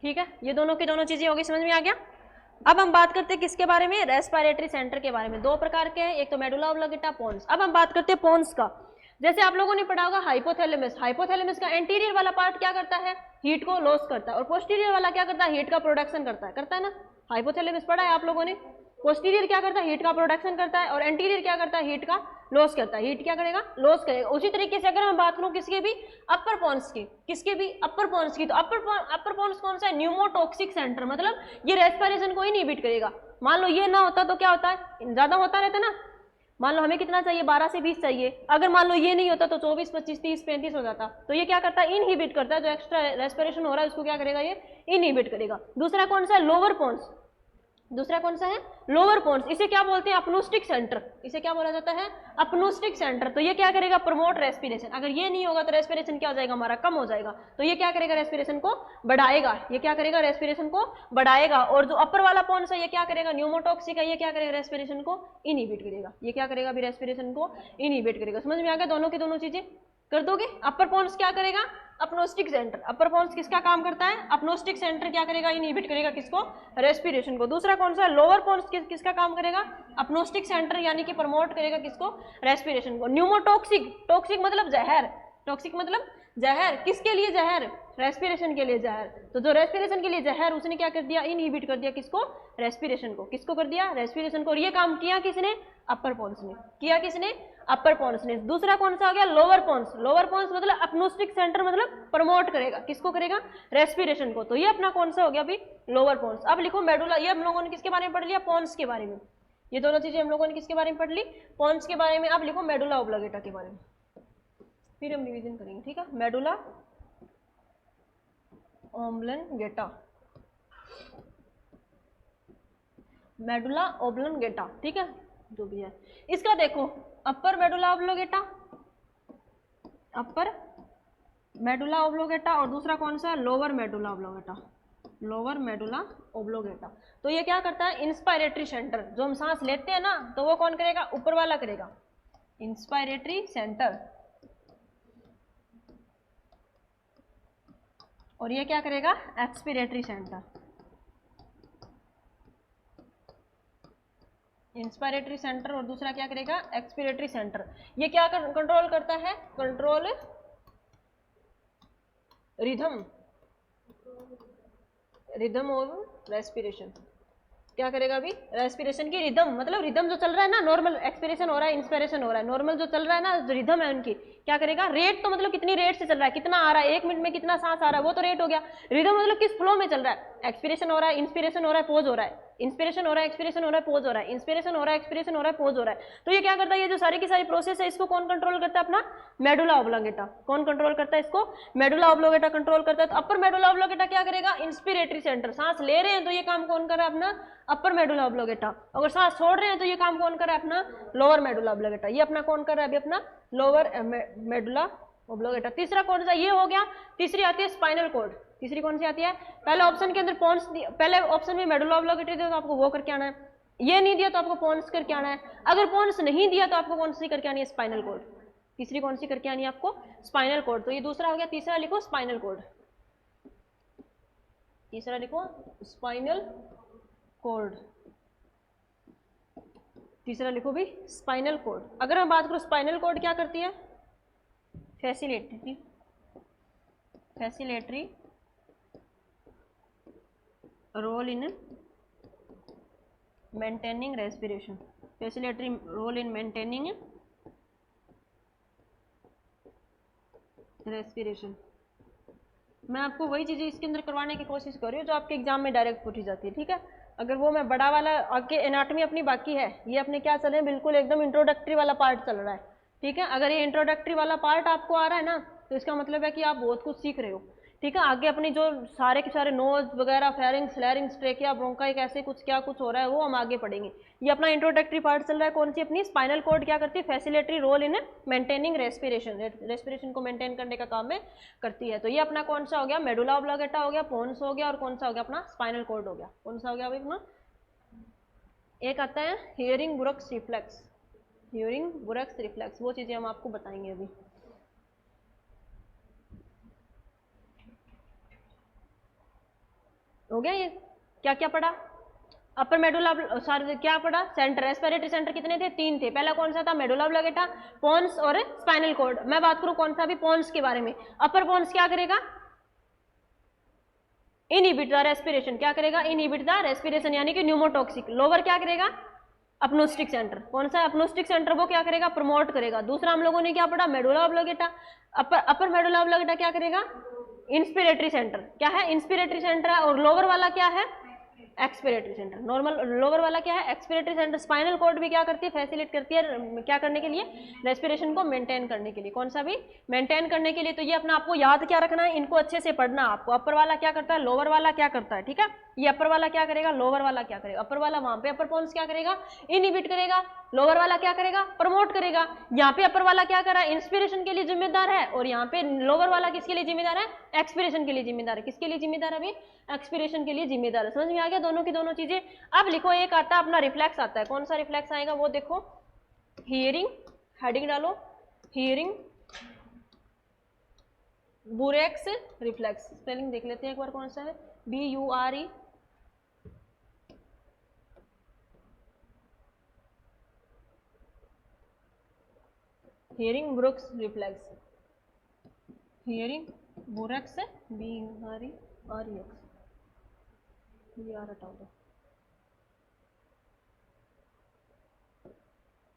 [SPEAKER 1] ठीक है। ये दोनों की दोनों चीजें होगी, समझ में आ गया। अब हम बात करते हैं किसके बारे में, रेस्पिरेटरी सेंटर के बारे में। दो प्रकार के हैं, एक तो मेडुला ओब्लोगेटा, पोन्स। अब हम बात करते हैं पोन्स का। जैसे आप लोगों ने पढ़ा होगा हाइपोथैलेमस। हाइपोथैलेमस का एंटीरियर वाला पार्ट क्या करता है, हीट को लॉस करता है, और पोस्टीरियर वाला क्या करता है, हीट का प्रोडक्शन करता है ना। हाइपोथैलेमस पढ़ा है आप लोगों ने। पोस्टीरियर क्या करता है, हीट का प्रोडक्शन करता है, और एंटीरियर क्या करता है, हीट का लॉस करता है। हीट क्या करेगा, लॉस करेगा। उसी तरीके से अगर मैं बात करूं किसके भी, अपर पोन्स की, किसके भी अपर पोन्स की, तो अपर पोन्स कौन सा है, न्यूमोटॉक्सिक सेंटर। मतलब ये रेस्पिरेशन को इनहिबिट करेगा। मान लो ये ना होता तो क्या होता है, ज्यादा होता रहता ना। मान लो हमें कितना चाहिए, 12 से 20 चाहिए। अगर मान लो ये नहीं होता तो 24, 25, 30, 35 हो जाता। तो ये क्या करता है, इनहिबिट करता है। जो एक्स्ट्रा रेस्पिरेशन हो रहा है उसको क्या करेगा, ये इनहिबिट करेगा। दूसरा कौन सा है, लोअर पोन्स। दूसरा कौन सा है, लोअर पोन्स। इसे क्या बोलते हैं, अपनोस्टिक सेंटर। इसे क्या बोला जाता है, अपनोस्टिक सेंटर। तो ये क्या करेगा, प्रमोट रेस्पिरेशन। अगर ये नहीं होगा तो रेस्पिरेशन क्या हो जाएगा, हमारा कम हो जाएगा। तो ये क्या करेगा, रेस्पिरेशन को बढ़ाएगा। ये क्या करेगा, रेस्पिरेशन को बढ़ाएगा। और जो अपर वाला पोन्स है ये क्या करेगा, न्यूमोटॉक्सिक है, ये क्या करेगा, रेस्पिरेशन को इनहिबिट करेगा। ये क्या करेगा, अभी रेस्पिरेशन को इनहिबिट करेगा। समझ में आ गया, दोनों की दोनों चीजें कर दोगे। अपर पोन्स क्या करेगा, अपनोस्टिक सेंटर। अपर पोन्स किसका काम करता है, अपनोस्टिक सेंटर क्या करेगा, इनहिबिट करेगा किसको, रेस्पिरेशन को। दूसरा कौन सा, लोअर पोन्स किसका काम करेगा, अपनोस्टिक सेंटर यानी कि प्रमोट करेगा किसको, रेस्पिरेशन को। न्यूमोटॉक्सिक, टॉक्सिक मतलब जहर, टॉक्सिक मतलब जहर। किसके लिए जहर, रेस्पिरेशन के लिए जहर। तो जो रेस्पिरेशन के लिए जहर, उसने क्या कर दिया, इनहिबिट कर दिया किसको, रेस्पिरेशन को। किसको कर दिया, रेस्पिरेशन को। और ये काम किया किसने, अपर पोन्स ने किया। किसने, अपर पोन्स ने। दूसरा कौन सा हो गया, लोअर पोन्स। लोअर पोन्स मतलब अपनोस्टिक सेंटर, मतलब प्रमोट करेगा किसको, करेगा रेस्पिरेशन को। तो ये अपना कौन सा हो गया अभी, लोअर पोन्स। अब लिखो मेडुला। ये हम लोगों ने किसके बारे में पढ़ लिया, पोन्स के बारे में। ये दोनों चीजें हम लोगों ने किसके बारे में पढ़ ली, पोन्स के बारे में। अब लिखो मेडुला ओब्लोगेटा के बारे में, फिर हम रिवीजन करेंगे, ठीक है। मेडुला ओब्लोगेटा, मेडुला ओब्लोगेटा, ठीक है, जो भी है। इसका देखो, अपर मेडुला ओब्लोगेटा, अपर मेडुला ओब्लोगेटा, और दूसरा कौन सा, lower medulla oblongata, lower medulla oblongata. तो ये क्या करता है, इंस्पायरेटरी सेंटर। जो हम सांस लेते हैं ना, तो वो कौन करेगा, ऊपर वाला करेगा, इंस्पायरेटरी सेंटर। और ये क्या करेगा, एक्सपिरेटरी सेंटर। इंस्पायरेटरी सेंटर और दूसरा क्या करेगा, एक्सपिरेटरी सेंटर। ये क्या कंट्रोल करता है, कंट्रोल रिदम, रिदम और रेस्पिरेशन। क्या करेगा अभी, रेस्पिरेशन की रिदम, मतलब रिदम जो चल रहा है ना, नॉर्मल एक्सपिरेशन हो रहा है, इंस्पिरेशन हो रहा है, नॉर्मल जो चल रहा है ना, जो रिदम है उनकी, क्या करेगा, रेट तो मतलब कितनी रेट से चल रहा है, कितना आ रहा है, 1 मिनट में कितना सांस आ रहा है, वो तो रेट हो गया। रिदम मतलब किस फ्लो में चल रहा है, एक्सपिरेशन हो रहा है, इंस्पिरेशन हो रहा है, पोज हो रहा है, इंस्पिरेशन हो रहा है, एक्सपिरेशन हो रहा है, पोज हो रहा है, इंस्पिरेशन हो रहा है, एक्सपिरेशन हो रहा है, पोज हो रहा है। तो ये क्या करता है, ये जो सारी की सारी प्रोसेस है, इसको कौन कंट्रोल करता है, अपना मेडुला ओब्लोगेटा। कौन कंट्रोल करता है इसको, मेडुला ओब्लोगेटा कंट्रोल करता है। तो अपर मेडुला ओब्लोगेटा क्या करेगा, इंस्पिरेटरी सेंटर। सांस ले रहे हैं तो ये काम कौन कर रहा है, अपना अपर मेडुला ओब्लोगेटा। अगर सांस छोड़ रहे हैं तो ये काम कौन कर रहा है, अपना लोअर मेडुला ओब्लोगेटा। ये अपना कौन कर रहा है अभी, अपना लोअर मेडुला ओब्लोगेटा। तीसरा कौन सा, ये हो गया। तीसरी आती है स्पाइनल कॉर्ड। तीसरी कौन सी आती है, पहले ऑप्शन के अंदर पोन्स, पहले ऑप्शन में मेडुला ओब्लोगेटा दिया तो आपको वो करके आना है। ये नहीं दिया तो आपको पोन्स करके आना है, अगर पोन्स नहीं दिया तो आपको कौन सी करके आनी है, स्पाइनल कॉर्ड। तीसरी कौन सी करके आनी है आपको, स्पाइनल कॉर्ड। तो ये दूसरा हो गया, तीसरा लिखो स्पाइनल कॉर्ड, तीसरा लिखो स्पाइनल कॉर्ड, तीसरा लिखो भी स्पाइनल कॉर्ड। अगर मैं बात करूं स्पाइनल कॉर्ड क्या करती है, facilitatory role in maintaining respiration, facilitatory role in maintaining respiration. मैं आपको वही चीज़ें इसके अंदर करवाने की कोशिश कर रही हूँ जो आपके एग्जाम में डायरेक्ट पूछी जाती है, ठीक है। अगर वो मैं बड़ा वाला, आपके एनाटॉमी अपनी बाकी है, ये अपने क्या चल रहे हैं, बिल्कुल एकदम इंट्रोडक्टरी वाला पार्ट चल रहा है, ठीक है। अगर ये इंट्रोडक्टरी वाला पार्ट आपको आ रहा है ना, तो इसका मतलब है कि आप बहुत कुछ सीख रहे हो, ठीक है। आगे अपनी जो सारे के सारे नोज वगैरह, फेरिंग्स, फ्लैरिंग्स, ट्रेकिया, ब्रोंकाई, कैसे कुछ क्या कुछ हो रहा है वो हम आगे पढ़ेंगे। ये अपना इंट्रोडक्टरी पार्ट चल रहा है, कौन सी अपनी स्पाइनल कॉर्ड क्या करती है, facilitatory role in maintaining respiration, respiration को मेंटेन करने का काम में करती है। तो ये अपना कौन सा हो गया, मेडुला ऑब्लिंगेटा हो गया, पोन्स हो गया, और कौन सा हो गया अपना स्पाइनल कॉर्ड हो गया। कौन सा हो गया अभी अपना, एक आता है हियरिंग बुरक्स रिफ्लेक्स, हियरिंग बुरक्स रिफ्लेक्स, वो चीजें हम आपको बताएंगे अभी। हो गया ये, क्या क्या पढ़ा, अपर मेडुला, सॉरी क्या पढ़ा, सेंटर, रेस्पिरेटरी सेंटर कितने थे, 3 थे। पहला कौन सा था, मेडुला ऑब्लिंगेटा, पोन्स और स्पाइनल कॉर्ड। मैं बात करूं कौन सा भी, पोन्स के बारे में। अपर पोन्स क्या करेगा, इनहिबिट द रेस्पिरेशन, क्या करेगा, इनहिबिट द रेस्पिरेशन यानी कि न्यूमोटॉक्सिक। लोअर क्या करेगा, अपनोस्टिक सेंटर, कौन सा अपनोस्टिक सेंटर, वो क्या करेगा, प्रमोट करेगा। दूसरा हम लोगों ने क्या पढ़ा, मेडुला ऑब्लिंगेटा, अपर मेडुला ऑब्लिंगेटा क्या करेगा, इंस्पिरेटरी सेंटर, क्या है, इंस्पिरेटरी सेंटर है, और लोअर वाला क्या है, एक्सपिरेटरी सेंटर। नॉर्मल लोअर वाला क्या है, एक्सपिरेटरी सेंटर। स्पाइनल कॉर्ड भी क्या करती है, फैसिलिटेट करती है, क्या करने के लिए, रेस्पिरेशन को मेंटेन करने के लिए। कौन सा भी, मेंटेन करने के लिए। तो ये अपना आपको याद क्या रखना है, इनको अच्छे से पढ़ना आपको। अपर वाला क्या करता है, लोअर वाला क्या करता है, ठीक है। ये अपर वाला क्या करेगा, लोअर वाला क्या करेगा। अपर वाला वहां पे अपर पोन्स क्या करेगा, इनहिबिट करेगा, लोअर वाला क्या करेगा, प्रमोट करेगा। यहाँ पे अपर वाला क्या कर रहा है, इंस्पिरेशन के लिए जिम्मेदार है, और यहाँ पे लोअर वाला किसके लिए जिम्मेदार है, एक्सपिरेशन के लिए जिम्मेदार है। किसके लिए जिम्मेदार है अभी, एक्सपिरेशन के लिए जिम्मेदार है। समझ में आ गया, दोनों की दोनों चीजें। अब लिखो, एक आता है अपना रिफ्लेक्स आता है, कौन सा रिफ्लेक्स आएगा वो देखो, हियरिंग, हेडिंग डालो, हियरिंग बुरेक्स रिफ्लेक्स। स्पेलिंग देख लेते हैं एक बार, कौन सा है, BURE, Hering Breuer's reflex, Hering Breuer's, BUREX, ये आ रहा था,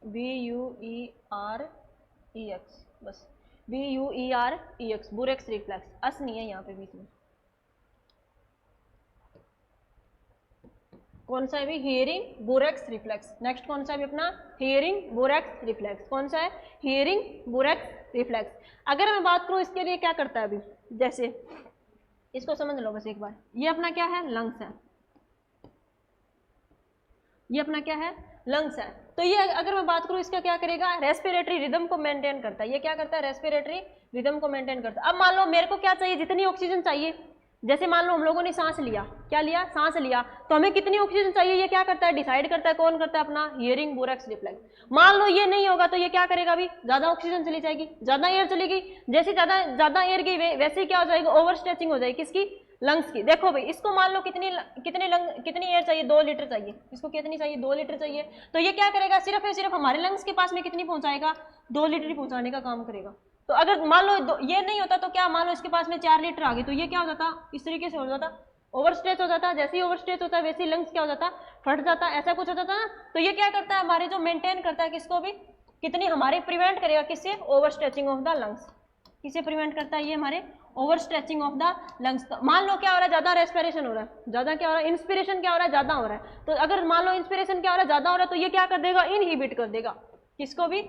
[SPEAKER 1] BUEREX, बस BUEREX, बुरेक्स रिफ्लेक्स, अस नहीं है यहाँ पे बीच में। कौन सा है भी, हियरिंग बुरेक्स रिफ्लेक्स। नेक्स्ट कौन सा है भी अपना, हियरिंग बुरेक्स रिफ्लेक्स। कौन सा है, हियरिंग बुरेक्स रिफ्लेक्स। अगर मैं बात करूं इसके लिए क्या करता है अभी, जैसे इसको समझ लो बस एक बार, ये अपना क्या है, लंग्स है, ये अपना क्या है, लंग्स है। तो ये अगर मैं बात करूं इसका क्या करेगा, रेस्पिरेटरी रिदम को मेंटेन करता है। ये क्या करता है, रेस्पिरेटरी रिदम को मेंटेन करता है। अब मान लो मेरे को क्या चाहिए, जितनी ऑक्सीजन चाहिए, जैसे मान लो हम लोगों ने सांस लिया, क्या लिया, सांस लिया, तो हमें कितनी ऑक्सीजन चाहिए, ये क्या करता है, डिसाइड करता है। कौन करता है, अपना हियरिंग बुरेक्स रिफ्लेक्स। मान लो ये नहीं होगा तो ये क्या करेगा, अभी ज्यादा ऑक्सीजन चली जाएगी, ज्यादा एयर चलेगी, जैसे ज्यादा एयर गई वैसे क्या हो जाएगी, ओवर स्ट्रेचिंग हो जाएगी, किसकी, लंग्स की। देखो भाई, इसको मान लो कितनी एयर चाहिए, 2 लीटर चाहिए, इसको कितनी चाहिए, 2 लीटर चाहिए। तो ये क्या करेगा, सिर्फ और सिर्फ हमारे लंग्स के पास में कितनी पहुंचाएगा, 2 लीटर ही पहुंचाने का काम करेगा। तो अगर मान लो ये नहीं होता तो क्या, मान लो इसके पास में 4 लीटर आ गई, तो ये क्या हो जाता, इस तरीके से हो जाता, ओवर स्ट्रेच हो जाता। जैसे ही ओवर स्ट्रेच होता है वैसे ही लंग्स क्या हो जाता, फट जाता, ऐसा कुछ हो जाता ना। तो ये क्या करता है, हमारे जो मेंटेन करता है, किसको भी, कितनी हमारे प्रिवेंट करेगा, किससे, over stretching of the lungs. किसे प्रिवेंट करता है, ये हमारे over stretching of the lungs. मान लो क्या हो रहा है, ज्यादा रेस्पिरेशन हो रहा है, ज्यादा क्या हो रहा है, इंस्पिरेशन क्या हो रहा है, ज्यादा हो रहा है। तो अगर मान लो इंस्पिरेशन क्या हो रहा है, ज्यादा हो रहा है, तो ये क्या कर देगा, इनहिबिट कर देगा, किसको भी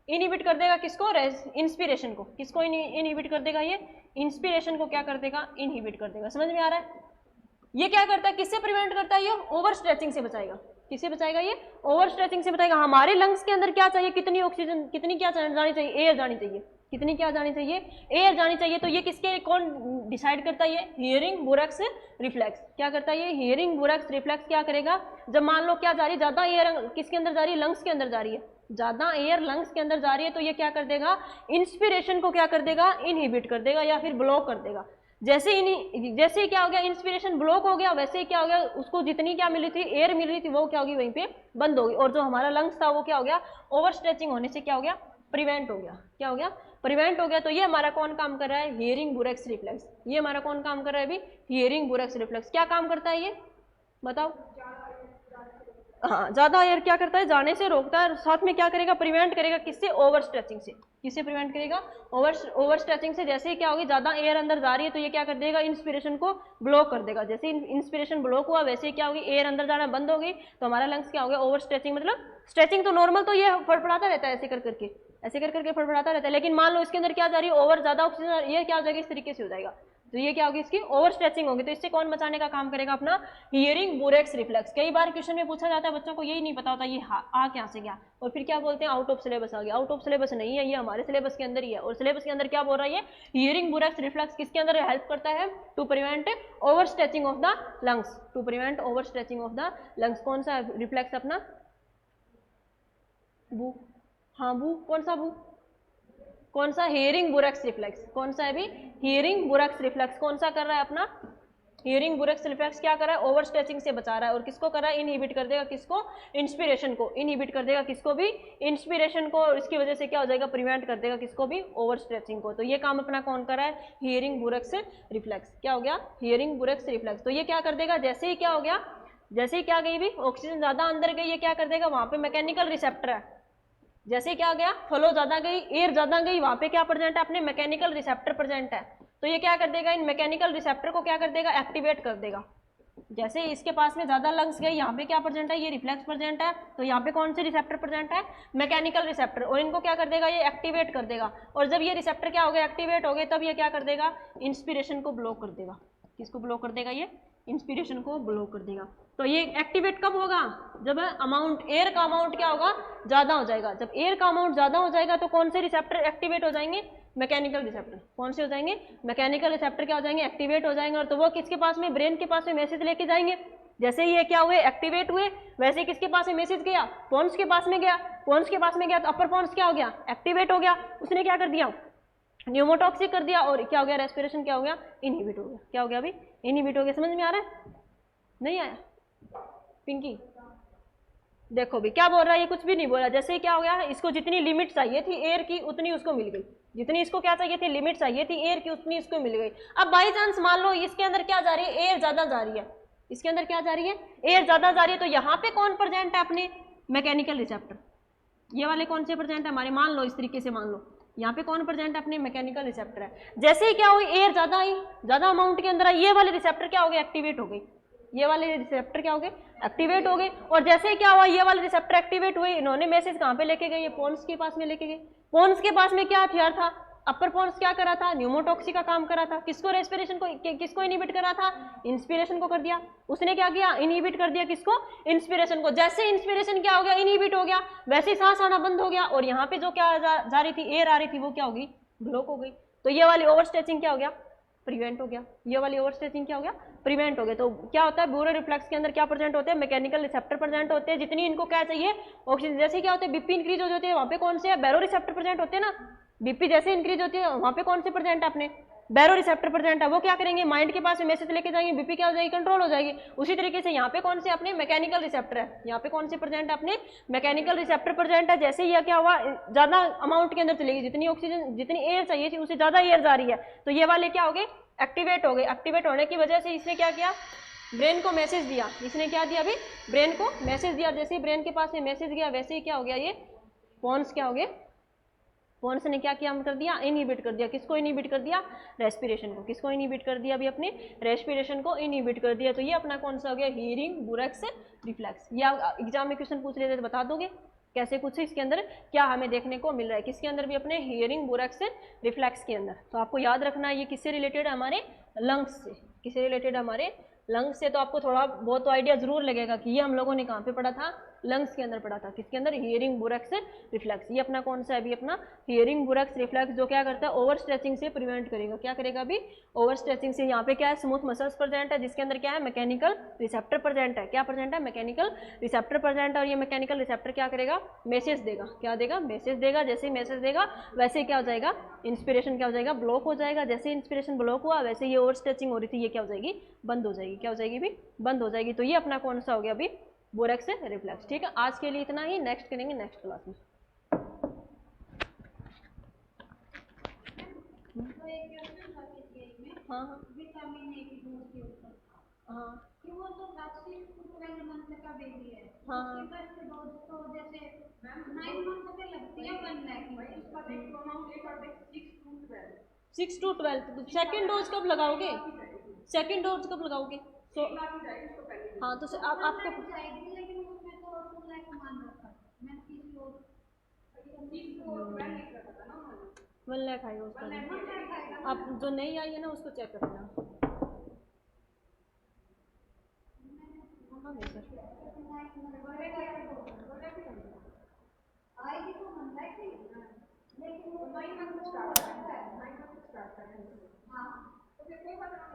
[SPEAKER 1] इनहिबिट कर देगा, किसको, इंस्पिरेशन को। किसको इनहिबिट कर देगा, ये इंस्पिरेशन को क्या कर देगा, इनहिबिट कर देगा। समझ में आ रहा है, ये क्या करता है, किससे प्रिवेंट करता है, ये ओवर स्ट्रेचिंग से बचाएगा। किससे बचाएगा, ये ओवर स्ट्रेचिंग से बचाएगा। हमारे लंग्स के अंदर क्या चाहिए, कितनी ऑक्सीजन, कितनी क्या जानी चाहिए, एयर जानी चाहिए, कितनी क्या जानी चाहिए, एयर जानी चाहिए। तो ये किसके, कौन डिसाइड करता है, ये हियरिंग बोरैक्स रिफ्लेक्स क्या करता है, ये हियरिंग बोरैक्स रिफ्लेक्स क्या करेगा, जब मान लो क्या जा रही है, ज्यादा एयर किसके अंदर जा रही है, लंग्स के अंदर जा रही है, ज्यादा एयर लंग्स के अंदर जा रही है, तो ये क्या कर देगा, इंस्पिरेशन को क्या कर देगा, इनहिबिट कर देगा या फिर ब्लॉक कर देगा। जैसे ही क्या हो गया, इंस्पिरेशन ब्लॉक हो गया, वैसे ही क्या हो गया, उसको जितनी क्या मिली थी, एयर मिल रही थी, वो क्या होगी, वहीं पे बंद होगी, और जो हमारा लंग्स था वो क्या हो गया, ओवर स्ट्रेचिंग होने से क्या हो गया, प्रिवेंट हो गया। क्या हो गया, प्रिवेंट हो गया। तो ये हमारा कौन काम कर रहा है, हियरिंग बोरैक्स रिफ्लेक्स। ये हमारा कौन काम कर रहा है अभी, हियरिंग बोरैक्स रिफ्लेक्स। क्या काम करता है ये बताओ, हाँ, ज्यादा एयर क्या करता है, जाने से रोकता है, साथ में क्या करेगा, प्रिवेंट करेगा, किससे, ओवर स्ट्रेचिंग से। किससे प्रिवेंट करेगा, ओवर स्ट्रेचिंग से। जैसे ही क्या होगी, ज्यादा एयर अंदर जा रही है, तो ये क्या कर देगा, इंस्पिरेशन को ब्लॉक कर देगा। जैसे इंस्पिरेशन ब्लॉक हुआ, वैसे ही क्या होगी, एयर अंदर जाना बंद हो गई, तो हमारा लंग्स क्या हो गया, ओवर स्ट्रेचिंग। मतलब स्ट्रेचिंग तो नॉर्मल तो ये फड़फड़ाता रहता है, ऐसे कर करके, ऐसे कर करके फड़फड़ाता रहता है, लेकिन मान लो इसके अंदर क्या जा रही है, ओवर ज्यादा ऑक्सीजन, ये क्या हो जाएगा, इस तरीके से हो जाएगा, तो ये क्या होगी, इसकी ओवर स्ट्रेचिंग होगी। तो इससे कौन बचाने का काम करेगा, अपना हियरिंग बोरैक्स रिफ्लेक्स। कई बार क्वेश्चन में पूछा जाता है, बच्चों को यही नहीं पता होता ये आ क्या से गया, और फिर क्या बोलते हैं, आउट ऑफ सिलेबस आ गया। आउट ऑफ सिलेबस नहीं है, ये हमारे सिलेबस के अंदर ही है। और सिलेबस के अंदर क्या बोल रहा है, ये हियरिंग बोरैक्स रिफ्लेक्स किसके अंदर हेल्प करता है, to prevent over stretching of the lungs, to prevent over stretching of the lungs. कौन सा रिफ्लेक्स अपना, बू, हाँ बू, कौन सा बू, कौन सा, हियरिंग बोरैक्स रिफ्लेक्स। कौन सा है अभी, हियरिंग बोरैक्स रिफ्लेक्स। कौन सा कर रहा है अपना, हियरिंग बोरैक्स रिफ्लेक्स क्या कर रहा है, ओवर स्ट्रेचिंग से बचा रहा है। और किसको कर रहा है, इनहिबिट कर देगा, किसको, इंस्पिरेशन को इनहिबिट कर देगा, किसको भी, इंस्पिरेशन को। और इसकी वजह से क्या हो जाएगा, प्रिवेंट कर देगा किसको भी, ओवर स्ट्रेचिंग को। तो ये काम अपना कौन कर रहा है, हियरिंग बोरैक्स रिफ्लेक्स। क्या हो गया, हियरिंग बोरैक्स रिफ्लेक्स। तो ये क्या कर देगा, जैसे ही क्या हो गया, जैसे ही क्या गई भी, ऑक्सीजन ज्यादा अंदर गई, ये क्या कर देगा, वहां पे मैकेनिकल रिसेप्टर है, जैसे क्या गया, फ्लो ज्यादा गई, एयर ज्यादा गई, वहां पे क्या प्रेजेंट है, अपने मैकेनिकल रिसेप्टर प्रेजेंट है। तो ये क्या कर देगा, इन मैकेनिकल रिसेप्टर को क्या कर देगा, एक्टिवेट कर देगा। जैसे इसके पास में ज्यादा लंग्स गई, यहाँ पे क्या प्रेजेंट है, ये रिफ्लेक्स प्रेजेंट है, तो यहाँ पे कौन से रिसेप्टर प्रेजेंट है, मैकेनिकल रिसेप्टर, और इनको क्या कर देगा, ये एक्टिवेट कर देगा। और जब ये रिसेप्टर क्या हो गया, एक्टिवेट हो गए, तब ये क्या कर देगा, इंस्पिरेशन को ब्लॉक कर देगा। किसको ब्लॉक कर देगा, ये इंस्पिरेशन को ब्लॉक कर देगा। तो ये एक्टिवेट कब होगा, जब अमाउंट, एयर का अमाउंट क्या होगा, ज्यादा हो जाएगा। जब एयर का अमाउंट ज्यादा हो जाएगा, तो कौन से रिसेप्टर एक्टिवेट हो जाएंगे, मैकेनिकल रिसेप्टर। कौन से हो जाएंगे, मैकेनिकल रिसेप्टर क्या हो जाएंगे, एक्टिवेट हो जाएंगे। और तो वो किसके पास में, ब्रेन के पास में मैसेज लेके जाएंगे। जैसे ही ये क्या हुए, एक्टिवेट हुए, वैसे किसके पास में मैसेज गया, पोन्स के पास में गया। पोन्स के पास में गया तो अपर पोन्स क्या हो गया, एक्टिवेट हो गया, उसने क्या कर दिया, न्यूमोटॉक्सिक कर दिया, और क्या हो गया, रेस्पिरेशन क्या हो गया, इनहिबिट हो गया। क्या हो गया अभी, इनहिबिट हो गया। समझ में आ रहा है, नहीं आया पिंकी, देखो भी क्या बोल रहा है, ये कुछ भी नहीं बोला। जैसे क्या हो गया, इसको जितनी लिमिट चाहिए थी एयर की, उतनी उसको मिल गई। जितनी इसको क्या चाहिए थी, लिमिट चाहिए थी एयर की, उतनी इसको मिल गई। अब बाई चांस मान लो इसके अंदर क्या जा रही है, एयर ज्यादा जा रही है, इसके अंदर क्या जा रही है, एयर ज्यादा जा रही है, तो यहाँ पे कौन प्रेजेंट है, अपने मैकेनिकल रिसेप्टर। ये वाले कौन से प्रेजेंट है हमारे, मान लो इस तरीके से, मान लो यहाँ पे कौन प्रेजेंट है, अपने मैकेनिकल रिसेप्टर है। जैसे ही क्या हुई, एयर ज्यादा आई, ज्यादा अमाउंट के अंदर आई, ये वाले रिसेप्टर क्या हो गए, एक्टिवेट हो गई। ये वाले रिसेप्टर क्या हो गए, एक्टिवेट हो गए। और जैसे ही क्या हुआ, ये वाले रिसेप्टर एक्टिवेट हुए, इन्होंने मैसेज कहाँ पे लेके गए, ये पोन्स के पास में लेके गए। पोन्स के पास में क्या हथियार था, अपर पोन्स क्या करा था, न्यूमोटॉक्सी का काम करा था। किसको, रेस्पिरेशन को, किसको इनहिबिट करा था, इंस्पिरेशन को कर दिया। उसने क्या किया, इनहिबिट कर दिया, किसको, इंस्पिरेशन को। जैसे इंस्पिरेशन क्या हो गया, इनहिबिट हो गया, वैसे ही सांस आना बंद हो गया, और यहाँ पे जो क्या जा रही थी, एयर आ रही थी, वो क्या हो गई, ब्लॉक हो गई। तो ये वाली ओवर स्ट्रेचिंग क्या हो गया, प्रिवेंट हो गया। ये वाली ओवर स्ट्रेचिंग क्या हो गया, प्रिवेंट हो गया। तो क्या होता है, बोरो रिफ्लेक्स के अंदर क्या प्रेजेंट होते हैं, मैकेनिकल रिसेप्टर प्रेजेंट होते हैं। जितनी इनको क्या चाहिए, ऑक्सीजन। जैसे क्या होते हैं, बीपी इंक्रीज हो जाती है, वहाँ पे कौन से है, बैरो रिसेप्टर प्रेजेंट होते हैं ना। बीपी जैसे इंक्रीज होती है, वहाँ पे कौन से प्रेजेंट है, अपने बैरो रिसेप्टर प्रेजेंट है। वो क्या करेंगे, माइंड के पास में मैसेज लेके जाएंगे, बीपी क्या हो जाएगी, कंट्रोल हो जाएगी। उसी तरीके से यहाँ पे कौन से, अपने मैकेनिकल रिसेप्टर है। यहाँ पे कौन से प्रेजेंट है, अपने मैकेनिकल रिसेप्टर प्रेजेंट है। जैसे यह क्या हुआ, ज्यादा अमाउंट के अंदर चलेगी, जितनी ऑक्सीजन, जितनी एयर चाहिए थी, उससे ज्यादा एयर जा रही है, तो ये वाले क्या हो गए, एक्टिवेट हो गए। एक्टिवेट होने की वजह से इसने क्या किया, ब्रेन को मैसेज दिया। इसने क्या दिया, अभी ब्रेन को मैसेज दिया। जैसे ही ब्रेन के पास में मैसेज गया, वैसे ही क्या हो गया, ये पोन्स क्या हो गए, पोन्स ने क्या किया, कर दिया, इनहिबिट कर दिया। किसको इनहिबिट कर दिया, रेस्पिरेशन को। किसको इनहिबिट कर दिया, अभी अपने रेस्पिरेशन को इनहिबिट कर दिया। तो ये अपना कौन सा हो गया, हियरिंग बोरैक्स रिफ्लेक्स। ये एग्जाम में क्वेश्चन पूछ लेते तो बता दोगे कैसे कुछ, इसके अंदर क्या हमें देखने को मिल रहा है, किसके अंदर भी, अपने हियरिंग बोरैक्स रिफ्लेक्स के अंदर। तो आपको याद रखना है, ये किससे रिलेटेड है, हमारे लंग्स से। किससे रिलेटेड है, हमारे लंग्स से। तो आपको थोड़ा बहुत तो आइडिया जरूर लगेगा कि ये हम लोगों ने कहाँ पे पढ़ा था, लंग्स के अंदर पढ़ा था, किसके अंदर, हियरिंग बोरेक्स रिफ्लेक्स। ये अपना कौन सा है अभी, अपना हियरिंग बोरेक्स रिफ्लेक्स, जो क्या करता है, ओवर स्ट्रेचिंग से प्रिवेंट करेगा। क्या करेगा अभी, ओवर स्ट्रेचिंग से। यहाँ पे क्या है, स्मूथ मसल्स प्रेजेंट है, जिसके अंदर क्या है, मैकेनिकल रिसेप्टर प्रेजेंट है। क्या प्रेजेंट है, मैकेनिकल रिसेप्टर प्रेजेंट है। और ये मैकेनिकल रिसेप्टर क्या करेगा, मैसेज देगा। क्या देगा, मैसेज देगा। जैसे ही मैसेज देगा वैसे क्या हो जाएगा, इंस्पिरेशन क्या हो जाएगा, ब्लॉक हो जाएगा। जैसे इंस्पिरेशन ब्लॉक हुआ वैसे ये ओवर स्ट्रेचिंग हो रही थी, ये क्या हो जाएगी, बंद हो जाएगी। क्या हो जाएगी भी, बंद हो जाएगी। तो ये अपना कौन सा हो गया अभी, बोरेक्स रिफ्लेक्स। ठीक है, आज के लिए इतना ही, नेक्स्ट करेंगे नेक्स्ट क्लास में। हाँ हाँ
[SPEAKER 2] विटामिन ए की डोज के ऊपर,
[SPEAKER 1] हाँ
[SPEAKER 2] कि वो तो 6 to 12 मंथ का बेबी है,
[SPEAKER 1] हाँ
[SPEAKER 2] उसकी फर्स्ट डोज तो जैसे 9 मंथ पे लगती है 1 लाख की, उसका देख प्रोनाउंस एक और
[SPEAKER 1] 6 to 12। सेकेंड डोज कब लगाओगे, सेकेंड डोज कब लगाओगे, सो हाँ तो आप आपको
[SPEAKER 2] जाएगी, लेकिन उसमें तो 2 लाख मान रखा मैं किसी और
[SPEAKER 1] 1 लाख आएगा उसका। आप जो नहीं आई है ना उसको चेक करना। हाँ सर
[SPEAKER 2] आएगी तो 1 लाख ही, लेकिन वो 9 मंथ स्टार्ट करेंगे। हाँ तो फिर कोई बात नहीं।